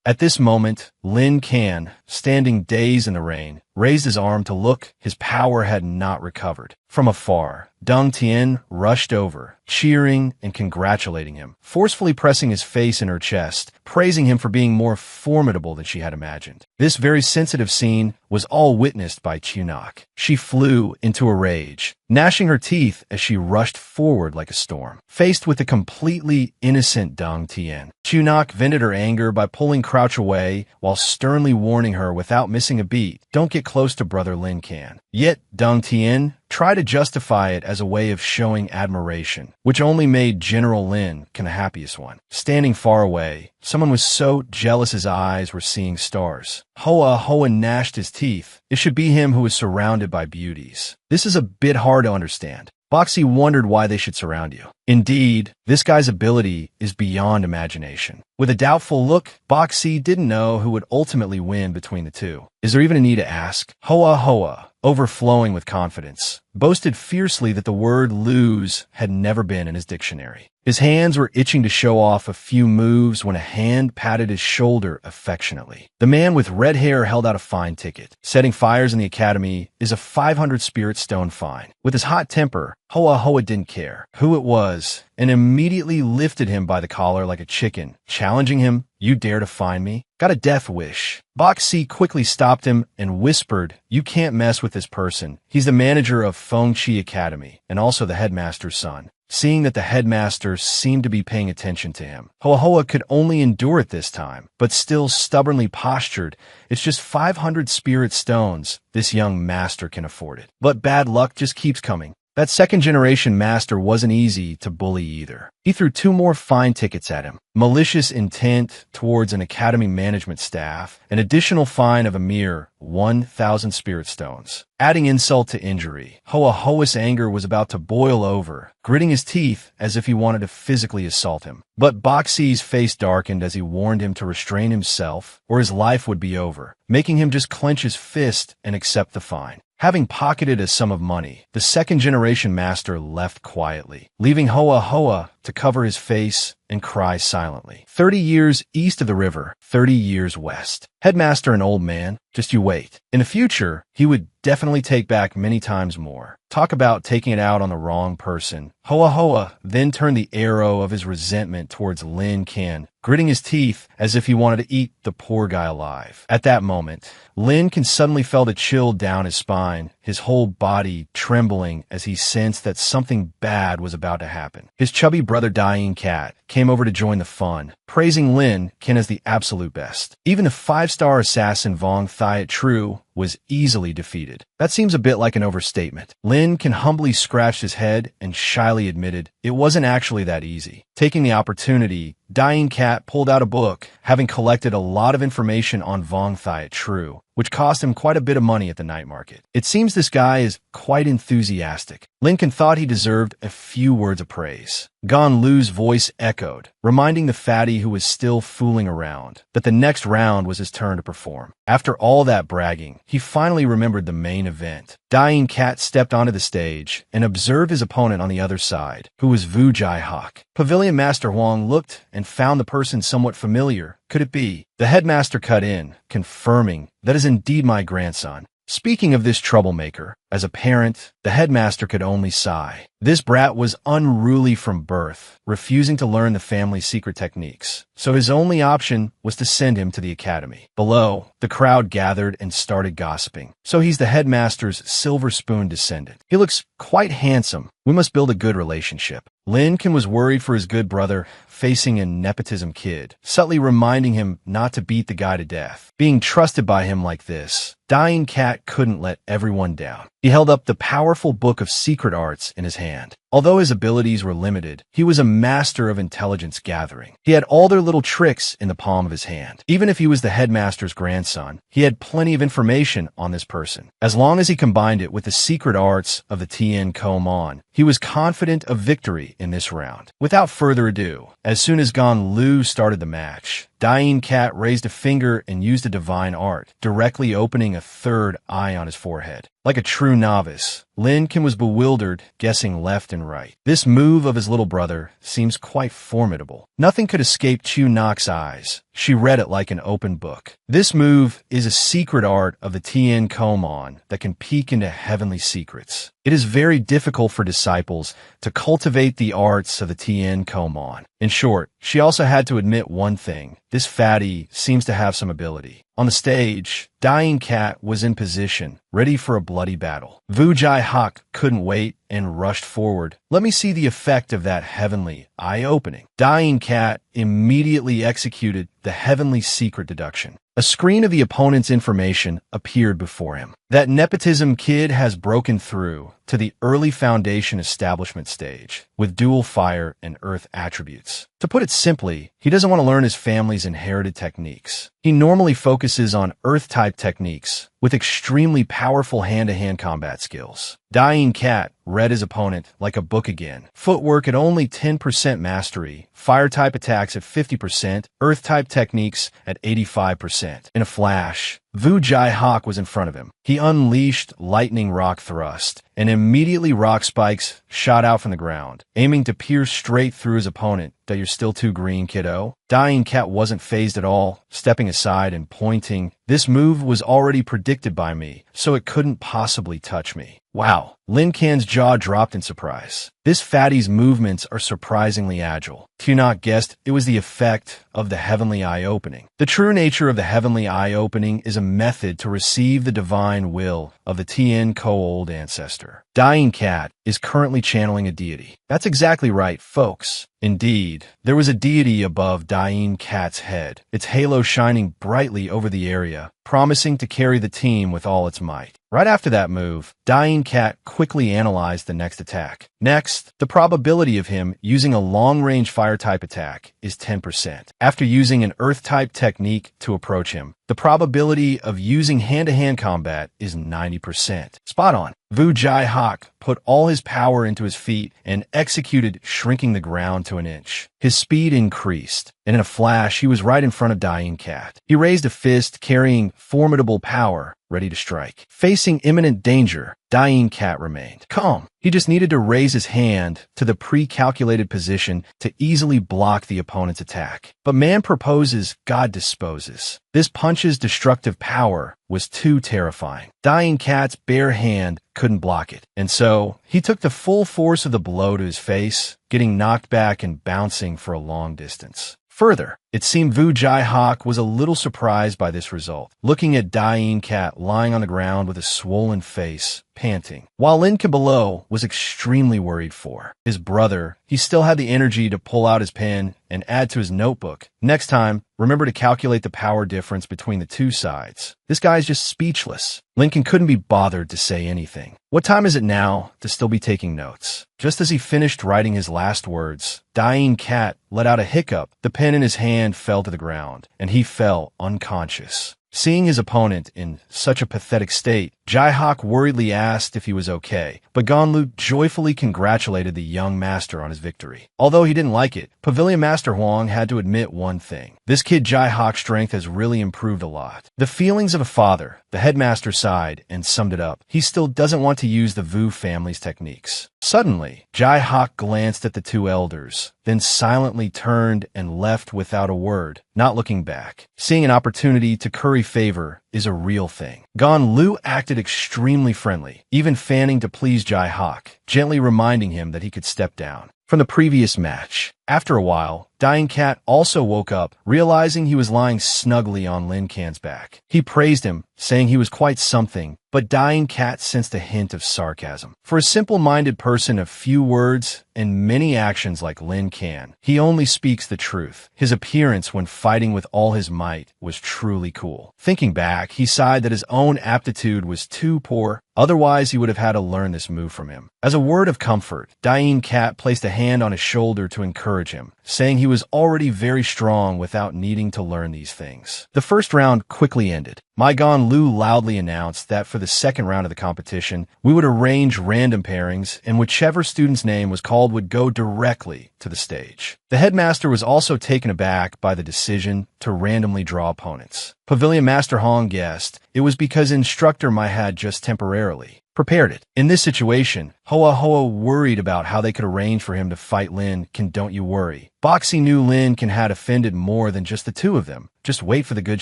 At this moment, Lin Can, standing dazed in the rain, raised his arm to look. His power had not recovered. From afar, Deng Tian rushed over, cheering and congratulating him, forcefully pressing his face in her chest, praising him for being more formidable than she had imagined. This very sensitive scene was all witnessed by Tunok. She flew into a rage, gnashing her teeth as she rushed forward like a storm. Faced with the completely innocent Deng Tian, Tunok vented her anger by pulling Crouch away while sternly warning her without missing a beat, "Don't get get close to brother Lin Can. Yet, Deng Tian tried to justify it as a way of showing admiration, which only made General Lin Can the happiest one. Standing far away, someone was so jealous his eyes were seeing stars. Hoa Hoa gnashed his teeth. It should be him who was surrounded by beauties. This is a bit hard to understand. Boxy wondered why they should surround you. Indeed, this guy's ability is beyond imagination. With a doubtful look, Boxy didn't know who would ultimately win between the two. Is there even a need to ask? Hoa Hoa, overflowing with confidence, boasted fiercely that the word lose had never been in his dictionary. His hands were itching to show off a few moves when a hand patted his shoulder affectionately. The man with red hair held out a fine ticket. Setting fires in the academy is a 500 spirit stone fine. With his hot temper, Hoa Hoa didn't care who it was and immediately lifted him by the collar like a chicken, challenging him, "You dare to fine me? Got a death wish." Boxy quickly stopped him and whispered, "You can't mess with this person. He's the manager of Fengqi Academy and also the headmaster's son." Seeing that the headmaster seemed to be paying attention to him, Hoa Hoa could only endure it this time, but still stubbornly postured. It's just 500 spirit stones. This young master can afford it. But bad luck just keeps coming. That second-generation master wasn't easy to bully either. He threw 2 more fine tickets at him. Malicious intent towards an academy management staff, an additional fine of a mere 1,000 spirit stones. Adding insult to injury, Hoa Hoa's anger was about to boil over, gritting his teeth as if he wanted to physically assault him. But Boxy's face darkened as he warned him to restrain himself, or his life would be over, making him just clench his fist and accept the fine. Having pocketed a sum of money, the second-generation master left quietly, leaving Hoa Hoa to cover his face and cry silently. 30 years east of the river, 30 years west. Headmaster, an old man, just you wait. In the future, he would definitely take back many times more. Talk about taking it out on the wrong person. Hoa Hoa then turned the arrow of his resentment towards Lin Can, gritting his teeth as if he wanted to eat the poor guy alive. At that moment, Lin Can suddenly felt a chill down his spine, his whole body trembling as he sensed that something bad was about to happen. His chubby brother Dying Cat came over to join the fun, praising Lin Can as the absolute best. Even the 5-star assassin Vong Thiet True was easily defeated. That seems a bit like an overstatement. Lin Can humbly scratched his head and shyly admitted it wasn't actually that easy. Taking the opportunity, Dying Cat pulled out a book, having collected a lot of information on Vong Thiet True, which cost him quite a bit of money at the night market. It seems this guy is quite enthusiastic. Lin Can thought he deserved a few words of praise. Gan Lu's voice echoed, reminding the fatty who was still fooling around that the next round was his turn to perform. After all that bragging, he finally remembered the main event. Dying Cat stepped onto the stage and observed his opponent on the other side, who was Vu Jai Hawk. Pavilion Master Huang looked and found the person somewhat familiar. Could it be? The headmaster cut in, confirming, "That is indeed my grandson." Speaking of this troublemaker, as a parent, the headmaster could only sigh. This brat was unruly from birth, refusing to learn the family's secret techniques, so his only option was to send him to the academy. Below, the crowd gathered and started gossiping. "So he's the headmaster's silver spoon descendant. He looks quite handsome. We must build a good relationship." Lin Can was worried for his good brother, facing a nepotism kid, subtly reminding him not to beat the guy to death. Being trusted by him like this, Dying Cat couldn't let everyone down. He held up the powerful book of secret arts in his hand. Although his abilities were limited, he was a master of intelligence gathering. He had all their little tricks in the palm of his hand. Even if he was the headmaster's grandson, he had plenty of information on this person. As long as he combined it with the secret arts of the Tien Komon, he was confident of victory in this round. Without further ado, as soon as Gan Lu started the match, Dying Cat raised a finger and used a divine art, directly opening a third eye on his forehead. Like a true novice, Lin Can was bewildered, guessing left and right. This move of his little brother seems quite formidable. Nothing could escape Chu Nok's eyes. She read it like an open book. This move is a secret art of the Tien Komon that can peek into heavenly secrets. It is very difficult for disciples to cultivate the arts of the Tien Komon. In short, she also had to admit one thing. This fatty seems to have some ability. On the stage, Dying Cat was in position, ready for a bloody battle. Vu Jai Hawk couldn't wait and rushed forward. "Let me see the effect of that heavenly eye-opening." Dying Cat immediately executed the heavenly secret deduction. A screen of the opponent's information appeared before him. That nepotism kid has broken through to the early foundation establishment stage with dual fire and earth attributes. To put it simply, he doesn't want to learn his family's inherited techniques. He normally focuses on earth-type techniques with extremely powerful hand-to-hand combat skills. Dying Cat read his opponent like a book again. Footwork at only 10% mastery, fire-type attacks at 50%, earth-type techniques at 85%. In a flash, Vu Jai Hawk was in front of him. He unleashed lightning rock thrust, and immediately rock spikes shot out from the ground, aiming to pierce straight through his opponent. That you're still too green, kiddo? Dying Cat wasn't fazed at all, stepping aside and pointing. This move was already predicted by me, so it couldn't possibly touch me. Wow. Lin Can's jaw dropped in surprise. This fatty's movements are surprisingly agile. If you not guessed, it was the effect of the heavenly eye opening. The true nature of the heavenly eye opening is a method to receive the divine will of the Tien Ko-old ancestor. Dying Cat is currently channeling a deity. That's exactly right, folks. Indeed, there was a deity above Dying Cat's head, its halo shining brightly over the area, promising to carry the team with all its might. Right after that move, Dying Cat quickly analyzed the next attack. Next, the probability of him using a long-range fire-type attack is 10%. After using an earth-type technique to approach him, the probability of using hand-to-hand combat is 90%. Spot on. Vu Jai Hawk put all his power into his feet and executed, shrinking the ground to an inch. His speed increased, and in a flash, he was right in front of Dying Cat. He raised a fist carrying formidable power, ready to strike. Facing imminent danger, Dying Cat remained calm. He just needed to raise his hand to the pre-calculated position to easily block the opponent's attack. But man proposes, God disposes. This punch's destructive power was too terrifying. Dying Cat's bare hand couldn't block it, and so he took the full force of the blow to his face, getting knocked back and bouncing for a long distance. Further, it seemed Vu Jai Hawk was a little surprised by this result, looking at Dying Cat lying on the ground with a swollen face, panting. While Lin Can below was extremely worried for his brother, he still had the energy to pull out his pen and add to his notebook. Next time, remember to calculate the power difference between the two sides. This guy's just speechless. Lincoln couldn't be bothered to say anything. What time is it now to still be taking notes? Just as he finished writing his last words, Dying Cat let out a hiccup. The pen in his hand fell to the ground, and he fell unconscious. Seeing his opponent in such a pathetic state, Jai Hawk worriedly asked if he was okay, but Ganlu joyfully congratulated the young master on his victory. Although he didn't like it, Pavilion Master Huang had to admit one thing. This kid Jai Hawk's strength has really improved a lot. The feelings of a father, the headmaster sighed and summed it up. He still doesn't want to use the Vu family's techniques. Suddenly, Jai Hawk glanced at the two elders, then silently turned and left without a word, not looking back. Seeing an opportunity to curry favor is a real thing. Gan Lu acted extremely friendly, even fanning to please Jai Hawk, gently reminding him that he could step down. From the previous match, after a while, Dying Cat also woke up, realizing he was lying snugly on Lin Can's back. He praised him, saying he was quite something, but Dying Cat sensed a hint of sarcasm. For a simple-minded person of few words and many actions like Lin Can, he only speaks the truth. His appearance when fighting with all his might was truly cool. Thinking back, he sighed that his own aptitude was too poor, otherwise he would have had to learn this move from him. As a word of comfort, Dying Cat placed a hand on his shoulder to encourage him, saying he was already very strong without needing to learn these things. The first round quickly ended. My Gan Lu loudly announced that for the second round of the competition, we would arrange random pairings, and whichever student's name was called would go directly to the stage. The headmaster was also taken aback by the decision to randomly draw opponents. Pavilion Master Hong guessed it was because instructor Mai had just temporarily prepared it. In this situation, Hoa Hoa worried about how they could arrange for him to fight Lin Can. Don't you worry. Boxy knew Lin Can had offended more than just the two of them. Just wait for the good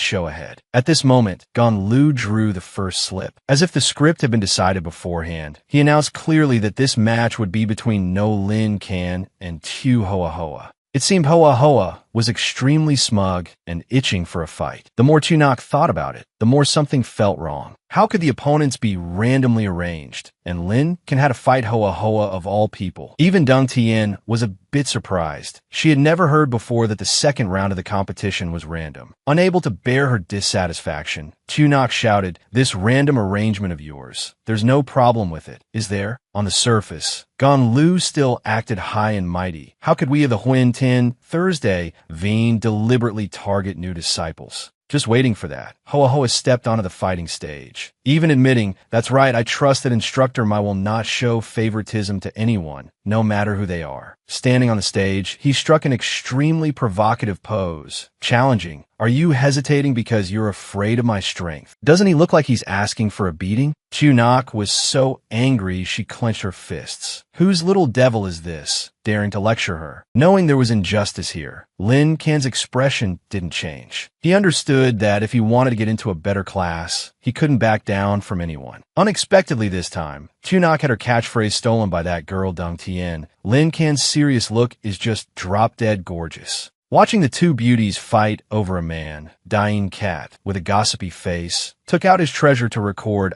show ahead. At this moment, Gan Lu drew the first slip. As if the script had been decided beforehand, he announced clearly that this match would be between No Lin Can and Tu Hoa Hoa. It seemed Hoa Hoa was extremely smug and itching for a fight. The more Chunok thought about it, the more something felt wrong. How could the opponents be randomly arranged? And Lin can had to fight Hoa Hoa of all people. Even Deng Tian was a bit surprised. She had never heard before that the second round of the competition was random. Unable to bear her dissatisfaction, Chunok shouted, "This random arrangement of yours, there's no problem with it, is there?" On the surface, Gan Lu still acted high and mighty. How could we of the Huan Tin Thursday Veen deliberately target new disciples? Just waiting for that, Hoa Hoa stepped onto the fighting stage. Even admitting, "That's right, I trust that Instructor Mai will not show favoritism to anyone, no matter who they are." Standing on the stage, he struck an extremely provocative pose, challenging, "Are you hesitating because you're afraid of my strength? Doesn't he look like he's asking for a beating?" Chunok was so angry she clenched her fists. Whose little devil is this, daring to lecture her? Knowing there was injustice here, Lin Can's expression didn't change. He understood that if he wanted to get into a better class, he couldn't back down from anyone. Unexpectedly this time, Chunok had her catchphrase stolen by that girl Deng Tian. Lin Can's serious look is just drop-dead gorgeous. Watching the two beauties fight over a man, Dying Cat, with a gossipy face, took out his treasure to record,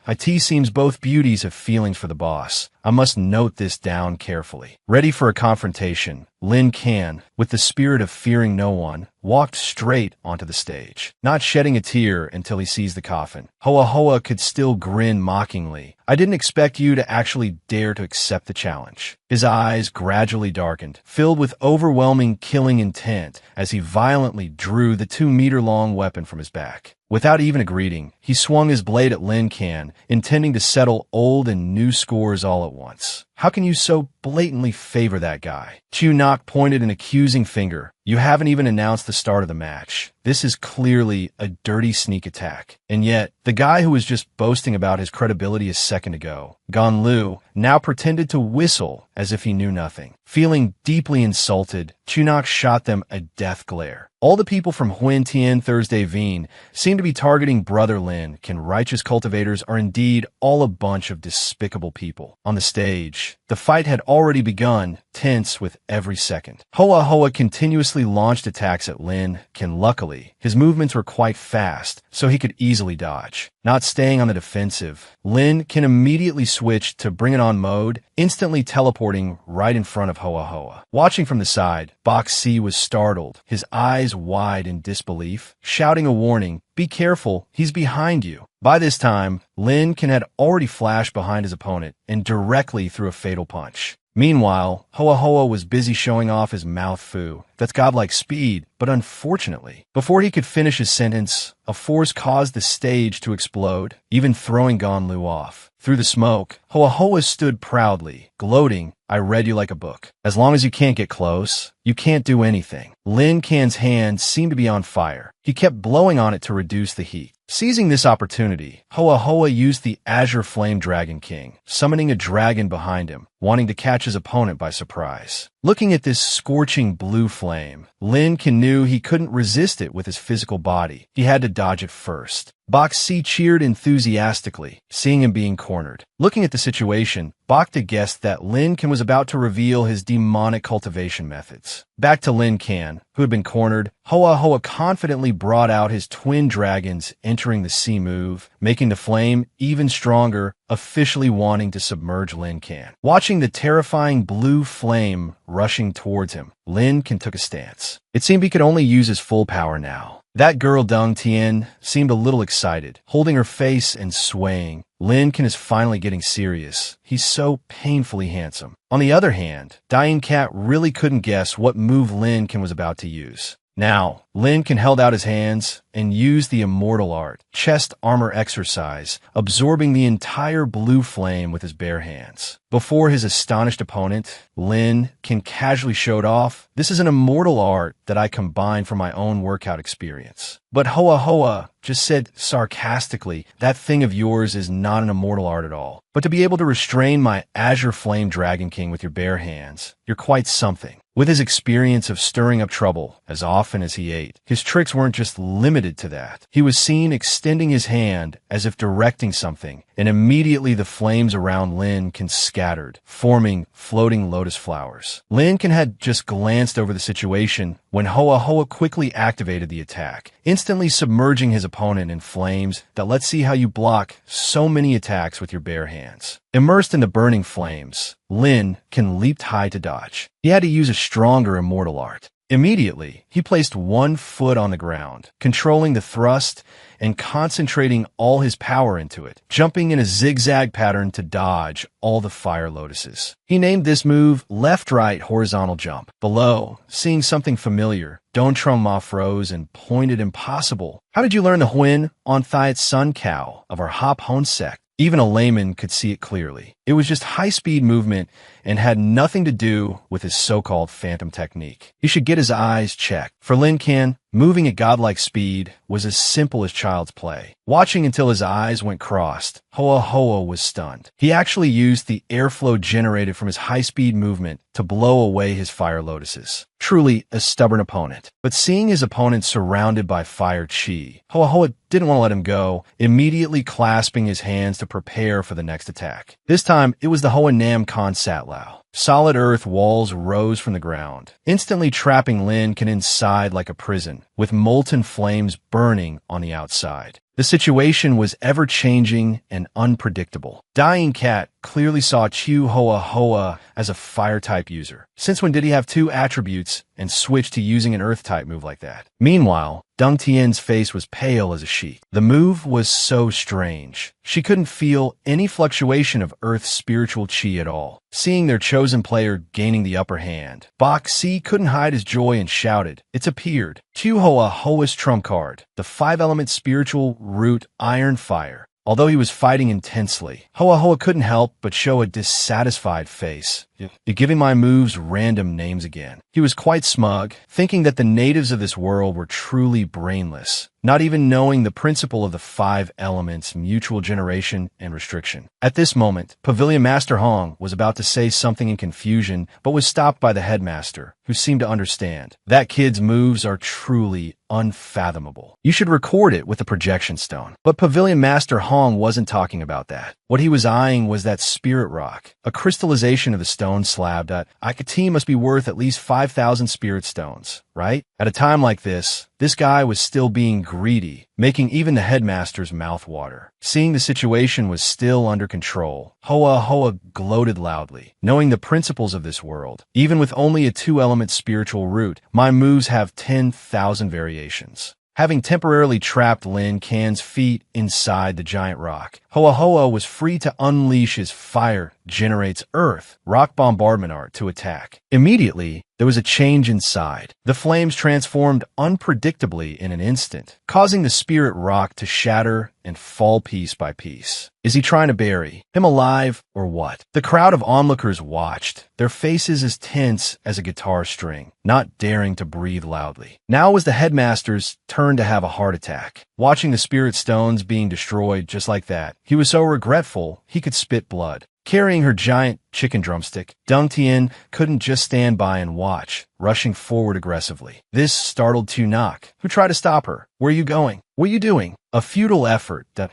"It seems both beauties have feelings for the boss. I must note this down carefully." Ready for a confrontation, Lin Can, with the spirit of fearing no one, walked straight onto the stage, not shedding a tear until he sees the coffin. Hoa Hoa could still grin mockingly. "I didn't expect you to actually dare to accept the challenge." His eyes gradually darkened, filled with overwhelming killing intent as he violently drew the 2-meter-long weapon from his back. Without even a greeting, he swung his blade at Lin Can, intending to settle old and new scores all at once. "How can you so blatantly favor that guy?" Chunok pointed an accusing finger. "You haven't even announced the start of the match. This is clearly a dirty sneak attack." And yet, the guy who was just boasting about his credibility a second ago, Gan Lu, now pretended to whistle as if he knew nothing. Feeling deeply insulted, Chunok shot them a death glare. All the people from Huan Tian Thursday Veen seem to be targeting Brother Lin. Can righteous cultivators are indeed all a bunch of despicable people. On the stage, the fight had already begun, tense with every second. Hoa Hoa continuously launched attacks at Lin Can. Luckily, his movements were quite fast, so he could easily dodge. Not staying on the defensive, Lin Can immediately switched to Bring It On mode, instantly teleporting right in front of Hoa Hoa. Watching from the side, Bok Si was startled, his eyes wide in disbelief, shouting a warning, "Be careful, he's behind you." By this time, Lin Can had already flashed behind his opponent and directly threw a fatal punch. Meanwhile, Hoa Hoa was busy showing off his mouth foo. That's godlike speed, but unfortunately, before he could finish his sentence, a force caused the stage to explode, even throwing Gan Lu off. Through the smoke, Hoa Hoa stood proudly, gloating, "I read you like a book. As long as you can't get close, you can't do anything." Lin Can's hand seemed to be on fire. He kept blowing on it to reduce the heat. Seizing this opportunity, Hoa Hoa used the Azure Flame Dragon King, summoning a dragon behind him, wanting to catch his opponent by surprise. Looking at this scorching blue flame, Lin Can knew he couldn't resist it with his physical body. He had to dodge it first. Bok Si cheered enthusiastically, seeing him being cornered. Looking at the situation, Bokta guessed that Lin Can was about to reveal his demonic cultivation methods. Back to Lin Can, who had been cornered, Hoa Hoa confidently brought out his twin dragons entering the sea move, making the flame even stronger, officially wanting to submerge Lin Can. Watching the terrifying blue flame rushing towards him, Lin Can took a stance. It seemed he could only use his full power now. That girl Deng Tian seemed a little excited, holding her face and swaying. Lin Can is finally getting serious. He's so painfully handsome. On the other hand, Dying Cat really couldn't guess what move Lin Can was about to use. Now, Lin Can held out his hands and used the immortal art, chest armor exercise, absorbing the entire blue flame with his bare hands. Before his astonished opponent, Lin Can casually showed off, "This is an immortal art that I combined from my own workout experience." But Hoa Hoa just said sarcastically, "That thing of yours is not an immortal art at all. But to be able to restrain my Azure Flame Dragon King with your bare hands, you're quite something." With his experience of stirring up trouble as often as he ate, his tricks weren't just limited to that. He was seen extending his hand as if directing something, and immediately the flames around Lincoln scattered, forming floating lotus flowers. Lincoln had just glanced over the situation when Hoa Hoa quickly activated the attack, instantly submerging his opponent in flames that let's see how you block so many attacks with your bare hands. Immersed in the burning flames, Lincoln leaped high to dodge. He had to use a stronger immortal art. Immediately, he placed one foot on the ground, controlling the thrust and concentrating all his power into it, jumping in a zigzag pattern to dodge all the fire lotuses. He named this move left-right horizontal jump. Below, seeing something familiar, Don Trung Ma froze and pointed impossible. How did you learn the Huin on Thiet Sun Cow of our Hop Hon sect? Even a layman could see it clearly. It was just high-speed movement and had nothing to do with his so-called phantom technique. He should get his eyes checked. For Lincoln, moving at godlike speed was as simple as child's play. Watching until his eyes went crossed, Hoa Hoa was stunned. He actually used the airflow generated from his high-speed movement to blow away his fire lotuses. Truly a stubborn opponent. But seeing his opponent surrounded by fire chi, Hoa Hoa didn't want to let him go, immediately clasping his hands to prepare for the next attack. This time, it was the Hoa Nam Kon Satlao. Solid earth walls rose from the ground, instantly trapping Lincoln inside like a prison, with molten flames burning on the outside. The situation was ever-changing and unpredictable. Dying Cat clearly saw Chu Hoa Hoa as a fire-type user. Since when did he have two attributes and switch to using an earth-type move like that? Meanwhile, Dung Tien's face was pale as a sheet. The move was so strange. She couldn't feel any fluctuation of Earth's spiritual chi at all. Seeing their chosen player gaining the upper hand, Bok Si couldn't hide his joy and shouted, "It's appeared! Chu Hoa Hoa's trump card, the 5-element spiritual root Iron Fire." Although he was fighting intensely, Hoa Hoa couldn't help but show a dissatisfied face. You're giving my moves random names again. He was quite smug, thinking that the natives of this world were truly brainless, not even knowing the principle of the 5 elements, mutual generation and restriction. At this moment, Pavilion Master Hong was about to say something in confusion, but was stopped by the headmaster, who seemed to understand. That kid's moves are truly unfathomable. You should record it with a projection stone. But Pavilion Master Hong wasn't talking about that. What he was eyeing was that spirit rock, a crystallization of the stone slab that Ikati must be worth at least 5,000 spirit stones, right? At a time like this guy was still being greedy, making even the headmaster's mouth water. Seeing the situation was still under control, Hoa Hoa gloated loudly. Knowing the principles of this world, even with only a 2-element spiritual root, my moves have 10,000 variations. Having temporarily trapped Lin Can's feet inside the giant rock, Hoa Hoa was free to unleash his fire generates earth rock bombardment art to attack. Immediately, there was a change inside. The flames transformed unpredictably in an instant, causing the spirit rock to shatter and fall piece by piece. Is he trying to bury him alive or what? The crowd of onlookers watched, their faces as tense as a guitar string, not daring to breathe loudly. Now was the headmaster's turn to have a heart attack. Watching the spirit stones being destroyed just like that, he was so regretful he could spit blood. Carrying her giant chicken drumstick, Dung Tien couldn't just stand by and watch, rushing forward aggressively. This startled Tu Nok, who tried to stop her. "Where are you going? What are you doing?" A futile effort that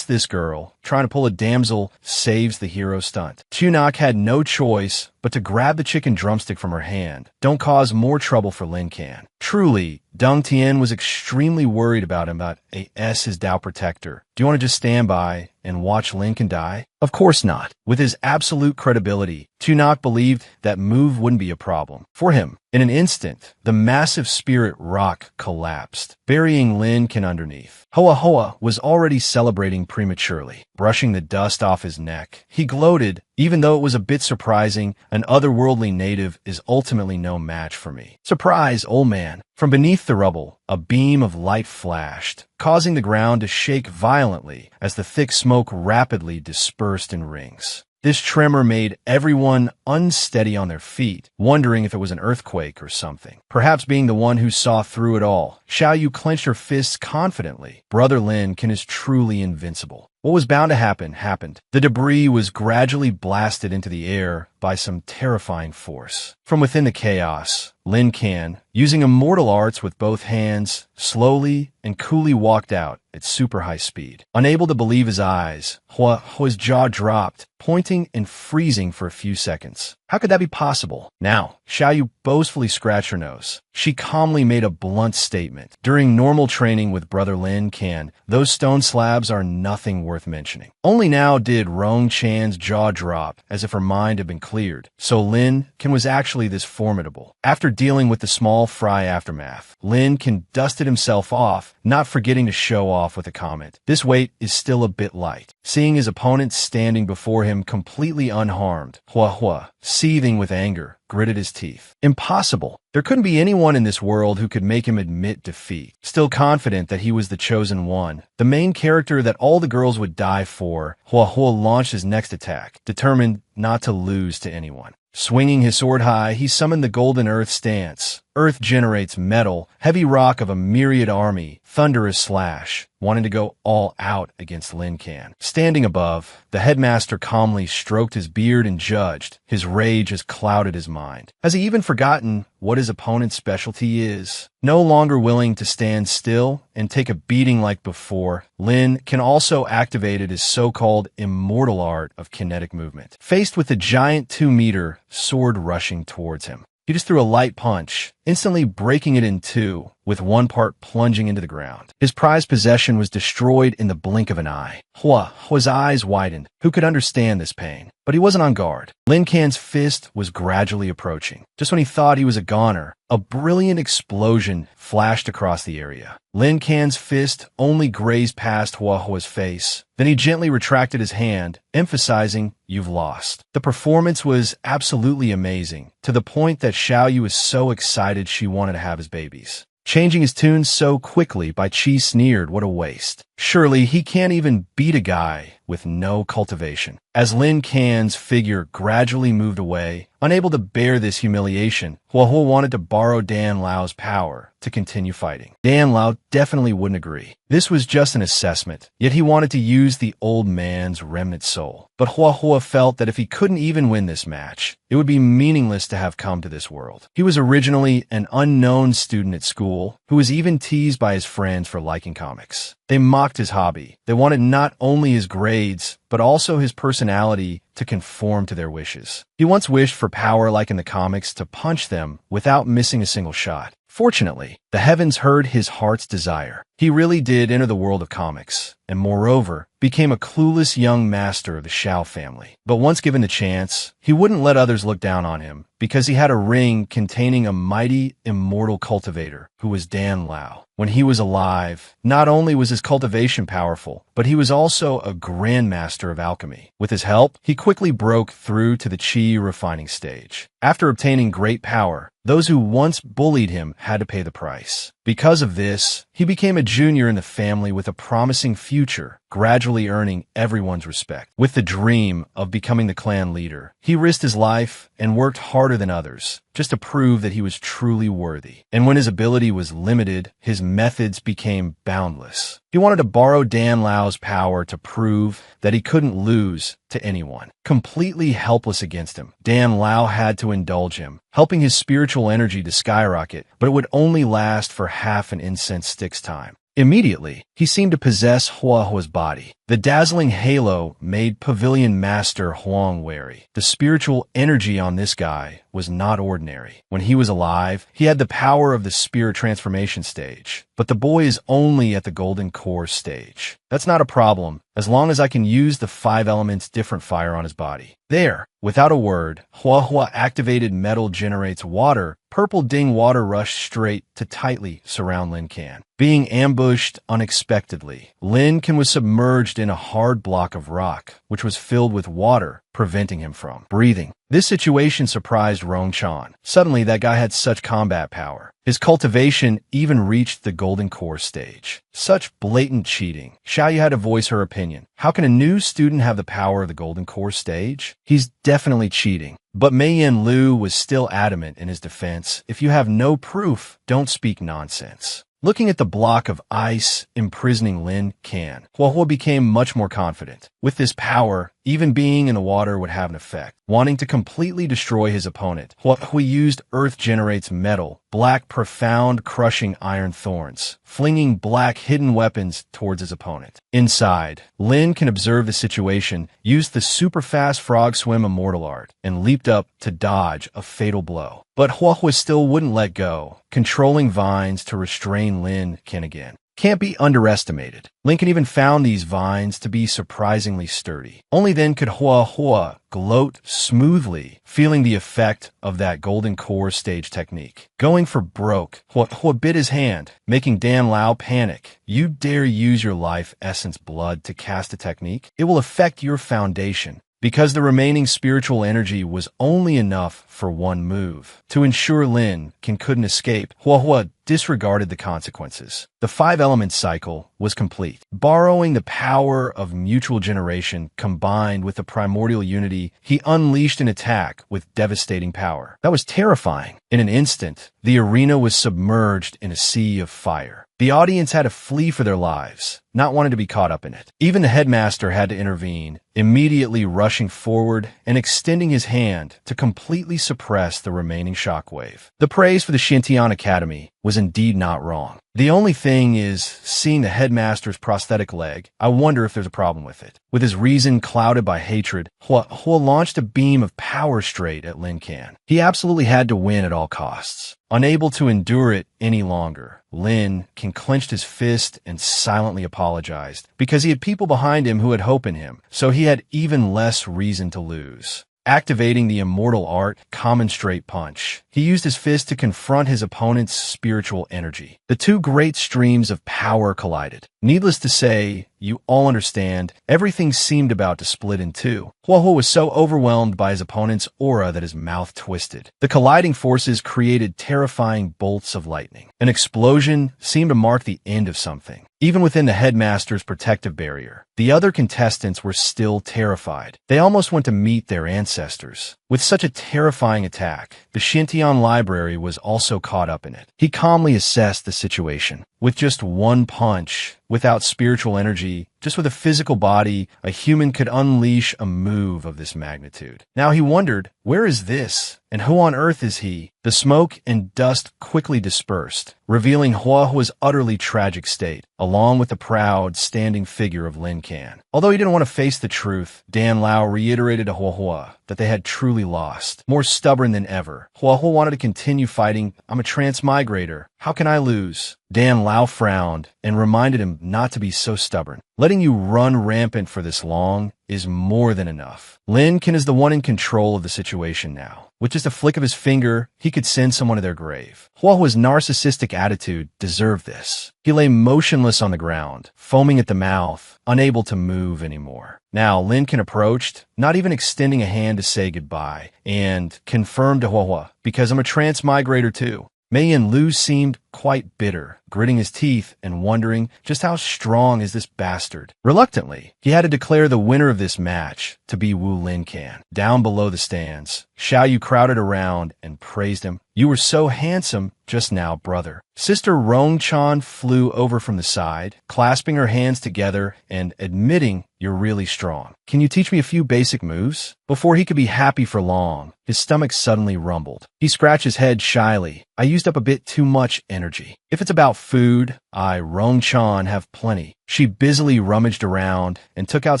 this girl, trying to pull a damsel, saves the hero stunt. Tu Nok had no choice but to grab the chicken drumstick from her hand. Don't cause more trouble for Lin Can. Truly, Dung Tien was extremely worried about him, his Tao protector. Do you want to just stand by and watch Lin Can die? Of course not. With his absolute credibility, Tu Nok believed that move wouldn't be a problem for him. In an instant, the massive spirit rock collapsed, burying Lin Can underneath. Hoa Hoa was already celebrating prematurely, brushing the dust off his neck. He gloated, even though it was a bit surprising, an otherworldly native is ultimately no match for me. Surprise, old man. From beneath the rubble, a beam of light flashed, causing the ground to shake violently as the thick smoke rapidly dispersed in rings. This tremor made everyone unsteady on their feet, wondering if it was an earthquake or something. Perhaps being the one who saw through it all, Xiao Yu clenched her fists confidently. Brother Lin Can is truly invincible. What was bound to happen, happened. The debris was gradually blasted into the air, by some terrifying force. From within the chaos, Lin Kan, using immortal arts with both hands, slowly and coolly walked out at super high speed. Unable to believe his eyes, Hua's jaw dropped, pointing and freezing for a few seconds. How could that be possible? Now, Xiaoyu boastfully scratched her nose. She calmly made a blunt statement. During normal training with Brother Lin Kan, those stone slabs are nothing worth mentioning. Only now did Rong Chan's jaw drop, as if her mind had been cleared. So Lin Kan was actually this formidable. After dealing with the small fry aftermath, Lin Kan dusted himself off, not forgetting to show off with a comment. This weight is still a bit light. Seeing his opponent standing before him completely unharmed, Hua, seething with anger, gritted his teeth. Impossible. There couldn't be anyone in this world who could make him admit defeat. Still confident that he was the chosen one, the main character that all the girls would die for, Hua launched his next attack, determined not to lose to anyone. Swinging his sword high, he summoned the Golden Earth stance. Earth generates metal, heavy rock of a myriad army, thunderous slash, wanting to go all out against Lin Kan. Standing above, the headmaster calmly stroked his beard and judged. His rage has clouded his mind. Has he even forgotten what his opponent's specialty is? No longer willing to stand still and take a beating like before, Lin Kan also activated his so-called immortal art of kinetic movement. Faced with the giant 2-meter sword rushing towards him, he just threw a light punch, instantly breaking it in two, with one part plunging into the ground. His prized possession was destroyed in the blink of an eye. Hua's eyes widened. Who could understand this pain? But he wasn't on guard. Lin Kan's fist was gradually approaching. Just when he thought he was a goner, a brilliant explosion flashed across the area. Lin Kan's fist only grazed past Hua's face. Then he gently retracted his hand, emphasizing, "You've lost." The performance was absolutely amazing, to the point that Xiaoyu was so excited she wanted to have his babies. Changing his tune so quickly, Bai Qi sneered, "What a waste. Surely he can't even beat a guy with no cultivation." As Lin Kan's figure gradually moved away, unable to bear this humiliation, Hua wanted to borrow Dan Lao's power to continue fighting. Dan Lao definitely wouldn't agree. This was just an assessment, yet he wanted to use the old man's remnant soul. But Hua felt that if he couldn't even win this match, it would be meaningless to have come to this world. He was originally an unknown student at school who was even teased by his friends for liking comics. They mocked his hobby. They wanted not only his grades, but also his personality to conform to their wishes. He once wished for power like in the comics to punch them without missing a single shot. Fortunately, the heavens heard his heart's desire. He really did enter the world of comics, and moreover, became a clueless young master of the Shao family. But once given the chance, he wouldn't let others look down on him, because he had a ring containing a mighty, immortal cultivator, who was Dan Lao. When he was alive, not only was his cultivation powerful, but he was also a grandmaster of alchemy. With his help, he quickly broke through to the qi refining stage. After obtaining great power, those who once bullied him had to pay the price. Because of this, he became a junior in the family with a promising future, gradually earning everyone's respect. With the dream of becoming the clan leader, he risked his life and worked harder than others, just to prove that he was truly worthy. And when his ability was limited, his methods became boundless. He wanted to borrow Dan Lao's power to prove that he couldn't lose to anyone. Completely helpless against him, Dan Lao had to indulge him, helping his spiritual energy to skyrocket, but it would only last for half an incense stick's time. Immediately, he seemed to possess Hua's body. The dazzling halo made Pavilion Master Huang wary. The spiritual energy on this guy was not ordinary. When he was alive, he had the power of the spirit transformation stage. But the boy is only at the golden core stage. That's not a problem, as long as I can use the 5 elements different fire on his body. There, without a word, Hua activated metal generates water. Purple ding water rushed straight to tightly surround Lin Kan. Being ambushed unexpectedly, Lin Kan was submerged in a hard block of rock, which was filled with water, preventing him from breathing. This situation surprised Rong Chan. Suddenly, that guy had such combat power. His cultivation even reached the golden core stage. Such blatant cheating. Xiaoyu had to voice her opinion. How can a new student have the power of the golden core stage? He's definitely cheating. But Meiyan Liu was still adamant in his defense. If you have no proof, don't speak nonsense. Looking at the block of ice imprisoning Lin Kan, Hua became much more confident. With this power, Even being in the water would have an effect. Wanting to completely destroy his opponent, Hui used earth generates metal, black profound crushing iron thorns, flinging black hidden weapons towards his opponent. Inside, Lin can observe the situation, used the super fast frog swim immortal art, and leaped up to dodge a fatal blow. But Hui still wouldn't let go, controlling vines to restrain Lin Ken again. Can't be underestimated. Lincoln even found these vines to be surprisingly sturdy. Only then could Hui gloat smoothly, feeling the effect of that golden core stage technique. Going for broke, Hui bit his hand, making Dan Lao panic. You dare use your life essence blood to cast a technique? It will affect your foundation. Because the remaining spiritual energy was only enough for one move. To ensure Lin Ken couldn't escape, Hui disregarded the consequences. The 5-element cycle was complete. Borrowing the power of mutual generation combined with the primordial unity, he unleashed an attack with devastating power. That was terrifying. In an instant, the arena was submerged in a sea of fire. The audience had to flee for their lives, not wanting to be caught up in it. Even the headmaster had to intervene, immediately rushing forward and extending his hand to completely suppress the remaining shockwave. The praise for the Xintian Academy was indeed not wrong. The only thing is, seeing the headmaster's prosthetic leg, I wonder if there's a problem with it. With his reason clouded by hatred, Hui launched a beam of power straight at Lin Ken. He absolutely had to win at all costs. Unable to endure it any longer, Lin Ken clenched his fist and silently apologized, because he had people behind him who had hope in him, so he had even less reason to lose. Activating the immortal art, Common Straight Punch, he used his fist to confront his opponent's spiritual energy. The two great streams of power collided. Needless to say, you all understand, everything seemed about to split in two. Hui was so overwhelmed by his opponent's aura that his mouth twisted. The colliding forces created terrifying bolts of lightning. An explosion seemed to mark the end of something. Even within the headmaster's protective barrier, the other contestants were still terrified. They almost went to meet their ancestors. With such a terrifying attack, the Xintian library was also caught up in it. He calmly assessed the situation. With just one punch, without spiritual energy, just with a physical body, a human could unleash a move of this magnitude. Now he wondered, where is this? And who on earth is he? The smoke and dust quickly dispersed, revealing Hui's utterly tragic state, along with the proud, standing figure of Lin Ken. Although he didn't want to face the truth, Dan Lao reiterated to Hui that they had truly lost. More stubborn than ever, Hui wanted to continue fighting. I'm a transmigrator. How can I lose? Dan Lao frowned and reminded him not to be so stubborn. Letting you run rampant for this long is more than enough. Lin Ken is the one in control of the situation now. With just a flick of his finger, he could send someone to their grave. Hui's narcissistic attitude deserved this. He lay motionless on the ground, foaming at the mouth, unable to move anymore. Now, Lin Ken approached, not even extending a hand to say goodbye, and confirmed to Hui, because I'm a transmigrator too. Mei Yin Lu seemed quite bitter, gritting his teeth and wondering just how strong is this bastard. Reluctantly, he had to declare the winner of this match to be Wu Lin Ken. Down below the stands, Xiao Yu crowded around and praised him. You were so handsome just now, brother. Sister Rong Chan flew over from the side, clasping her hands together and admitting you're really strong. Can you teach me a few basic moves? Before he could be happy for long, his stomach suddenly rumbled. He scratched his head shyly. I used up a bit too much energy. If it's about food, Rong Chan, have plenty. She busily rummaged around and took out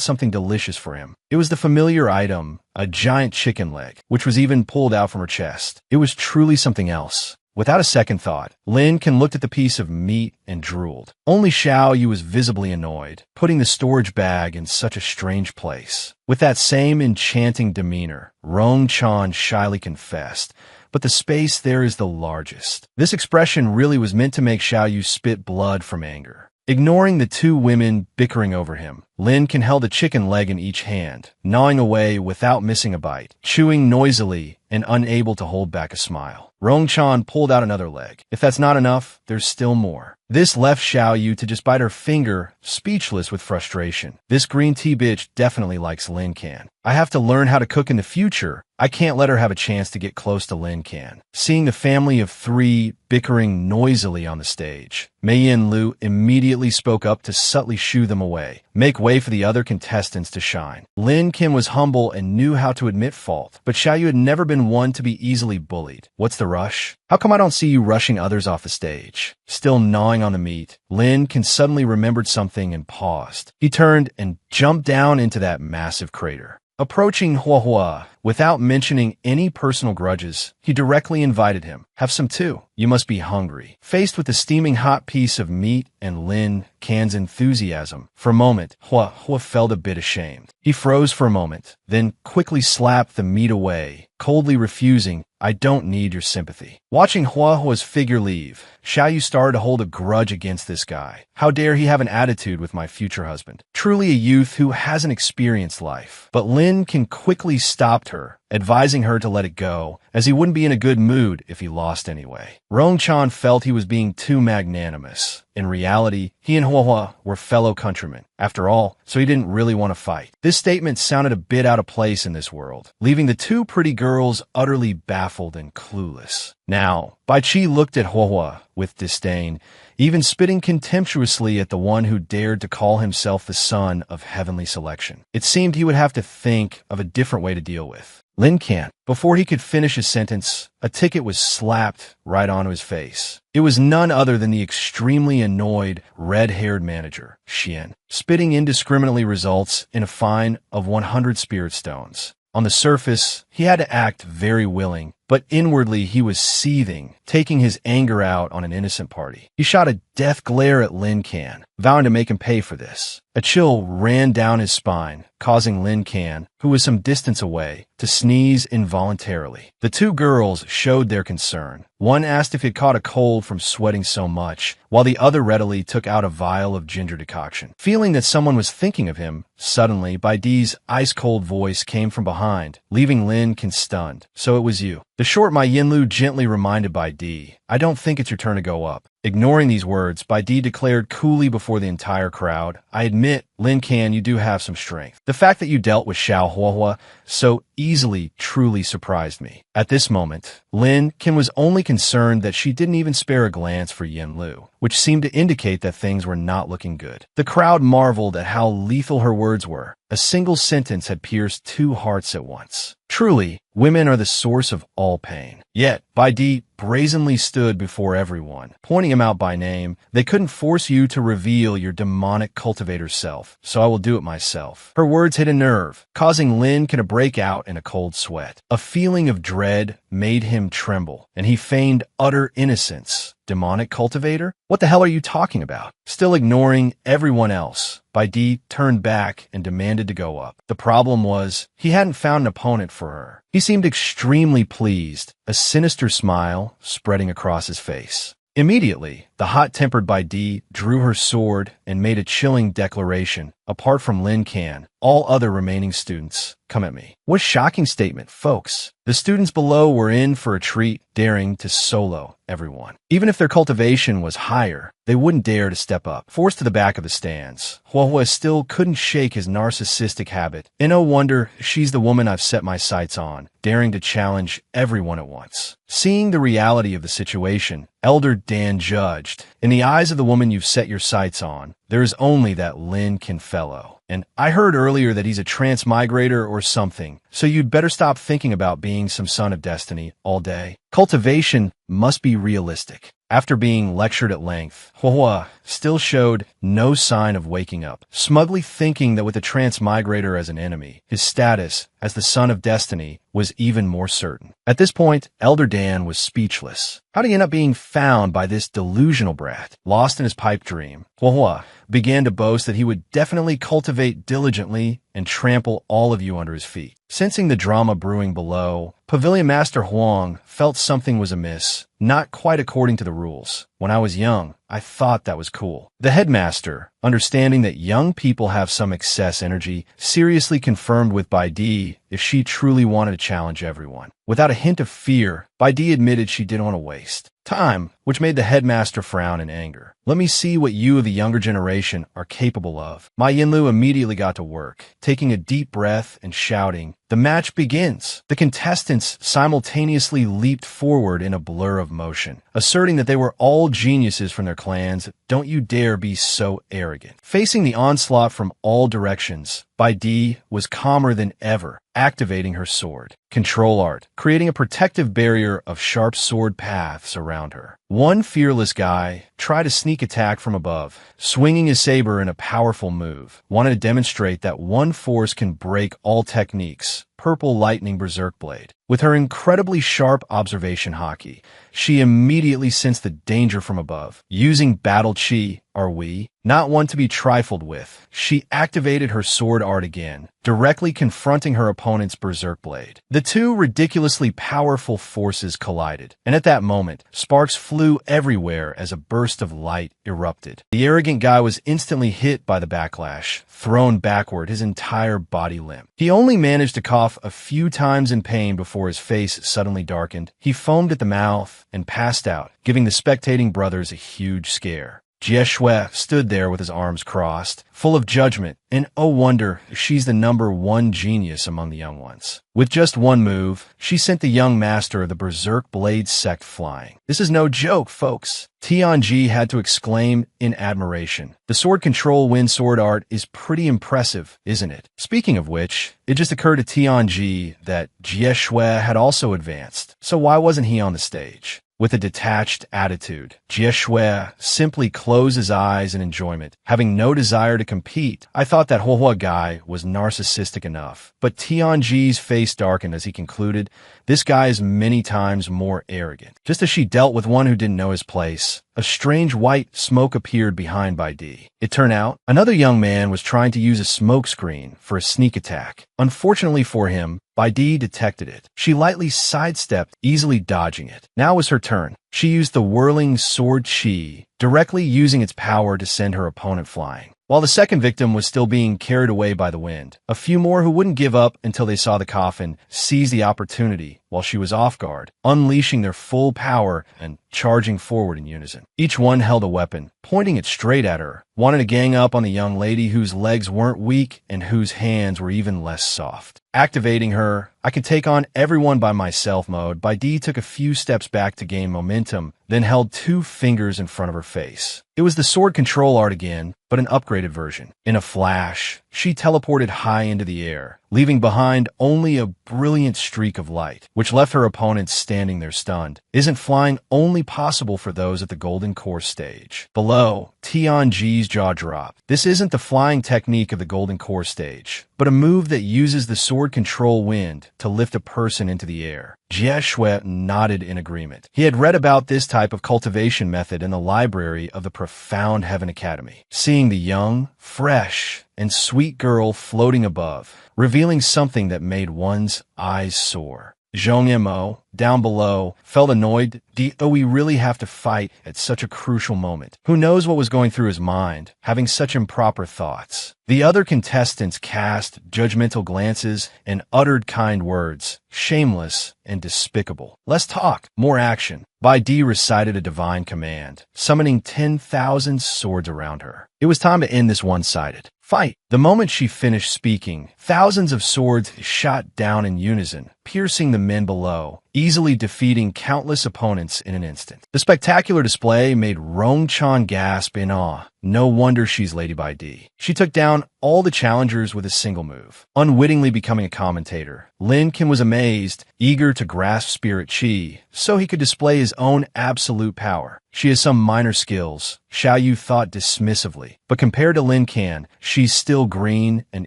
something delicious for him. It was the familiar item, a giant chicken leg, which was even pulled out from her chest. It was truly something else. Without a second thought, Lin Ken looked at the piece of meat and drooled. Only Xiao Yu was visibly annoyed, putting the storage bag in such a strange place. With that same enchanting demeanor, Rong Chan shyly confessed, but the space there is the largest. This expression really was meant to make Xiao Yu spit blood from anger. Ignoring the two women bickering over him, Lin Ken held a chicken leg in each hand, gnawing away without missing a bite, chewing noisily and unable to hold back a smile. Rongchan pulled out another leg. If that's not enough, there's still more. This left Xiao Yu to just bite her finger, speechless with frustration. This green tea bitch definitely likes Lin Can. I have to learn how to cook in the future. I can't let her have a chance to get close to Lin Can. Seeing the family of three bickering noisily on the stage, Mei Yin Lu immediately spoke up to subtly shoo them away, make way for the other contestants to shine. Lin Can was humble and knew how to admit fault, but Xiao Yu had never been one to be easily bullied. What's the rush? How come I don't see you rushing others off the stage? Still gnawing on the meat, Lin Can suddenly remembered something and paused. He turned and jumped down into that massive crater. Approaching Hua Hua, without mentioning any personal grudges, he directly invited him. Have some too. You must be hungry. Faced with the steaming hot piece of meat and Lin Can's enthusiasm, for a moment, Hua Hua felt a bit ashamed. He froze for a moment, then quickly slapped the meat away, coldly refusing, I don't need your sympathy. Watching Hua Hua's figure leave, Xiao Yu started to hold a grudge against this guy. How dare he have an attitude with my future husband? Truly a youth who hasn't experienced life. But Lin Can quickly stopped her, advising her to let it go, as he wouldn't be in a good mood if he lost anyway. Rongchan felt he was being too magnanimous. In reality, he and Hua Hua were fellow countrymen, after all, so he didn't really want to fight. This statement sounded a bit out of place in this world, leaving the two pretty girls utterly baffled and clueless. Now, Bai Qi looked at Hua Hua with disdain, even spitting contemptuously at the one who dared to call himself the son of heavenly selection. It seemed he would have to think of a different way to deal with Lin Can. Before he could finish his sentence, a ticket was slapped right onto his face. It was none other than the extremely annoyed, red-haired manager, Xian. Spitting indiscriminately results in a fine of 100 spirit stones. On the surface, he had to act very willing, but inwardly he was seething, taking his anger out on an innocent party. He shot a death glare at Lin Can, vowing to make him pay for this. A chill ran down his spine, causing Lin Can, who was some distance away, to sneeze involuntarily. The two girls showed their concern. One asked if he had caught a cold from sweating so much, while the other readily took out a vial of ginger decoction. Feeling that someone was thinking of him, suddenly, Bai Di's ice-cold voice came from behind, leaving Lin Can stunned. So it was you. The short Mei Yin Lu gently reminded Bai Di, I don't think it's your turn to go up. Ignoring these words, Bai Di declared coolly before the entire crowd, I admit, Lin Can, you do have some strength. The fact that you dealt with Xiao Hua Hua so easily truly surprised me. At this moment, Lin Can was only concerned that she didn't even spare a glance for Yin Lu, which seemed to indicate that things were not looking good. The crowd marveled at how lethal her words were. A single sentence had pierced two hearts at once. Truly, women are the source of all pain. Yet, Bai Di brazenly stood before everyone, pointing him out by name. They couldn't force you to reveal your demonic cultivator self, so I will do it myself. Her words hit a nerve, causing Lin Can to break out in a cold sweat. A feeling of dread made him tremble, and he feigned utter innocence. Demonic cultivator? What the hell are you talking about? Still ignoring everyone else, Bai Di turned back and demanded to go up. The problem was, he hadn't found an opponent for her. He seemed extremely pleased, a sinister smile spreading across his face. Immediately, the hot-tempered Bai Di drew her sword and made a chilling declaration. Apart from Lin Can, all other remaining students, come at me. What a shocking statement, folks. The students below were in for a treat, daring to solo everyone. Even if their cultivation was higher, they wouldn't dare to step up. Forced to the back of the stands, Hua Hua still couldn't shake his narcissistic habit. And no wonder she's the woman I've set my sights on, daring to challenge everyone at once. Seeing the reality of the situation, Elder Dan judged, in the eyes of the woman you've set your sights on, there is only that Lin Can fellow. And I heard earlier that he's a transmigrator or something, so you'd better stop thinking about being some son of destiny all day. Cultivation must be realistic. After being lectured at length, Hua Hua still showed no sign of waking up, smugly thinking that with a transmigrator as an enemy, his status as the son of destiny was even more certain. At this point, Elder Dan was speechless. How did he end up being found by this delusional brat? Lost in his pipe dream, Hua Hua began to boast that he would definitely cultivate diligently and trample all of you under his feet. Sensing the drama brewing below, Pavilion Master Huang felt something was amiss, not quite according to the rules. When I was young, I thought that was cool. The headmaster, understanding that young people have some excess energy, seriously confirmed with Bai Di if she truly wanted to challenge everyone. Without a hint of fear, Baidi admitted she didn't want to waste time, which made the headmaster frown in anger. Let me see what you of the younger generation are capable of. Ma Yinlu immediately got to work, taking a deep breath and shouting, "The match begins!" The contestants simultaneously leaped forward in a blur of motion, asserting that they were all geniuses from their clans. Don't you dare be so arrogant. Facing the onslaught from all directions, Baidi was calmer than ever, activating her sword. Control art, creating a protective barrier of sharp sword paths around her. One fearless guy tried to sneak attack from above, swinging his saber in a powerful move, wanted to demonstrate that one force can break all techniques. Purple lightning berserk blade. With her incredibly sharp observation haki, she immediately sensed the danger from above. Using battle chi, are we? Not one to be trifled with. She activated her sword art again, directly confronting her opponent's berserk blade. The two ridiculously powerful forces collided, and at that moment, sparks flew everywhere as a burst of light erupted. The arrogant guy was instantly hit by the backlash, thrown backward, his entire body limp. He only managed to cough a few times in pain before his face suddenly darkened. He foamed at the mouth and passed out, giving the spectating brothers a huge scare. Jie Shui stood there with his arms crossed, full of judgment, and oh wonder, she's the #1 genius among the young ones. With just one move, she sent the young master of the Berserk Blade sect flying. This is no joke, folks. Tianji had to exclaim in admiration. The sword control wind sword art is pretty impressive, isn't it? Speaking of which, it just occurred to Tianji that Jie Shui had also advanced, so why wasn't he on the stage? With a detached attitude, Jie Shui simply closed his eyes in enjoyment, having no desire to compete. I thought that Huohua guy was narcissistic enough. But Tianji's face darkened as he concluded, this guy is many times more arrogant. Just as she dealt with one who didn't know his place, a strange white smoke appeared behind Baidi. It turned out, another young man was trying to use a smoke screen for a sneak attack. Unfortunately for him, Baidi detected it. She lightly sidestepped, easily dodging it. Now was her turn. She used the whirling sword chi, directly using its power to send her opponent flying. While the second victim was still being carried away by the wind, a few more who wouldn't give up until they saw the coffin seized the opportunity while she was off guard, unleashing their full power and charging forward in unison. Each one held a weapon, pointing it straight at her, wanted to gang up on the young lady whose legs weren't weak and whose hands were even less soft. Activating her, I can take on everyone by myself mode, Baidi took a few steps back to gain momentum, then held 2 fingers in front of her face. It was the sword control art again, but an upgraded version. In a flash, she teleported high into the air, leaving behind only a brilliant streak of light, which left her opponents standing there stunned. Isn't flying only possible for those at the Golden Course stage? Below, Tianji's jaw dropped. This isn't the flying technique of the Golden Course stage, but a move that uses the sword control wind to lift a person into the air. Jie Shui nodded in agreement. He had read about this type of cultivation method in the library of the Profound Heaven Academy. Seeing the young, fresh, and sweet girl floating above, revealing something that made one's eyes soar. Zhong Mo, down below, felt annoyed. Do we really have to fight at such a crucial moment? Who knows what was going through his mind, having such improper thoughts? The other contestants cast judgmental glances and uttered kind words, shameless and despicable. Less talk, more action. Baidi recited a divine command, summoning 10,000 swords around her. It was time to end this one-sided fight. The moment she finished speaking, thousands of swords shot down in unison, piercing the men below, easily defeating countless opponents in an instant. The spectacular display made Rongchan gasp in awe. No wonder she's Lady Baidi. She took down all the challengers with a single move, unwittingly becoming a commentator. Lin Kim was amazed, eager to grasp spirit chi, so he could display his own absolute power. She has some minor skills, Xiao Yu thought dismissively, but compared to Lin Can, she's still green and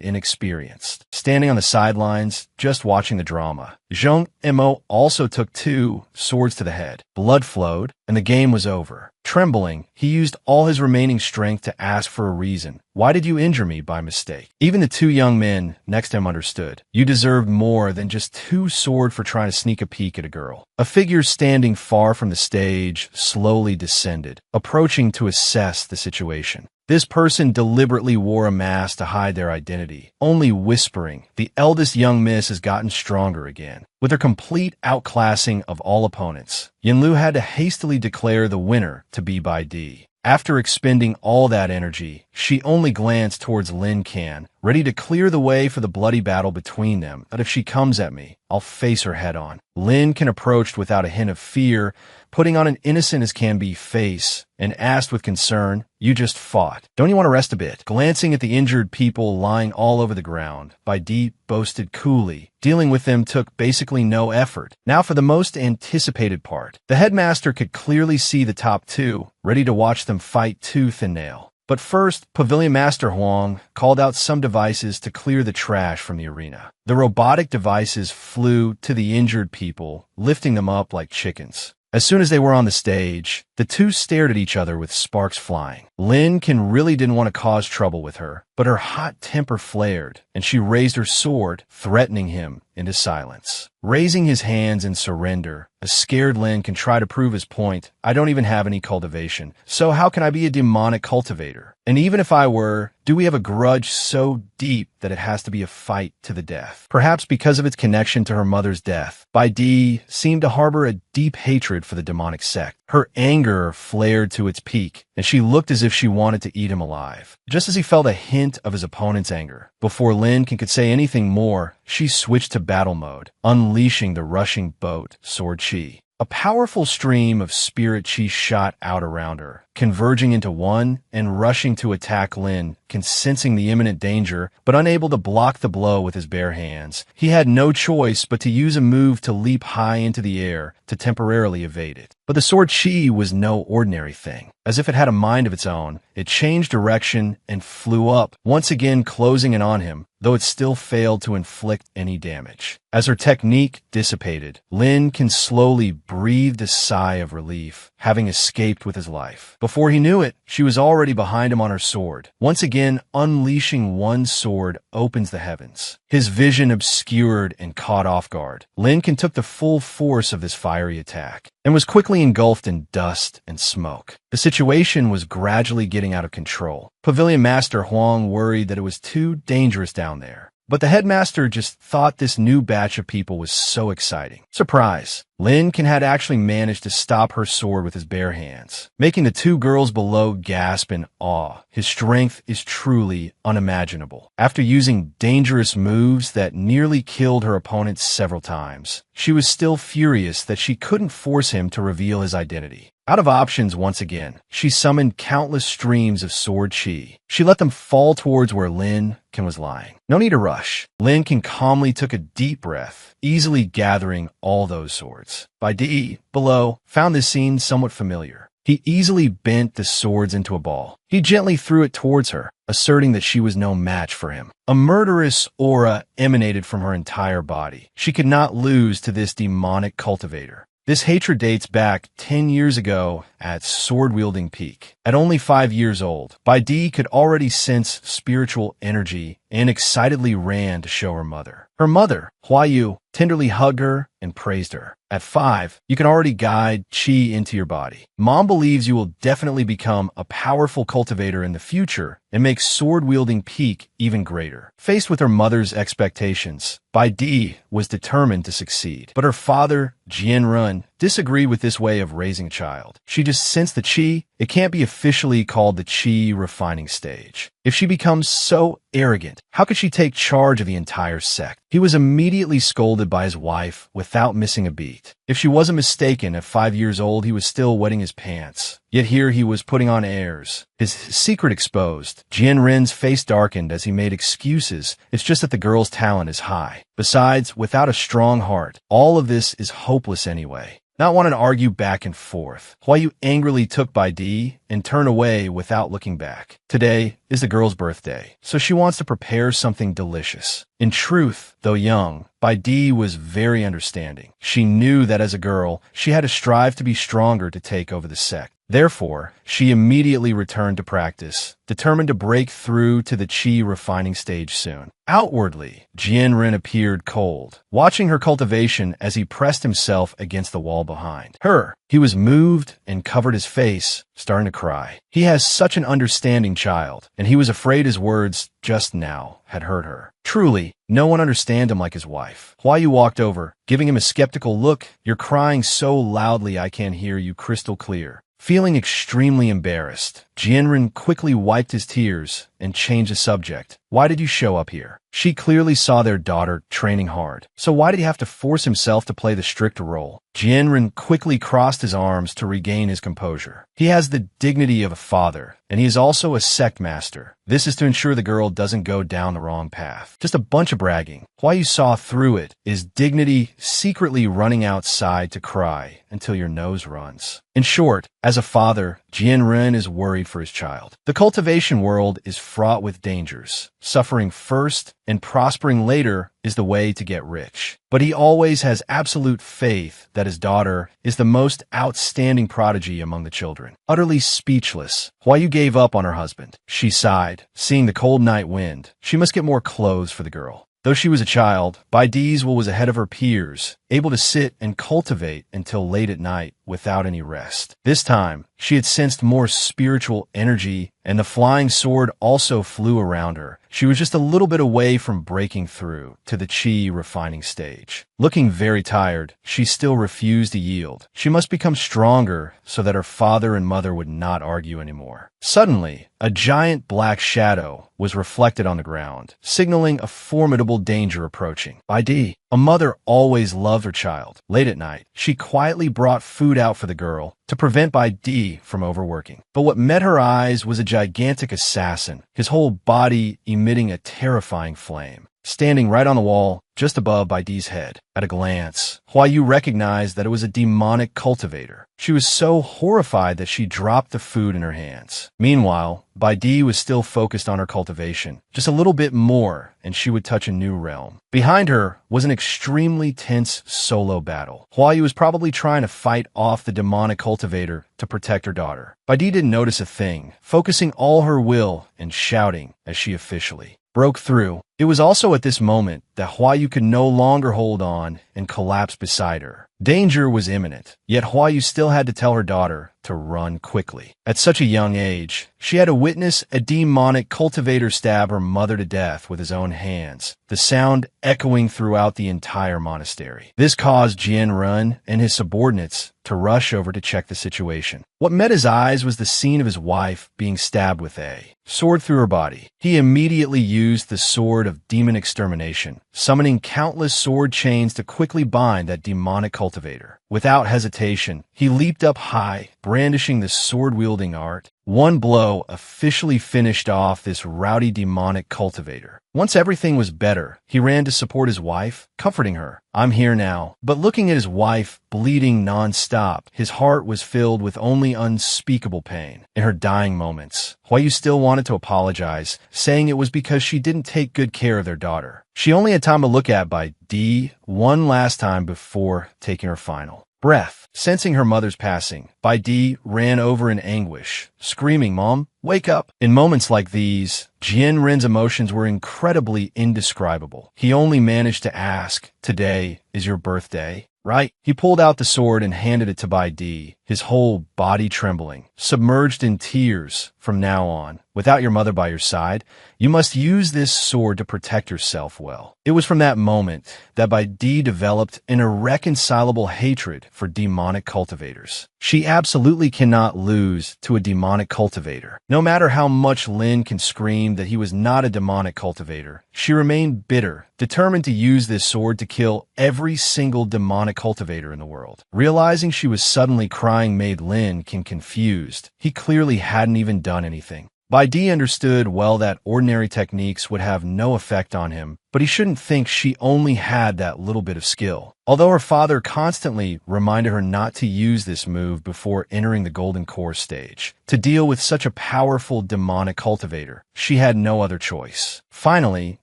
inexperienced. Standing on the sidelines, just watching the drama, Zhong Mo also took 2 swords to the head. Blood flowed, and the game was over. Trembling, he used all his remaining strength to ask for a reason. Why did you injure me by mistake? Even the 2 young men next to him understood. You deserved more than just 2 swords for trying to sneak a peek at a girl. A figure standing far from the stage slowly descended, approaching to assess the situation. This person deliberately wore a mask to hide their identity, only whispering. The eldest young miss has gotten stronger again. With her complete outclassing of all opponents, Yinlu had to hastily declare the winner to be Bai Di. After expending all that energy, she only glanced towards Lin Can, ready to clear the way for the bloody battle between them. But if she comes at me, I'll face her head on. Lin Can approached without a hint of fear, putting on an innocent as can be face, and asked with concern, "You just fought. Don't you want to rest a bit?" Glancing at the injured people lying all over the ground, Bai Di boasted coolly. Dealing with them took basically no effort. Now for the most anticipated part. The headmaster could clearly see the top two, ready to watch them fight tooth and nail. But first, Pavilion Master Huang called out some devices to clear the trash from the arena. The robotic devices flew to the injured people, lifting them up like chickens. As soon as they were on the stage, the two stared at each other with sparks flying. Lin Can really didn't want to cause trouble with her, but her hot temper flared, and she raised her sword, threatening him into silence. Raising his hands in surrender, a scared Lin can try to prove his point. I don't even have any cultivation, so how can I be a demonic cultivator? And even if I were, do we have a grudge so deep that it has to be a fight to the death? Perhaps because of its connection to her mother's death, Bai Di seemed to harbor a deep hatred for the demonic sect. Her anger flared to its peak, and she looked as if she wanted to eat him alive. Just as he felt a hint of his opponent's anger, before Lin Can could say anything more, she switched to battle mode, unleashing the rushing boat, Sword Chi. A powerful stream of spirit chi shot out around her, converging into one and rushing to attack Lin, sensing the imminent danger, but unable to block the blow with his bare hands. He had no choice but to use a move to leap high into the air to temporarily evade it. But the sword chi was no ordinary thing. As if it had a mind of its own, it changed direction and flew up, once again closing in on him, though it still failed to inflict any damage. As her technique dissipated, Lin Can slowly breathed a sigh of relief, having escaped with his life. Before he knew it, she was already behind him on her sword. Once again, unleashing one sword opens the heavens. His vision obscured and caught off guard. Lin Can took the full force of this fiery attack, and was quickly engulfed in dust and smoke. The situation was gradually getting out of control. Pavilion Master Huang worried that it was too dangerous down there. But the headmaster just thought this new batch of people was so exciting. Surprise! Lin Can had actually managed to stop her sword with his bare hands, making the two girls below gasp in awe. His strength is truly unimaginable. After using dangerous moves that nearly killed her opponent several times, she was still furious that she couldn't force him to reveal his identity. Out of options once again, she summoned countless streams of sword chi. She let them fall towards where Lin Can was lying. No need to rush. Lin Can calmly took a deep breath, easily gathering all those swords. Bai Di, below, found this scene somewhat familiar. He easily bent the swords into a ball. He gently threw it towards her, asserting that she was no match for him. A murderous aura emanated from her entire body. She could not lose to this demonic cultivator. This hatred dates back 10 years ago at sword-wielding peak. At only 5 years old, Bai Di could already sense spiritual energy and excitedly ran to show her mother. Her mother, Hua Yu, tenderly hugged her and praised her. At 5, you can already guide chi into your body. Mom believes you will definitely become a powerful cultivator in the future and make sword-wielding peak even greater. Faced with her mother's expectations, Bai Di was determined to succeed. But her father, Jian Run, disagreed with this way of raising a child. She just sensed the chi. It can't be officially called the chi refining stage. If she becomes so arrogant, how could she take charge of the entire sect? He was immediately scolded by his wife without missing a beat. If she wasn't mistaken, at 5 years old, he was still wetting his pants. Yet here he was putting on airs. His secret exposed. Jian Ren's face darkened as he made excuses. It's just that the girl's talent is high. Besides, without a strong heart, all of this is hopeless anyway. Not wanting to argue back and forth, Hua Yu angrily took Bai Di and turned away without looking back. Today is the girl's birthday, so she wants to prepare something delicious. In truth, though young, Bai Di was very understanding. She knew that as a girl, she had to strive to be stronger to take over the sect. Therefore, she immediately returned to practice, determined to break through to the chi refining stage soon. Outwardly, Jianren appeared cold, watching her cultivation as he pressed himself against the wall behind her. He was moved and covered his face, starting to cry. He has such an understanding child, and he was afraid his words just now had hurt her. Truly, no one understands him like his wife. Huayu walked over, giving him a skeptical look. You're crying so loudly I can't hear you crystal clear. Feeling extremely embarrassed, Jianren quickly wiped his tears and changed the subject. Why did you show up here? She clearly saw their daughter training hard, so why did he have to force himself to play the strict role? Jianren quickly crossed his arms to regain his composure. He has the dignity of a father, and he is also a sect master. This is to ensure the girl doesn't go down the wrong path. Just a bunch of bragging. Why you saw through it is dignity secretly running outside to cry until your nose runs. In short, as a father, Jianren is worried for his child. The cultivation world is fraught with dangers. Suffering first and prospering later is the way to get rich. But he always has absolute faith that his daughter is the most outstanding prodigy among the children. Utterly speechless, Huayu gave up on her husband. She sighed, seeing the cold night wind. She must get more clothes for the girl. Though she was a child, Baidi's was ahead of her peers, able to sit and cultivate until late at night without any rest. This time, she had sensed more spiritual energy, and the flying sword also flew around her. She was just a little bit away from breaking through to the chi refining stage. Looking very tired, she still refused to yield. She must become stronger so that her father and mother would not argue anymore. Suddenly, a giant black shadow was reflected on the ground, signaling a formidable danger approaching. Baidi, a mother always loved her child. Late at night, she quietly brought food out for the girl to prevent Baidi from overworking. But what met her eyes was a gigantic assassin, his whole body emitting a terrifying flame, standing right on the wall just above Baidi's head. At a glance, Huayu recognized that it was a demonic cultivator. She was so horrified that she dropped the food in her hands. Meanwhile, Baidi was still focused on her cultivation. Just a little bit more, and she would touch a new realm. Behind her was an extremely tense solo battle. Huayu was probably trying to fight off the demonic cultivator to protect her daughter. Baidi didn't notice a thing, focusing all her will and shouting as she officially broke through. It was also at this moment that Huayu could no longer hold on and collapsed beside her. Danger was imminent, yet Huayu still had to tell her daughter to run quickly. At such a young age, she had to witness a demonic cultivator stab her mother to death with his own hands, the sound echoing throughout the entire monastery. This caused Jianren and his subordinates to rush over to check the situation. What met his eyes was the scene of his wife being stabbed with a sword through her body. He immediately used the sword of demon extermination, summoning countless sword chains to quickly bind that demonic cultivator. Without hesitation, he leaped up high, brandishing the sword-wielding art. One blow officially finished off this rowdy demonic cultivator. Once everything was better, he ran to support his wife, comforting her. I'm here now. But looking at his wife, bleeding non-stop, his heart was filled with only unspeakable pain. In her dying moments, Huayu still wanted to apologize, saying it was because she didn't take good care of their daughter. She only had time to look at Baidi one last time before taking her final breath. Sensing her mother's passing, Baidi ran over in anguish, screaming, "Mom, wake up!" In moments like these, Jianren's emotions were incredibly indescribable. He only managed to ask, "Today is your birthday, right?" He pulled out the sword and handed it to Baidi, his whole body trembling, submerged in tears. From now on, without your mother by your side, you must use this sword to protect yourself well. It was from that moment that Baidi developed an irreconcilable hatred for demonic cultivators. She absolutely cannot lose to a demonic cultivator. No matter how much Lin can scream that he was not a demonic cultivator, she remained bitter, determined to use this sword to kill every single demonic cultivator in the world. Realizing she was suddenly crying made Lin confused. He clearly hadn't even done anything. Baidi understood well that ordinary techniques would have no effect on him, but he shouldn't think she only had that little bit of skill. Although her father constantly reminded her not to use this move before entering the golden core stage, to deal with such a powerful demonic cultivator, she had no other choice. Finally,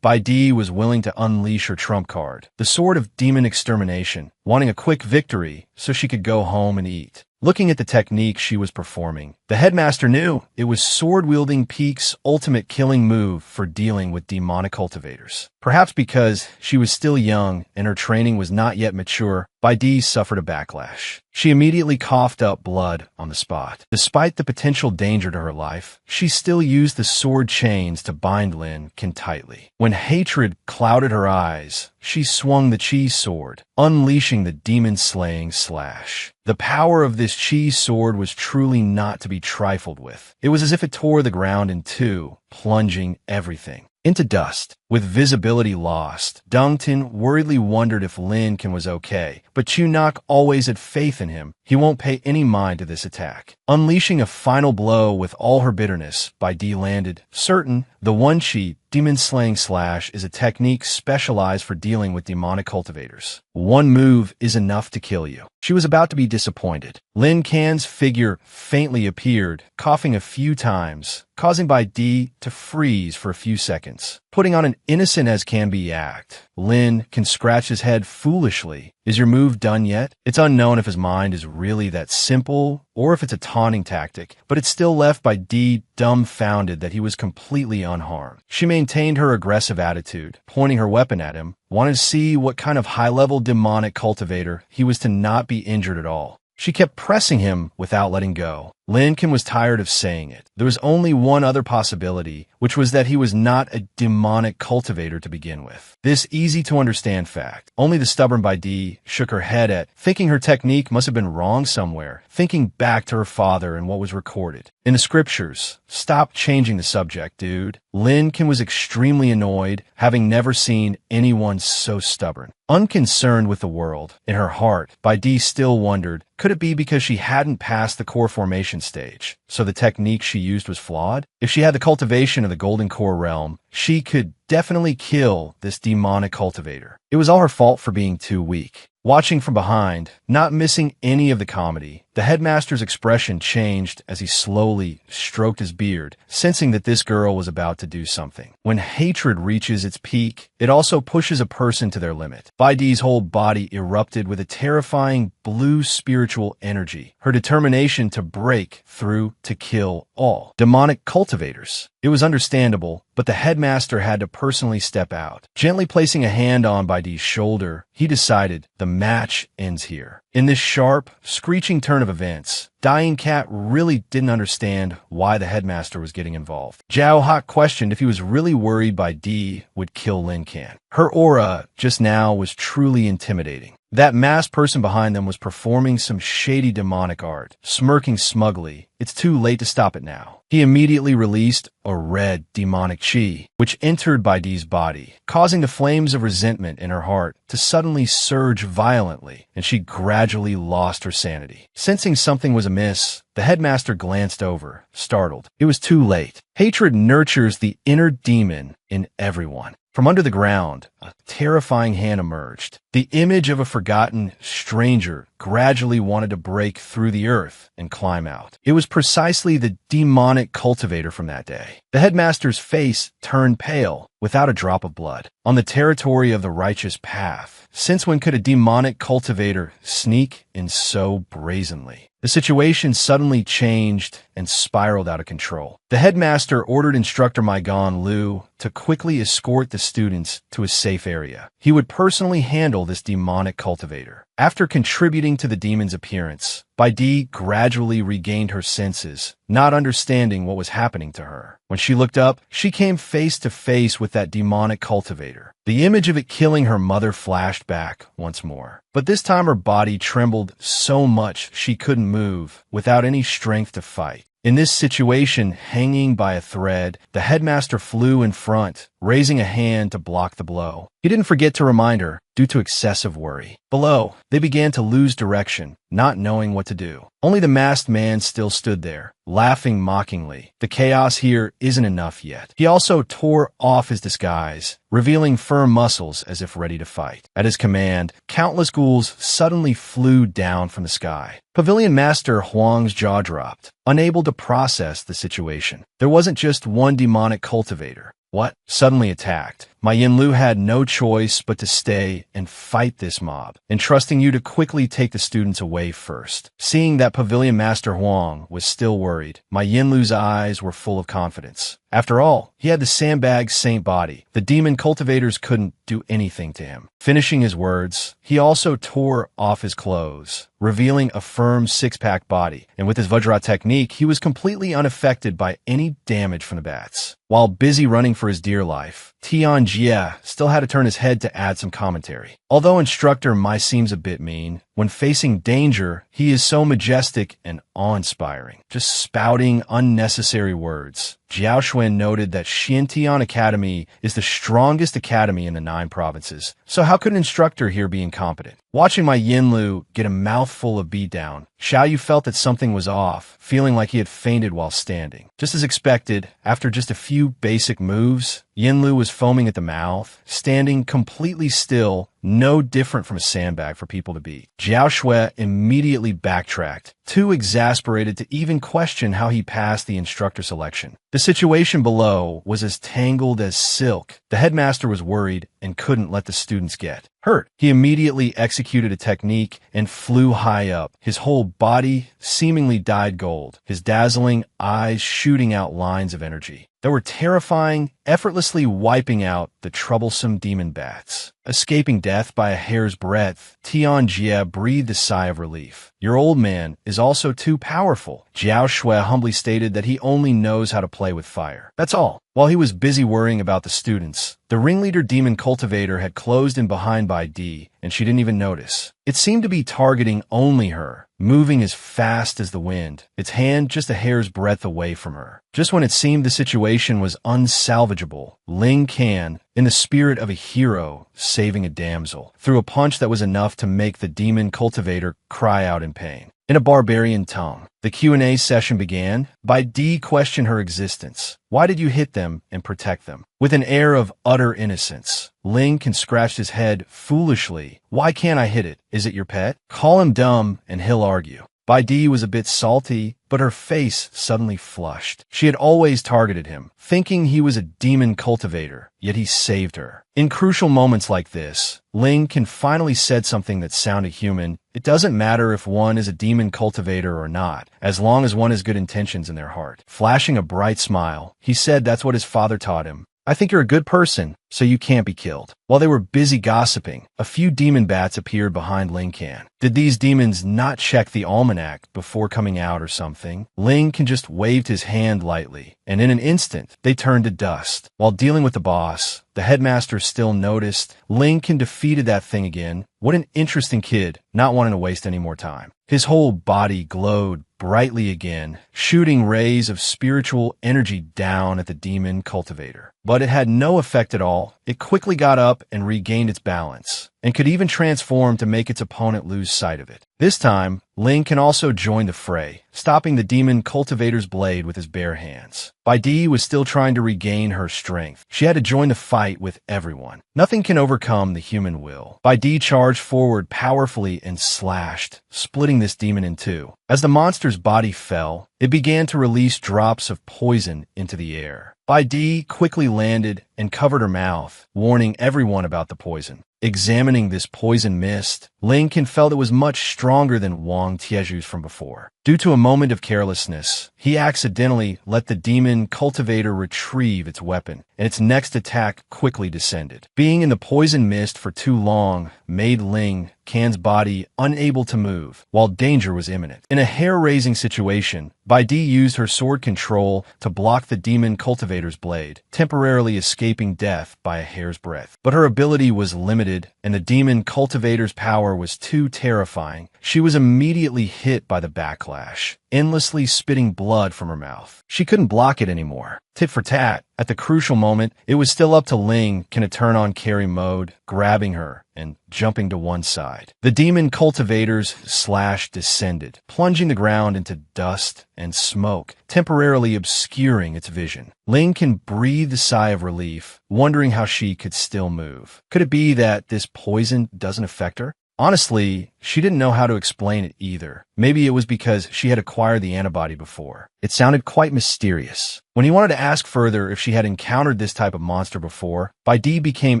Baidi was willing to unleash her trump card, the sword of demon extermination, wanting a quick victory so she could go home and eat. Looking at the technique she was performing, the headmaster knew it was sword-wielding Peak's ultimate killing move for dealing with demonic cultivators. Perhaps because she was still young and her training was not yet mature, Baidi suffered a backlash. She immediately coughed up blood on the spot. Despite the potential danger to her life, she still used the sword chains to bind Lin tightly. When hatred clouded her eyes, she swung the chi sword, unleashing the demon-slaying slash. The power of this chi sword was truly not to be trifled with. It was as if it tore the ground in two, plunging everything into dust. With visibility lost, Dungtin worriedly wondered if Lin was okay, but Chunak always had faith in him. He won't pay any mind to this attack. Unleashing a final blow with all her bitterness, Baidi landed, certain the one-chi demon-slaying slash is a technique specialized for dealing with demonic cultivators. One move is enough to kill you. She was about to be disappointed. Lin Can's figure faintly appeared, coughing a few times, causing Baidi to freeze for a few seconds. Putting on an innocent as can be act, Lin can scratch his head foolishly. Is your move done yet? It's unknown if his mind is really that simple or if it's a taunting tactic, but it still left Baidi dumbfounded that he was completely unharmed. She maintained her aggressive attitude, pointing her weapon at him, wanted to see what kind of high-level demonic cultivator he was to not be injured at all. She kept pressing him without letting go. Lincoln was tired of saying it. There was only one other possibility, which was that he was not a demonic cultivator to begin with. This easy-to-understand fact. Only the stubborn Baidi shook her head at, thinking her technique must have been wrong somewhere, thinking back to her father and what was recorded. In the scriptures, stop changing the subject, dude. Lincoln was extremely annoyed, having never seen anyone so stubborn. Unconcerned with the world, in her heart, Baidi still wondered, could it be because she hadn't passed the core formation stage, so the technique she used was flawed? If she had the cultivation of the golden core realm, she could definitely kill this demonic cultivator. It was all her fault for being too weak. Watching from behind, not missing any of the comedy, the headmaster's expression changed as he slowly stroked his beard, sensing that this girl was about to do something. When hatred reaches its peak, it also pushes a person to their limit. Baidi's whole body erupted with a terrifying blue spiritual energy, her determination to break through to kill all demonic cultivators. It was understandable, but the headmaster had to personally step out. Gently placing a hand on Baidi's shoulder, he decided the match ends here. In this sharp, screeching turn of events, Dying Cat really didn't understand why the headmaster was getting involved. Zhao Hak questioned if he was really worried Baidi would kill Lin Can. Her aura just now was truly intimidating. That masked person behind them was performing some shady demonic art, smirking smugly. It's too late to stop it now. He immediately released a red demonic chi, which entered Baidi's body, causing the flames of resentment in her heart to suddenly surge violently, and she gradually lost her sanity. Sensing something was amiss, the headmaster glanced over, startled. It was too late. Hatred nurtures the inner demon in everyone. From under the ground, a terrifying hand emerged. The image of a forgotten stranger gradually wanted to break through the earth and climb out. It was precisely the demonic cultivator from that day. The headmaster's face turned pale, without a drop of blood. On the territory of the righteous path, since when could a demonic cultivator sneak in so brazenly? The situation suddenly changed and spiraled out of control. The headmaster ordered instructor Maigon Liu to quickly escort the students to a safe area. He would personally handle this demonic cultivator. After contributing to the demon's appearance, Baidi gradually regained her senses, not understanding what was happening to her. When she looked up, she came face to face with that demonic cultivator. The image of it killing her mother flashed back once more. But this time her body trembled so much she couldn't move, without any strength to fight. In this situation, hanging by a thread, the headmaster flew in front, raising a hand to block the blow. He didn't forget to remind her, due to excessive worry. Below, they began to lose direction, not knowing what to do. Only the masked man still stood there, laughing mockingly. The chaos here isn't enough yet. He also tore off his disguise, revealing firm muscles as if ready to fight. At his command, countless ghouls suddenly flew down from the sky. Pavilion Master Huang's jaw dropped, unable to process the situation. There wasn't just one demonic cultivator. What? Suddenly attacked. My Yinlu had no choice but to stay and fight this mob, entrusting you to quickly take the students away first. Seeing that Pavilion Master Huang was still worried, my Yinlu's eyes were full of confidence. After all, he had the sandbag saint body. The demon cultivators couldn't do anything to him. Finishing his words, he also tore off his clothes, revealing a firm six-pack body, and with his Vajra technique, he was completely unaffected by any damage from the bats. While busy running for his dear life, Tian Jie still had to turn his head to add some commentary. Although Instructor Mai seems a bit mean, when facing danger, he is so majestic and awe-inspiring, just spouting unnecessary words. Jiao Xuan noted that Xiantian Academy is the strongest academy in the 9 provinces, so how could an instructor here be incompetent? Watching my Yinlu get a mouthful of beatdown, Xiaoyu felt that something was off, feeling like he had fainted while standing. Just as expected, after just a few basic moves, Yinlu was foaming at the mouth, standing completely still, no different from a sandbag for people to beat. Jiao Shui immediately backtracked, too exasperated to even question how he passed the instructor selection. The situation below was as tangled as silk. The headmaster was worried and couldn't let the students get hurt. He immediately executed a technique and flew high up, his whole body seemingly dyed gold, his dazzling eyes shooting out lines of energy that were terrifying, effortlessly wiping out the troublesome demon bats. Escaping death by a hair's breadth, Tian Jie breathed a sigh of relief. Your old man is also too powerful. Jiao Shui humbly stated that he only knows how to play with fire. That's all. While he was busy worrying about the students, the ringleader demon cultivator had closed in behind by D, and she didn't even notice. It seemed to be targeting only her, moving as fast as the wind, its hand just a hair's breadth away from her. Just when it seemed the situation was unsalvageable, Ling Can, in the spirit of a hero saving a damsel, threw a punch that was enough to make the demon cultivator cry out in pain. In a barbarian tongue, the Q&A session began. By D questioned her existence. Why did you hit them and protect them? With an air of utter innocence, Ling Can scratched his head foolishly. Why can't I hit it? Is it your pet? Call him dumb and he'll argue. Bai Di was a bit salty, but her face suddenly flushed. She had always targeted him, thinking he was a demon cultivator, yet he saved her. In crucial moments like this, Ling Can finally said something that sounded human. It doesn't matter if one is a demon cultivator or not, as long as one has good intentions in their heart. Flashing a bright smile, he said that's what his father taught him. I think you're a good person, so you can't be killed. While they were busy gossiping, a few demon bats appeared behind Ling Can. Did these demons not check the almanac before coming out or something? Ling Can just waved his hand lightly, and in an instant, they turned to dust. While dealing with the boss, the headmaster still noticed Ling Can defeated that thing again. What an interesting kid, not wanting to waste any more time. His whole body glowed brightly again, shooting rays of spiritual energy down at the demon cultivator. But it had no effect at all. It quickly got up and regained its balance, and could even transform to make its opponent lose sight of it. This time, Ling Can also join the fray, stopping the demon cultivator's blade with his bare hands. Bai Di was still trying to regain her strength. She had to join the fight with everyone. Nothing can overcome the human will. Bai Di charged forward powerfully and slashed, splitting this demon in two. As the monster's body fell, it began to release drops of poison into the air. Bai Di quickly landed and covered her mouth, warning everyone about the poison. Examining this poison mist, Ling Can felt it was much stronger than Wang Tieju's from before. Due to a moment of carelessness, he accidentally let the demon cultivator retrieve its weapon, and its next attack quickly descended. Being in the poison mist for too long made Ling Can's body unable to move, while danger was imminent. In a hair-raising situation, Bai Di used her sword control to block the demon cultivator's blade, temporarily escaping death by a hair's breadth. But her ability was limited, and the demon cultivator's power was too terrifying. She was immediately hit by the backlash, endlessly spitting blood from her mouth. She couldn't block it anymore. Tit for tat. At the crucial moment, it was still up to Ling Can to turn on carry mode, grabbing her and jumping to one side. The demon cultivator's slash descended, plunging the ground into dust and smoke, temporarily obscuring its vision. Ling Can breathed a sigh of relief, wondering how she could still move. Could it be that this poison doesn't affect her? Honestly, she didn't know how to explain it either. Maybe it was because she had acquired the antibody before. It sounded quite mysterious. When he wanted to ask further if she had encountered this type of monster before, Baidi became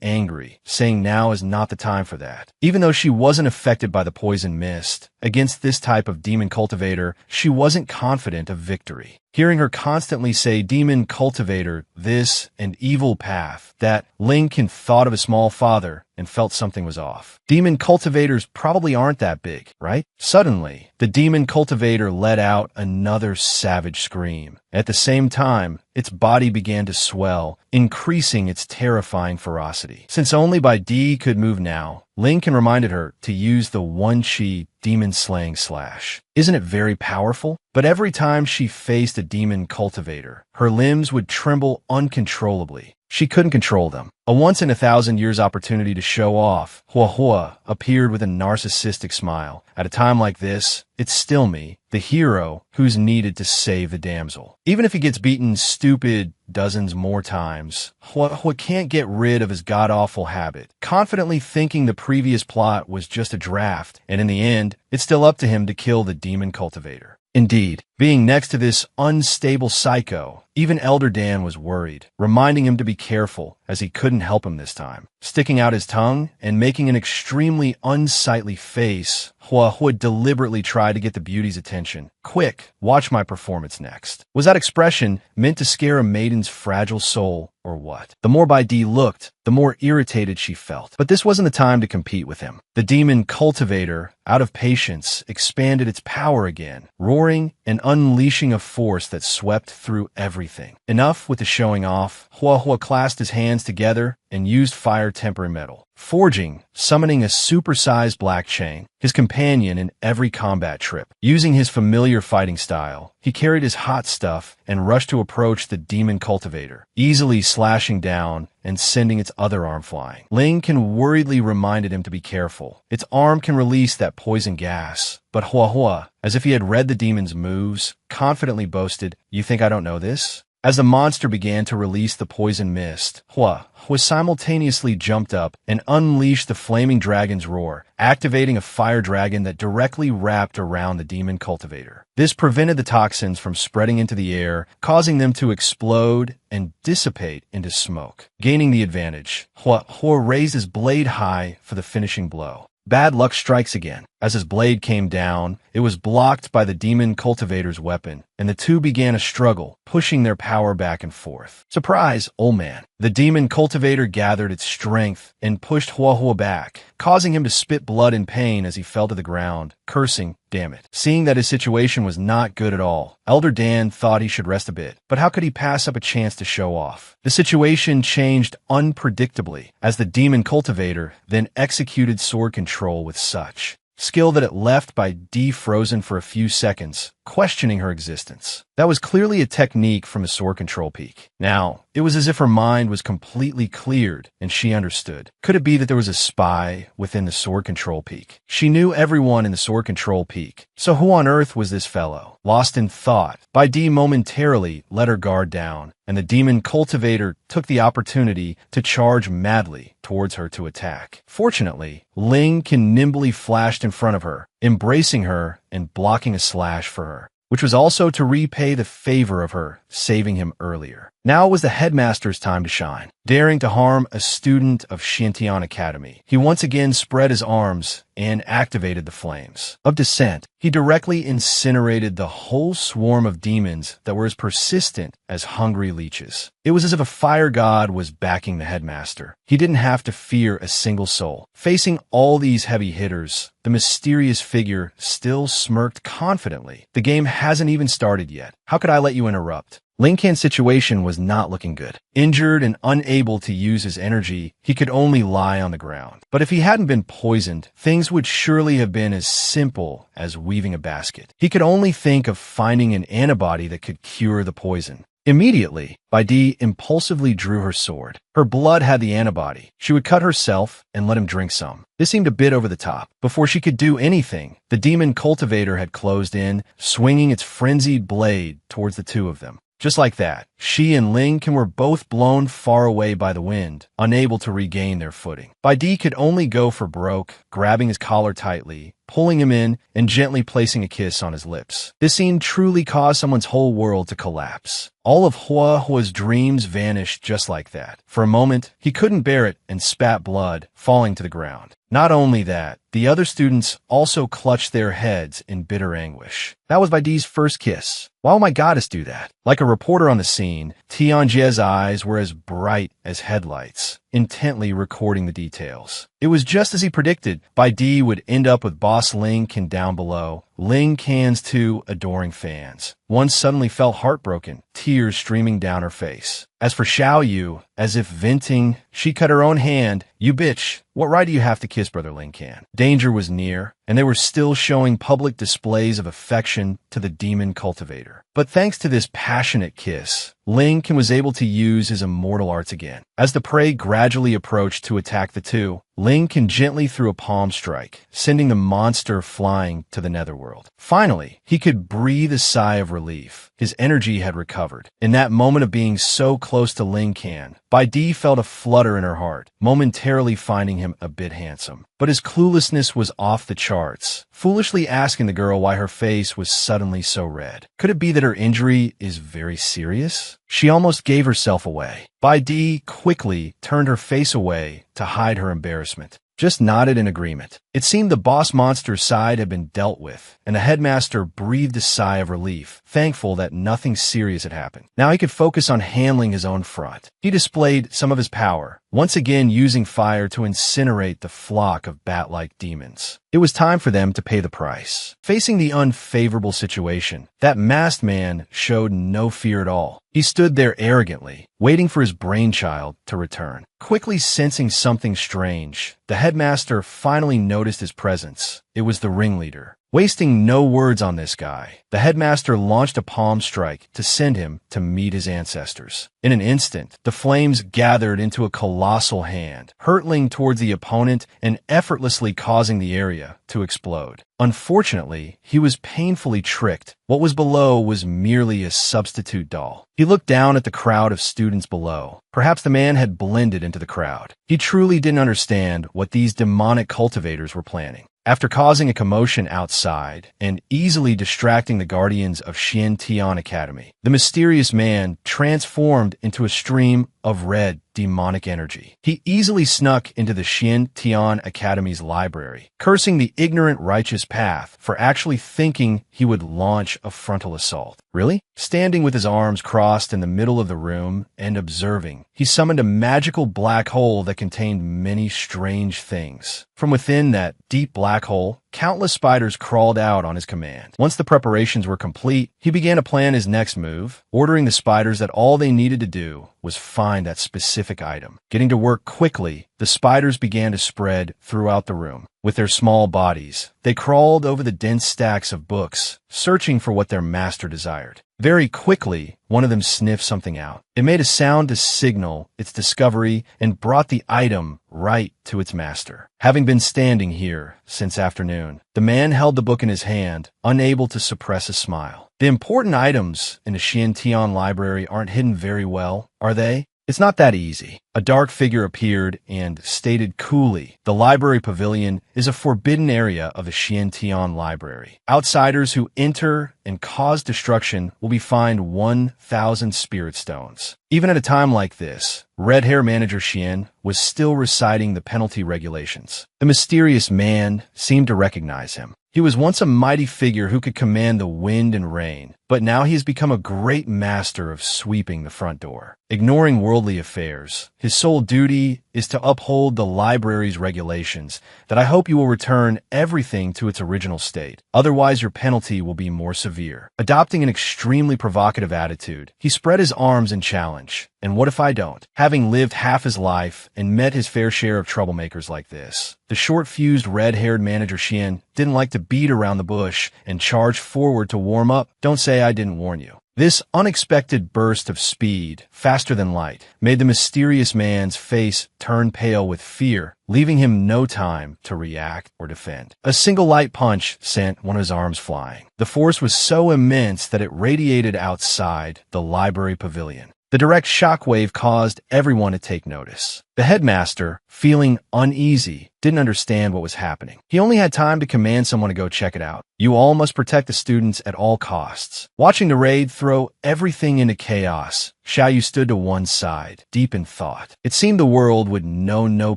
angry, saying now is not the time for that. Even though she wasn't affected by the poison mist, against this type of demon cultivator, she wasn't confident of victory. Hearing her constantly say demon cultivator, this, and evil path, that Lincoln thought of a small father and felt something was off. Demon cultivators probably aren't that big, right? Suddenly, the demon cultivator let out another savage scream. At the same time, its body began to swell, increasing its terrifying ferocity. Since only Baidi could move now, Lincoln reminded her to use the one-chi demon-slaying slash. Isn't it very powerful? But every time she faced a demon cultivator, her limbs would tremble uncontrollably. She couldn't control them. A once-in-a-thousand-years opportunity to show off, Hua Hua appeared with a narcissistic smile. At a time like this, it's still me, the hero, who's needed to save the damsel. Even if he gets beaten stupid dozens more times, Hua Hua can't get rid of his god-awful habit, confidently thinking the previous plot was just a draft, and in the end, it's still up to him to kill the demon cultivator. Indeed, being next to this unstable psycho, even Elder Dan was worried, reminding him to be careful as he couldn't help him this time. Sticking out his tongue and making an extremely unsightly face, Hua Hua deliberately tried to get the beauty's attention. Quick, watch my performance next. Was that expression meant to scare a maiden's fragile soul, or what? The more Baidi looked, the more irritated she felt. But this wasn't the time to compete with him. The demon cultivator, out of patience, expanded its power again, roaring and unleashing a force that swept through everything. Enough with the showing off. Hua Hua clasped his hands together and used fire temporary metal, forging, summoning a supersized black chain, his companion in every combat trip. Using his familiar fighting style, he carried his hot stuff and rushed to approach the demon cultivator, easily slashing down and sending its other arm flying. Lincoln worriedly reminded him to be careful. Its arm can release that poison gas. But Hua Hua, as if he had read the demon's moves, confidently boasted, "You think I don't know this?" As the monster began to release the poison mist, Hua simultaneously jumped up and unleashed the flaming dragon's roar, activating a fire dragon that directly wrapped around the demon cultivator. This prevented the toxins from spreading into the air, causing them to explode and dissipate into smoke. Gaining the advantage, Hua raised his blade high for the finishing blow. Bad luck strikes again. As his blade came down, it was blocked by the demon cultivator's weapon, and the two began a struggle, pushing their power back and forth. Surprise, old man. The demon cultivator gathered its strength and pushed Hua back, causing him to spit blood in pain as he fell to the ground, cursing, "Damn it." Seeing that his situation was not good at all, Elder Dan thought he should rest a bit, but how could he pass up a chance to show off? The situation changed unpredictably as the demon cultivator then executed sword control with such skill that it left Baidi frozen for a few seconds, questioning her existence. That was clearly a technique from a sword control peak. Now, it was as if her mind was completely cleared and she understood. Could it be that there was a spy within the sword control peak? She knew everyone in the sword control peak. So who on earth was this fellow? Lost in thought, Baidi momentarily let her guard down, and the demon cultivator took the opportunity to charge madly towards her to attack. Fortunately, Lincoln nimbly flashed in front of her, embracing her and blocking a slash for her, which was also to repay the favor of her saving him earlier. Now it was the headmaster's time to shine. Daring to harm a student of Shintian Academy, he once again spread his arms and activated the flames of dissent. He directly incinerated the whole swarm of demons that were as persistent as hungry leeches. It was as if a fire god was backing the headmaster. He didn't have to fear a single soul. Facing all these heavy hitters, the mysterious figure still smirked confidently. The game hasn't even started yet. How could I let you interrupt? Lincoln's situation was not looking good. Injured and unable to use his energy, he could only lie on the ground. But if he hadn't been poisoned, things would surely have been as simple as weaving a basket. He could only think of finding an antibody that could cure the poison. Immediately, Baidi impulsively drew her sword. Her blood had the antibody. She would cut herself and let him drink some. This seemed a bit over the top. Before she could do anything, the demon cultivator had closed in, swinging its frenzied blade towards the two of them. Just like that, she and Lincoln were both blown far away by the wind, unable to regain their footing. Baidi could only go for broke, grabbing his collar tightly, pulling him in and gently placing a kiss on his lips. This scene truly caused someone's whole world to collapse. All of Hua's dreams vanished just like that. For a moment, he couldn't bear it and spat blood, falling to the ground. Not only that, the other students also clutched their heads in bitter anguish. That was Vaidi's first kiss. Why would my goddess do that? Like a reporter on the scene, Tianjie's eyes were as bright as headlights, intently recording the details. It was just as he predicted. Vaidi would end up with Boss Ling Can down below, Ling Can's two adoring fans. One suddenly felt heartbroken, tears streaming down her face. As for Xiao Yu, as if venting, she cut her own hand. You bitch, what right do you have to kiss Brother Ling Can? Danger was near, and they were still showing public displays of affection to the demon cultivator. But thanks to this passionate kiss, Ling Can was able to use his immortal arts again. As the prey gradually approached to attack the two, Ling Can gently threw a palm strike, sending the monster flying to the netherworld. Finally, he could breathe a sigh of relief. His energy had recovered. In that moment of being so close to Ling Can, Baidi felt a flutter in her heart, momentarily finding him a bit handsome. But his cluelessness was off the charts, foolishly asking the girl why her face was suddenly so red. Could it be that her injury is very serious? She almost gave herself away. Baidi quickly turned her face away to hide her embarrassment. Just nodded in agreement. It seemed the boss monster's side had been dealt with, and the headmaster breathed a sigh of relief, thankful that nothing serious had happened. Now he could focus on handling his own front. He displayed some of his power, once again using fire to incinerate the flock of bat-like demons. It was time for them to pay the price. Facing the unfavorable situation, that masked man showed no fear at all. He stood there arrogantly, waiting for his brainchild to return. Quickly sensing something strange, the headmaster finally noticed his presence. It was the ringleader. Wasting no words on this guy, the headmaster launched a palm strike to send him to meet his ancestors. In an instant, the flames gathered into a colossal hand, hurtling towards the opponent and effortlessly causing the area to explode. Unfortunately, he was painfully tricked. What was below was merely a substitute doll. He looked down at the crowd of students below. Perhaps the man had blended into the crowd. He truly didn't understand what these demonic cultivators were planning. After causing a commotion outside and easily distracting the guardians of Xian Tian Academy, the mysterious man transformed into a stream of red demonic energy. He easily snuck into the Xian Tian Academy's library, cursing the ignorant righteous path for actually thinking he would launch a frontal assault. Really? Standing with his arms crossed in the middle of the room and observing, he summoned a magical black hole that contained many strange things. From within that deep black hole, countless spiders crawled out on his command. Once the preparations were complete, he began to plan his next move, ordering the spiders that all they needed to do was find that specific item. Getting to work quickly, the spiders began to spread throughout the room. With their small bodies, they crawled over the dense stacks of books, searching for what their master desired. Very quickly, one of them sniffed something out. It made a sound to signal its discovery and brought the item right to its master. Having been standing here since afternoon, the man held the book in his hand, unable to suppress a smile. The important items in the Xian Tian library aren't hidden very well, are they? It's not that easy. A dark figure appeared and stated coolly, "The library pavilion is a forbidden area of the Xian Tian library. Outsiders who enter and cause destruction will be fined 1,000 spirit stones." Even at a time like this, Red Hair Manager Xian was still reciting the penalty regulations. The mysterious man seemed to recognize him. He was once a mighty figure who could command the wind and rain, but now he has become a great master of sweeping the front door. Ignoring worldly affairs, his sole duty is to uphold the library's regulations, that I hope you will return everything to its original state. Otherwise, your penalty will be more severe. Adopting an extremely provocative attitude, he spread his arms in challenge. And what if I don't? Having lived half his life and met his fair share of troublemakers like this, the short-fused red-haired manager Xian didn't like to beat around the bush and charge forward to warm up. Don't say I didn't warn you. This unexpected burst of speed, faster than light, made the mysterious man's face turn pale with fear, leaving him no time to react or defend. A single light punch sent one of his arms flying. The force was so immense that it radiated outside the library pavilion. The direct shockwave caused everyone to take notice. The headmaster, feeling uneasy, didn't understand what was happening. He only had time to command someone to go check it out. You all must protect the students at all costs. Watching the raid throw everything into chaos, Xiaoyu stood to one side, deep in thought. It seemed the world would know no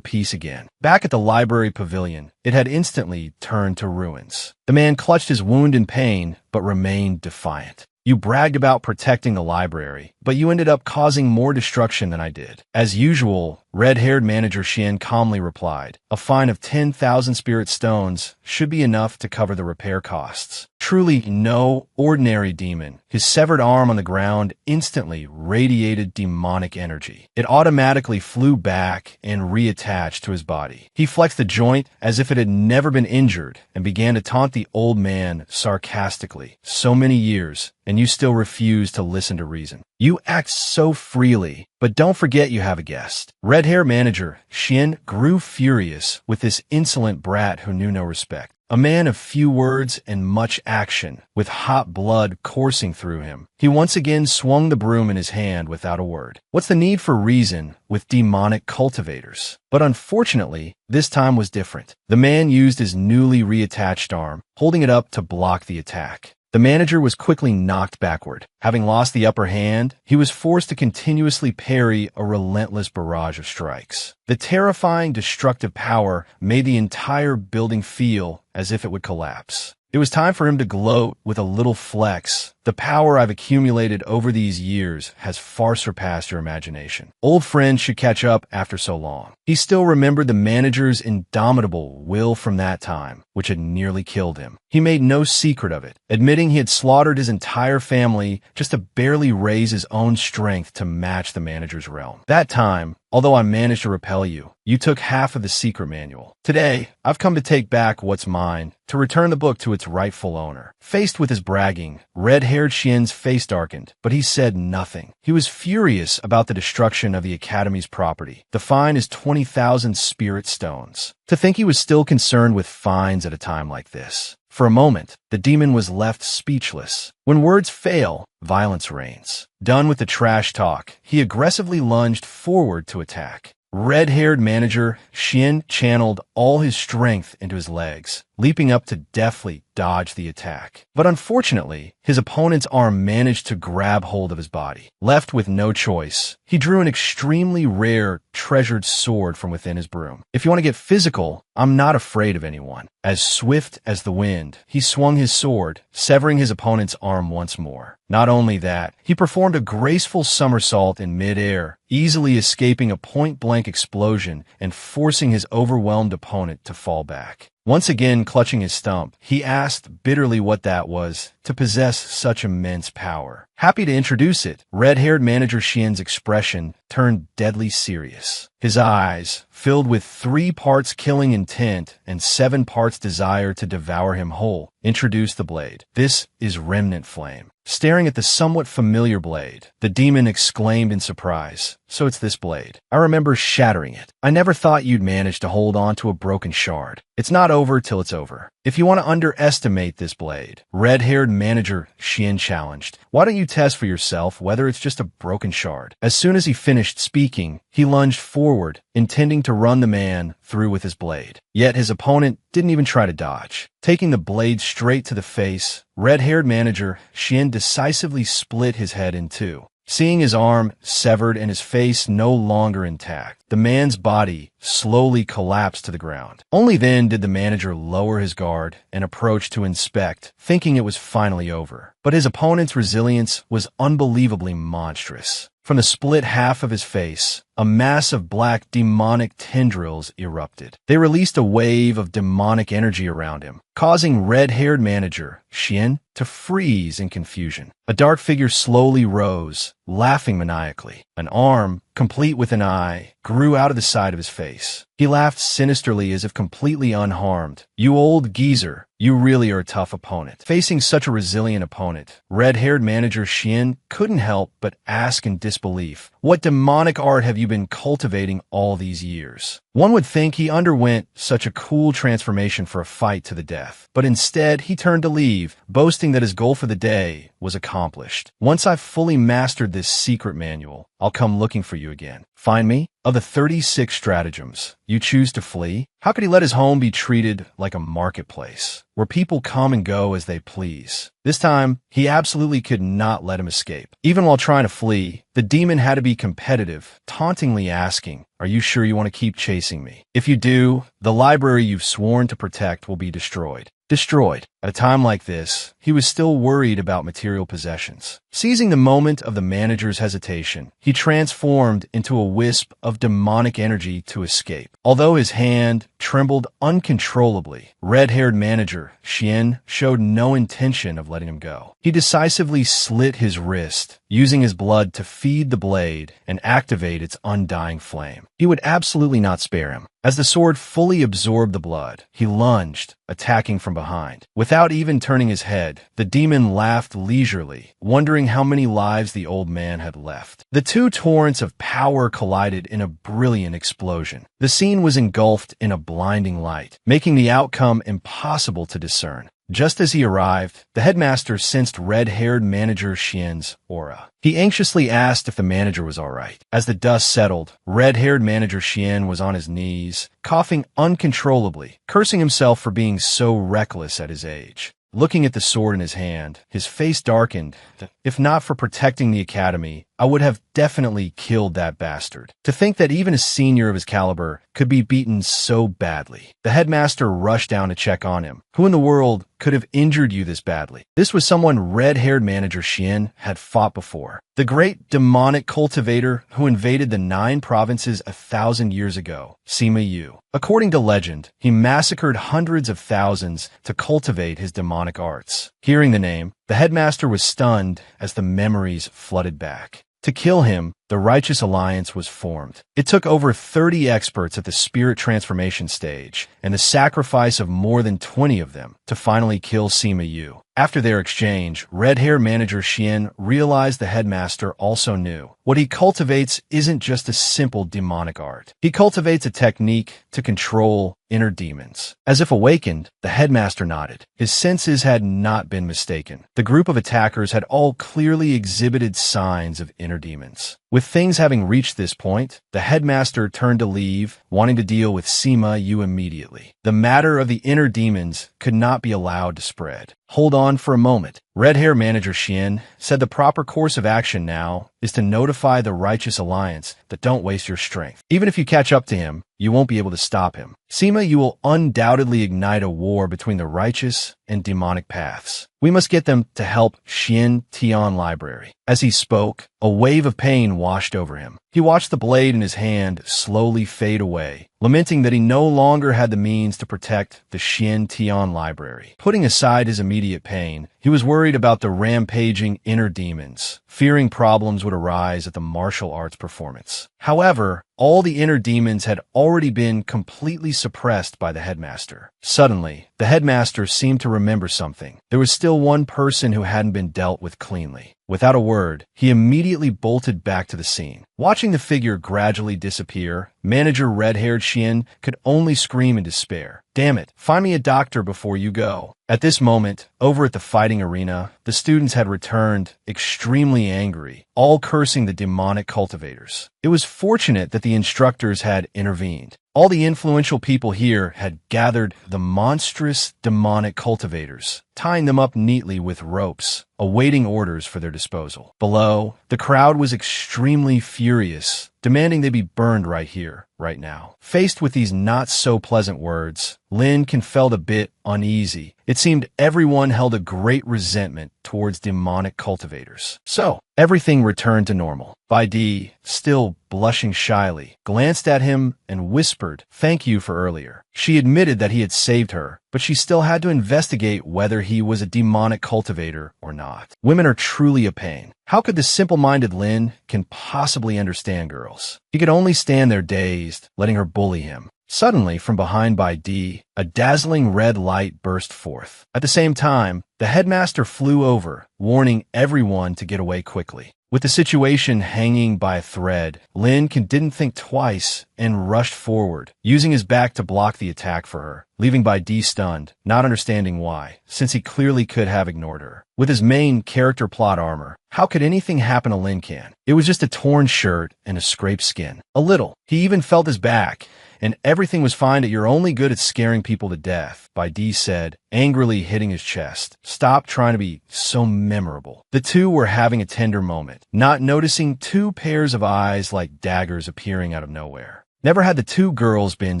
peace again. Back at the library pavilion, it had instantly turned to ruins. The man clutched his wound in pain, but remained defiant. You bragged about protecting the library, but you ended up causing more destruction than I did. As usual, red-haired manager Xian calmly replied, a fine of 10,000 spirit stones should be enough to cover the repair costs. Truly no ordinary demon. His severed arm on the ground instantly radiated demonic energy. It automatically flew back and reattached to his body. He flexed the joint as if it had never been injured and began to taunt the old man sarcastically. So many years, and you still refuse to listen to reason. You act so freely, but don't forget you have a guest. Red hair manager Xian grew furious with this insolent brat who knew no respect. A man of few words and much action, with hot blood coursing through him. He once again swung the broom in his hand without a word. What's the need for reason with demonic cultivators? But unfortunately, this time was different. The man used his newly reattached arm, holding it up to block the attack. The manager was quickly knocked backward. Having lost the upper hand, he was forced to continuously parry a relentless barrage of strikes. The terrifying, destructive power made the entire building feel as if it would collapse. It was time for him to gloat with a little flex. The power I've accumulated over these years has far surpassed your imagination. Old friends should catch up after so long. He still remembered the manager's indomitable will from that time, which had nearly killed him. He made no secret of it, admitting he had slaughtered his entire family just to barely raise his own strength to match the manager's realm. That time, although I managed to repel you, you took half of the secret manual. Today, I've come to take back what's mine, to return the book to its rightful owner. Faced with his bragging, red-haired Xian's face darkened, but he said nothing. He was furious about the destruction of the Academy's property. The fine is 20,000 spirit stones. To think he was still concerned with fines at a time like this. For a moment, the demon was left speechless. When words fail, violence reigns. Done with the trash talk, he aggressively lunged forward to attack. Red-haired manager Xian channeled all his strength into his legs, leaping up to deftly dodge the attack. But unfortunately, his opponent's arm managed to grab hold of his body. Left with no choice, he drew an extremely rare, treasured sword from within his broom. If you want to get physical, I'm not afraid of anyone. As swift as the wind, he swung his sword, severing his opponent's arm once more. Not only that, he performed a graceful somersault in midair, easily escaping a point-blank explosion and forcing his overwhelmed opponent to fall back. Once again clutching his stump, he asked bitterly what that was to possess such immense power. Happy to introduce it, red-haired manager Xian's expression turned deadly serious. His eyes, filled with 3 parts killing intent and 7 parts desire to devour him whole, introduced the blade. This is Remnant Flame. Staring at the somewhat familiar blade, the demon exclaimed in surprise, so it's this blade. I remember shattering it. I never thought you'd manage to hold on to a broken shard. It's not over till it's over. If you want to underestimate this blade, red-haired manager Xian challenged, why don't you test for yourself whether it's just a broken shard? As soon as he finished speaking, he lunged forward, intending to run the man through with his blade. Yet his opponent didn't even try to dodge. Taking the blade straight to the face, red-haired manager Xian decisively split his head in two. Seeing his arm severed and his face no longer intact, the man's body slowly collapsed to the ground. Only then did the manager lower his guard and approach to inspect, thinking it was finally over. But his opponent's resilience was unbelievably monstrous. From the split half of his face, a mass of black demonic tendrils erupted. They released a wave of demonic energy around him, causing red-haired manager Xian to freeze in confusion. A dark figure slowly rose, laughing maniacally. An arm, complete with an eye, grew out of the side of his face. He laughed sinisterly as if completely unharmed. You old geezer, you really are a tough opponent. Facing such a resilient opponent, red-haired manager Xian couldn't help but ask in disbelief, what demonic art have you been cultivating all these years? One would think he underwent such a cool transformation for a fight to the death, but instead he turned to leave, boasting that his goal for the day was accomplished. Once I've fully mastered this secret manual, I'll come looking for you again. Find me? Of the 36 stratagems, you choose to flee? How could he let his home be treated like a marketplace, where people come and go as they please? This time, he absolutely could not let him escape. Even while trying to flee, the demon had to be competitive, tauntingly asking, "Are you sure you want to keep chasing me? If you do, the library you've sworn to protect will be destroyed." Destroyed. At a time like this, he was still worried about material possessions. Seizing the moment of the manager's hesitation, he transformed into a wisp of demonic energy to escape. Although his hand trembled uncontrollably, red-haired manager Xian showed no intention of letting him go. He decisively slit his wrist, using his blood to feed the blade and activate its undying flame. He would absolutely not spare him. As the sword fully absorbed the blood, he lunged, attacking from behind. Without even turning his head, the demon laughed leisurely, wondering how many lives the old man had left. The two torrents of power collided in a brilliant explosion. The scene was engulfed in a blinding light, making the outcome impossible to discern. Just as he arrived, the headmaster sensed red-haired manager Xian's aura. He anxiously asked if the manager was all right. As the dust settled, red-haired manager Xian was on his knees, coughing uncontrollably, cursing himself for being so reckless at his age. Looking at the sword in his hand, his face darkened. If not for protecting the academy, I would have definitely killed that bastard. To think that even a senior of his caliber could be beaten so badly. The headmaster rushed down to check on him. Who in the world could have injured you this badly? This was someone red-haired manager Xian had fought before. The great demonic cultivator who invaded the 9 provinces 1,000 years ago, Sima Yu. According to legend, he massacred hundreds of thousands to cultivate his demonic arts. Hearing the name, the headmaster was stunned as the memories flooded back. To kill him, the Righteous Alliance was formed. It took over 30 experts at the spirit transformation stage, and the sacrifice of more than 20 of them to finally kill Sima Yu. After their exchange, red-haired manager Xian realized the headmaster also knew. What he cultivates isn't just a simple demonic art. He cultivates a technique to control inner demons. As if awakened, the headmaster nodded. His senses had not been mistaken. The group of attackers had all clearly exhibited signs of inner demons. With things having reached this point, the headmaster turned to leave, wanting to deal with Sima Yu immediately. The matter of the inner demons could not be allowed to spread. Hold on for a moment. Red Hair Manager Xian said the proper course of action now is to notify the Righteous Alliance that don't waste your strength. Even if you catch up to him, you won't be able to stop him. Sima, you will undoubtedly ignite a war between the righteous and demonic paths. We must get them to help Xian Tian Library. As he spoke, a wave of pain washed over him. He watched the blade in his hand slowly fade away, lamenting that he no longer had the means to protect the Xian Tian Library. Putting aside his immediate pain, he was worried about the rampaging inner demons, fearing problems would arise at the martial arts performance. However, all the inner demons had already been completely suppressed by the headmaster. Suddenly, the headmaster seemed to remember something. There was still one person who hadn't been dealt with cleanly. Without a word, he immediately bolted back to the scene. Watching the figure gradually disappear, manager red-haired Xian could only scream in despair. Damn it, find me a doctor before you go. At this moment, over at the fighting arena, the students had returned, extremely angry, all cursing the demonic cultivators. It was fortunate that the instructors had intervened. All the influential people here had gathered the monstrous demonic cultivators, tying them up neatly with ropes, awaiting orders for their disposal. Below, the crowd was extremely furious, demanding they be burned right here, right now. Faced with these not-so-pleasant words, Lin felt a bit uneasy. It seemed everyone held a great resentment towards demonic cultivators. So, everything returned to normal. Bai Di, still blushing shyly, glanced at him and whispered, "Thank you for earlier." She admitted that he had saved her, but she still had to investigate whether he was a demonic cultivator or not. Women are truly a pain. How could the simple-minded Lin can possibly understand girls? He could only stand there dazed, letting her bully him. Suddenly, from behind Bai Di, a dazzling red light burst forth. At the same time, the headmaster flew over, warning everyone to get away quickly. With the situation hanging by a thread, Lin didn't think twice and rushed forward, using his back to block the attack for her, leaving Bai Di stunned, not understanding why, since he clearly could have ignored her. With his main character plot armor, how could anything happen to Lin Can? It was just a torn shirt and a scraped skin. A little. He even felt his back, and everything was fine that you're only good at scaring people to death, Bai Di said, angrily hitting his chest. Stop trying to be so memorable. The two were having a tender moment, not noticing two pairs of eyes like daggers appearing out of nowhere. Never had the two girls been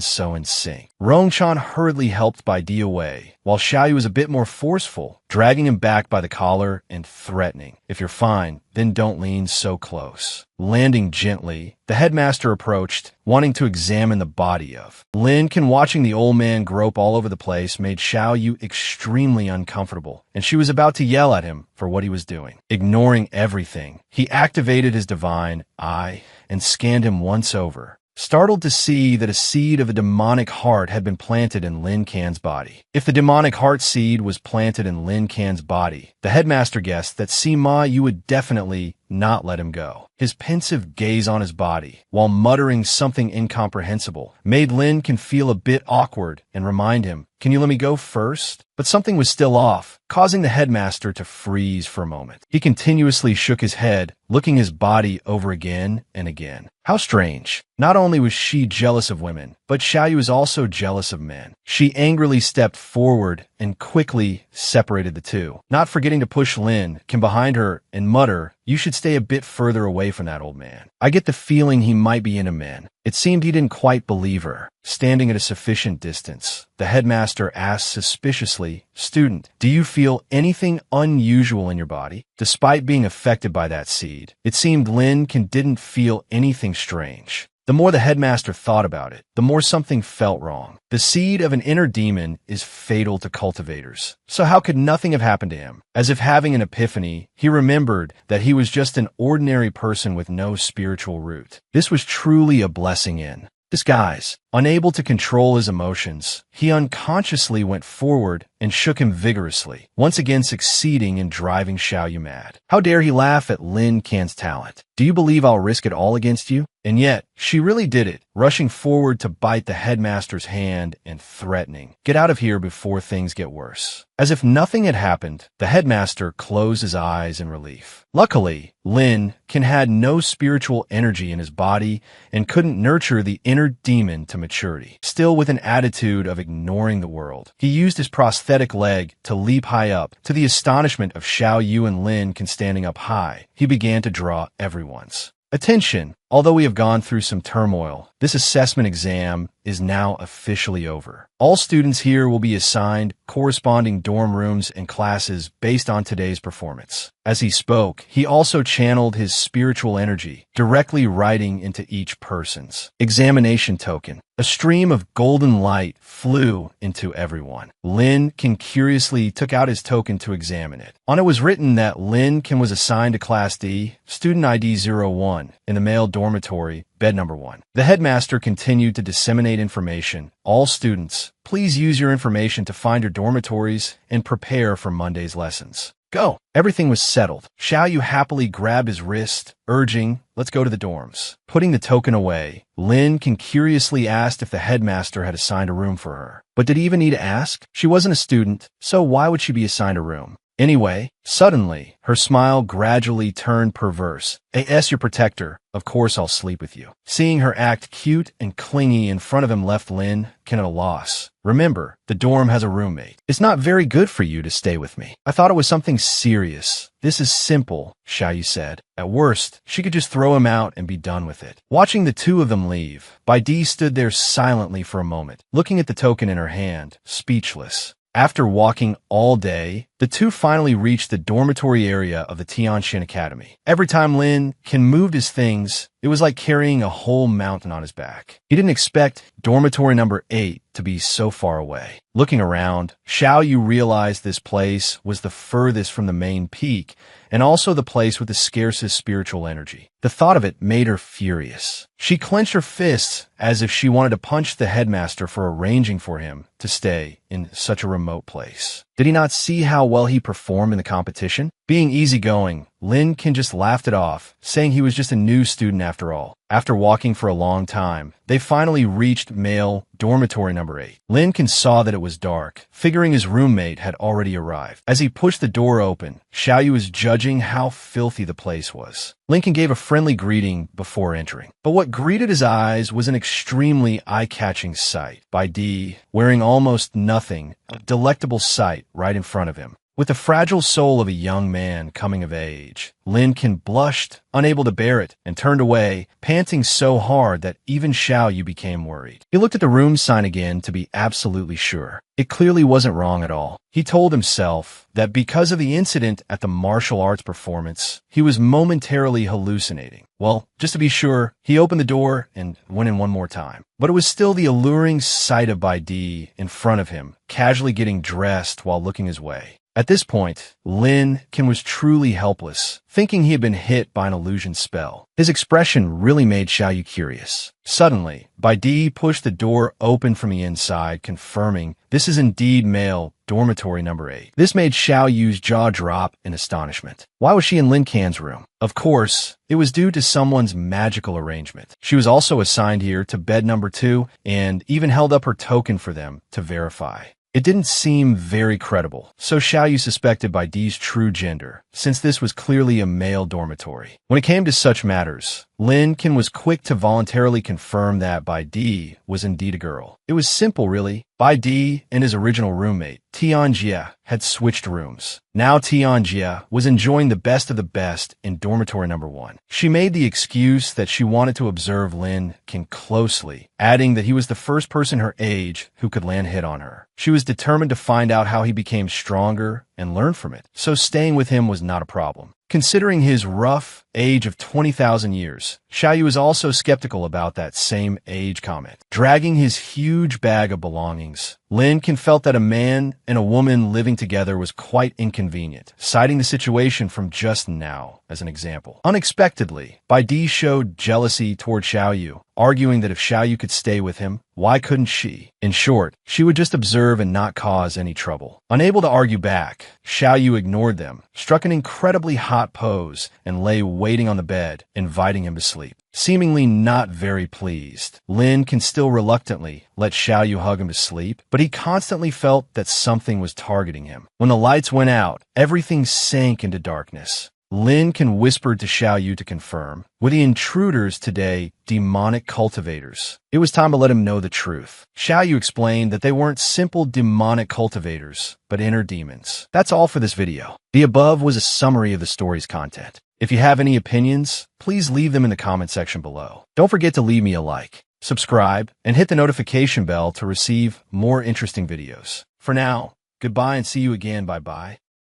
so in sync. Rongchan hurriedly helped Bai Di away, while Xiaoyu was a bit more forceful, dragging him back by the collar and threatening, "If you're fine, then don't lean so close." Landing gently, the headmaster approached, wanting to examine the body of Lin Can. Watching the old man grope all over the place made Xiaoyu extremely uncomfortable, and she was about to yell at him for what he was doing. Ignoring everything, he activated his divine eye and scanned him once over, startled to see that a seed of a demonic heart had been planted in Lin Can's body. If the demonic heart seed was planted in Lin Can's body, the headmaster guessed that Sima Yu would definitely not let him go. His pensive gaze on his body, while muttering something incomprehensible, made Lin Can feel a bit awkward and remind him, "Can you let me go first?" But something was still off, causing the headmaster to freeze for a moment. He continuously shook his head, looking his body over again and again. How strange. Not only was she jealous of women, but Xiaoyu was also jealous of men. She angrily stepped forward and quickly separated the two, not forgetting to push Lin Can behind her and mutter, "You should stay a bit further away from that old man. I get the feeling he might be into men." It seemed he didn't quite believe her. Standing at a sufficient distance, the headmaster asked suspiciously, "Student, do you feel anything unusual in your body?" Despite being affected by that seed, it seemed Lin Can didn't feel anything strange. The more the headmaster thought about it, the more something felt wrong. The seed of an inner demon is fatal to cultivators. So how could nothing have happened to him? As if having an epiphany, he remembered that he was just an ordinary person with no spiritual root. This was truly a blessing in disguise. Unable to control his emotions, he unconsciously went forward and shook him vigorously, once again succeeding in driving Xiaoyu mad. How dare he laugh at Lin Can's talent? "Do you believe I'll risk it all against you?" And yet, she really did it, rushing forward to bite the headmaster's hand and threatening, "Get out of here before things get worse." As if nothing had happened, the headmaster closed his eyes in relief. Luckily, Lin Can had no spiritual energy in his body and couldn't nurture the inner demon to maturity. Still with an attitude of ignoring the world, he used his prosthetic leg to leap high up. To the astonishment of Xiaoyu and Lin Can standing up high, he began to draw everyone's attention. Although we have gone through some turmoil, this assessment exam is now officially over. All students here will be assigned corresponding dorm rooms and classes based on today's performance. As he spoke, he also channeled his spiritual energy, directly writing into each person's examination token. A stream of golden light flew into everyone. Lin Can curiously took out his token to examine it. On it was written that Lin Can was assigned to Class D, student ID 01, in the male dormitory, bed number 1. The headmaster continued to disseminate information. All students, please use your information to find your dormitories and prepare for Monday's lessons. Go. Everything was settled. Xiaoyu happily grabbed his wrist, urging, "Let's go to the dorms." Putting the token away, Lin Can curiously asked if the headmaster had assigned a room for her. But did he even need to ask? She wasn't a student, so why would she be assigned a room? Anyway, suddenly, her smile gradually turned perverse. "A.S. your protector. Of course I'll sleep with you." Seeing her act cute and clingy in front of him left Lin Can at a loss. "Remember, the dorm has a roommate. It's not very good for you to stay with me. I thought it was something serious." "This is simple," Xiaoyu said. At worst, she could just throw him out and be done with it. Watching the two of them leave, Bai Di stood there silently for a moment, looking at the token in her hand, speechless. After walking all day, the two finally reached the dormitory area of the Tianxin Academy. Every time Lin Can moved his things, it was like carrying a whole mountain on his back. He didn't expect dormitory number 8 to be so far away. Looking around, Xiaoyu realized this place was the furthest from the main peak, and also the place with the scarcest spiritual energy. The thought of it made her furious. She clenched her fists as if she wanted to punch the headmaster for arranging for him to stay in such a remote place. Did he not see how well he performed in the competition? Being easygoing, Lin Kan just laughed it off, saying he was just a new student after all. After walking for a long time, they finally reached male dormitory number 8. Lin Kan saw that it was dark, figuring his roommate had already arrived. As he pushed the door open, Xiaoyu was judging how filthy the place was. Lin Kan gave a friendly greeting before entering. But what greeted his eyes was an extremely eye-catching sight. Bai Di, wearing almost nothing, a delectable sight right in front of him. With the fragile soul of a young man coming of age, Lin Kan blushed, unable to bear it, and turned away, panting so hard that even Xiaoyu became worried. He looked at the room sign again to be absolutely sure. It clearly wasn't wrong at all. He told himself that because of the incident at the martial arts performance, he was momentarily hallucinating. Well, just to be sure, he opened the door and went in one more time. But it was still the alluring sight of Bai Di in front of him, casually getting dressed while looking his way. At this point, Lin Kan was truly helpless, thinking he had been hit by an illusion spell. His expression really made Xiaoyu curious. Suddenly, Bai Di pushed the door open from the inside, confirming this is indeed male dormitory number 8. This made Xiaoyu's jaw drop in astonishment. Why was she in Lin Kan's room? Of course, it was due to someone's magical arrangement. She was also assigned here to bed number 2 and even held up her token for them to verify. It didn't seem very credible, so Xiaoyu suspected Bai Di's true gender, since this was clearly a male dormitory. When it came to such matters, Lin Kan was quick to voluntarily confirm that Bai Di was indeed a girl. It was simple, really. Bai Di and his original roommate, Tianjie, had switched rooms. Now Tianjie was enjoying the best of the best in dormitory number 1. She made the excuse that she wanted to observe Lin Kan closely, adding that he was the first person her age who could land hit on her. She was determined to find out how he became stronger and learn from it, so staying with him was not a problem. Considering his rough age of 20,000 years, Xiaoyu was also skeptical about that same age comment. Dragging his huge bag of belongings, Lin Kan felt that a man and a woman living together was quite inconvenient, citing the situation from just now as an example. Unexpectedly, Bai Di showed jealousy toward Xiaoyu, arguing that if Xiaoyu could stay with him, why couldn't she? In short, she would just observe and not cause any trouble. Unable to argue back, Xiaoyu ignored them, struck an incredibly hot pose, and lay waiting on the bed, inviting him to sleep. Seemingly not very pleased, Lin Kan still reluctantly let Xiaoyu hug him to sleep, but he constantly felt that something was targeting him. When the lights went out, everything sank into darkness. Lin Kan whispered to Xiaoyu to confirm, were the intruders today demonic cultivators? It was time to let him know the truth. Xiaoyu explained that they weren't simple demonic cultivators, but inner demons. That's all for this video. The above was a summary of the story's content. If you have any opinions, please leave them in the comment section below. Don't forget to leave me a like, subscribe, and hit the notification bell to receive more interesting videos. For now, goodbye and see you again. Bye-bye.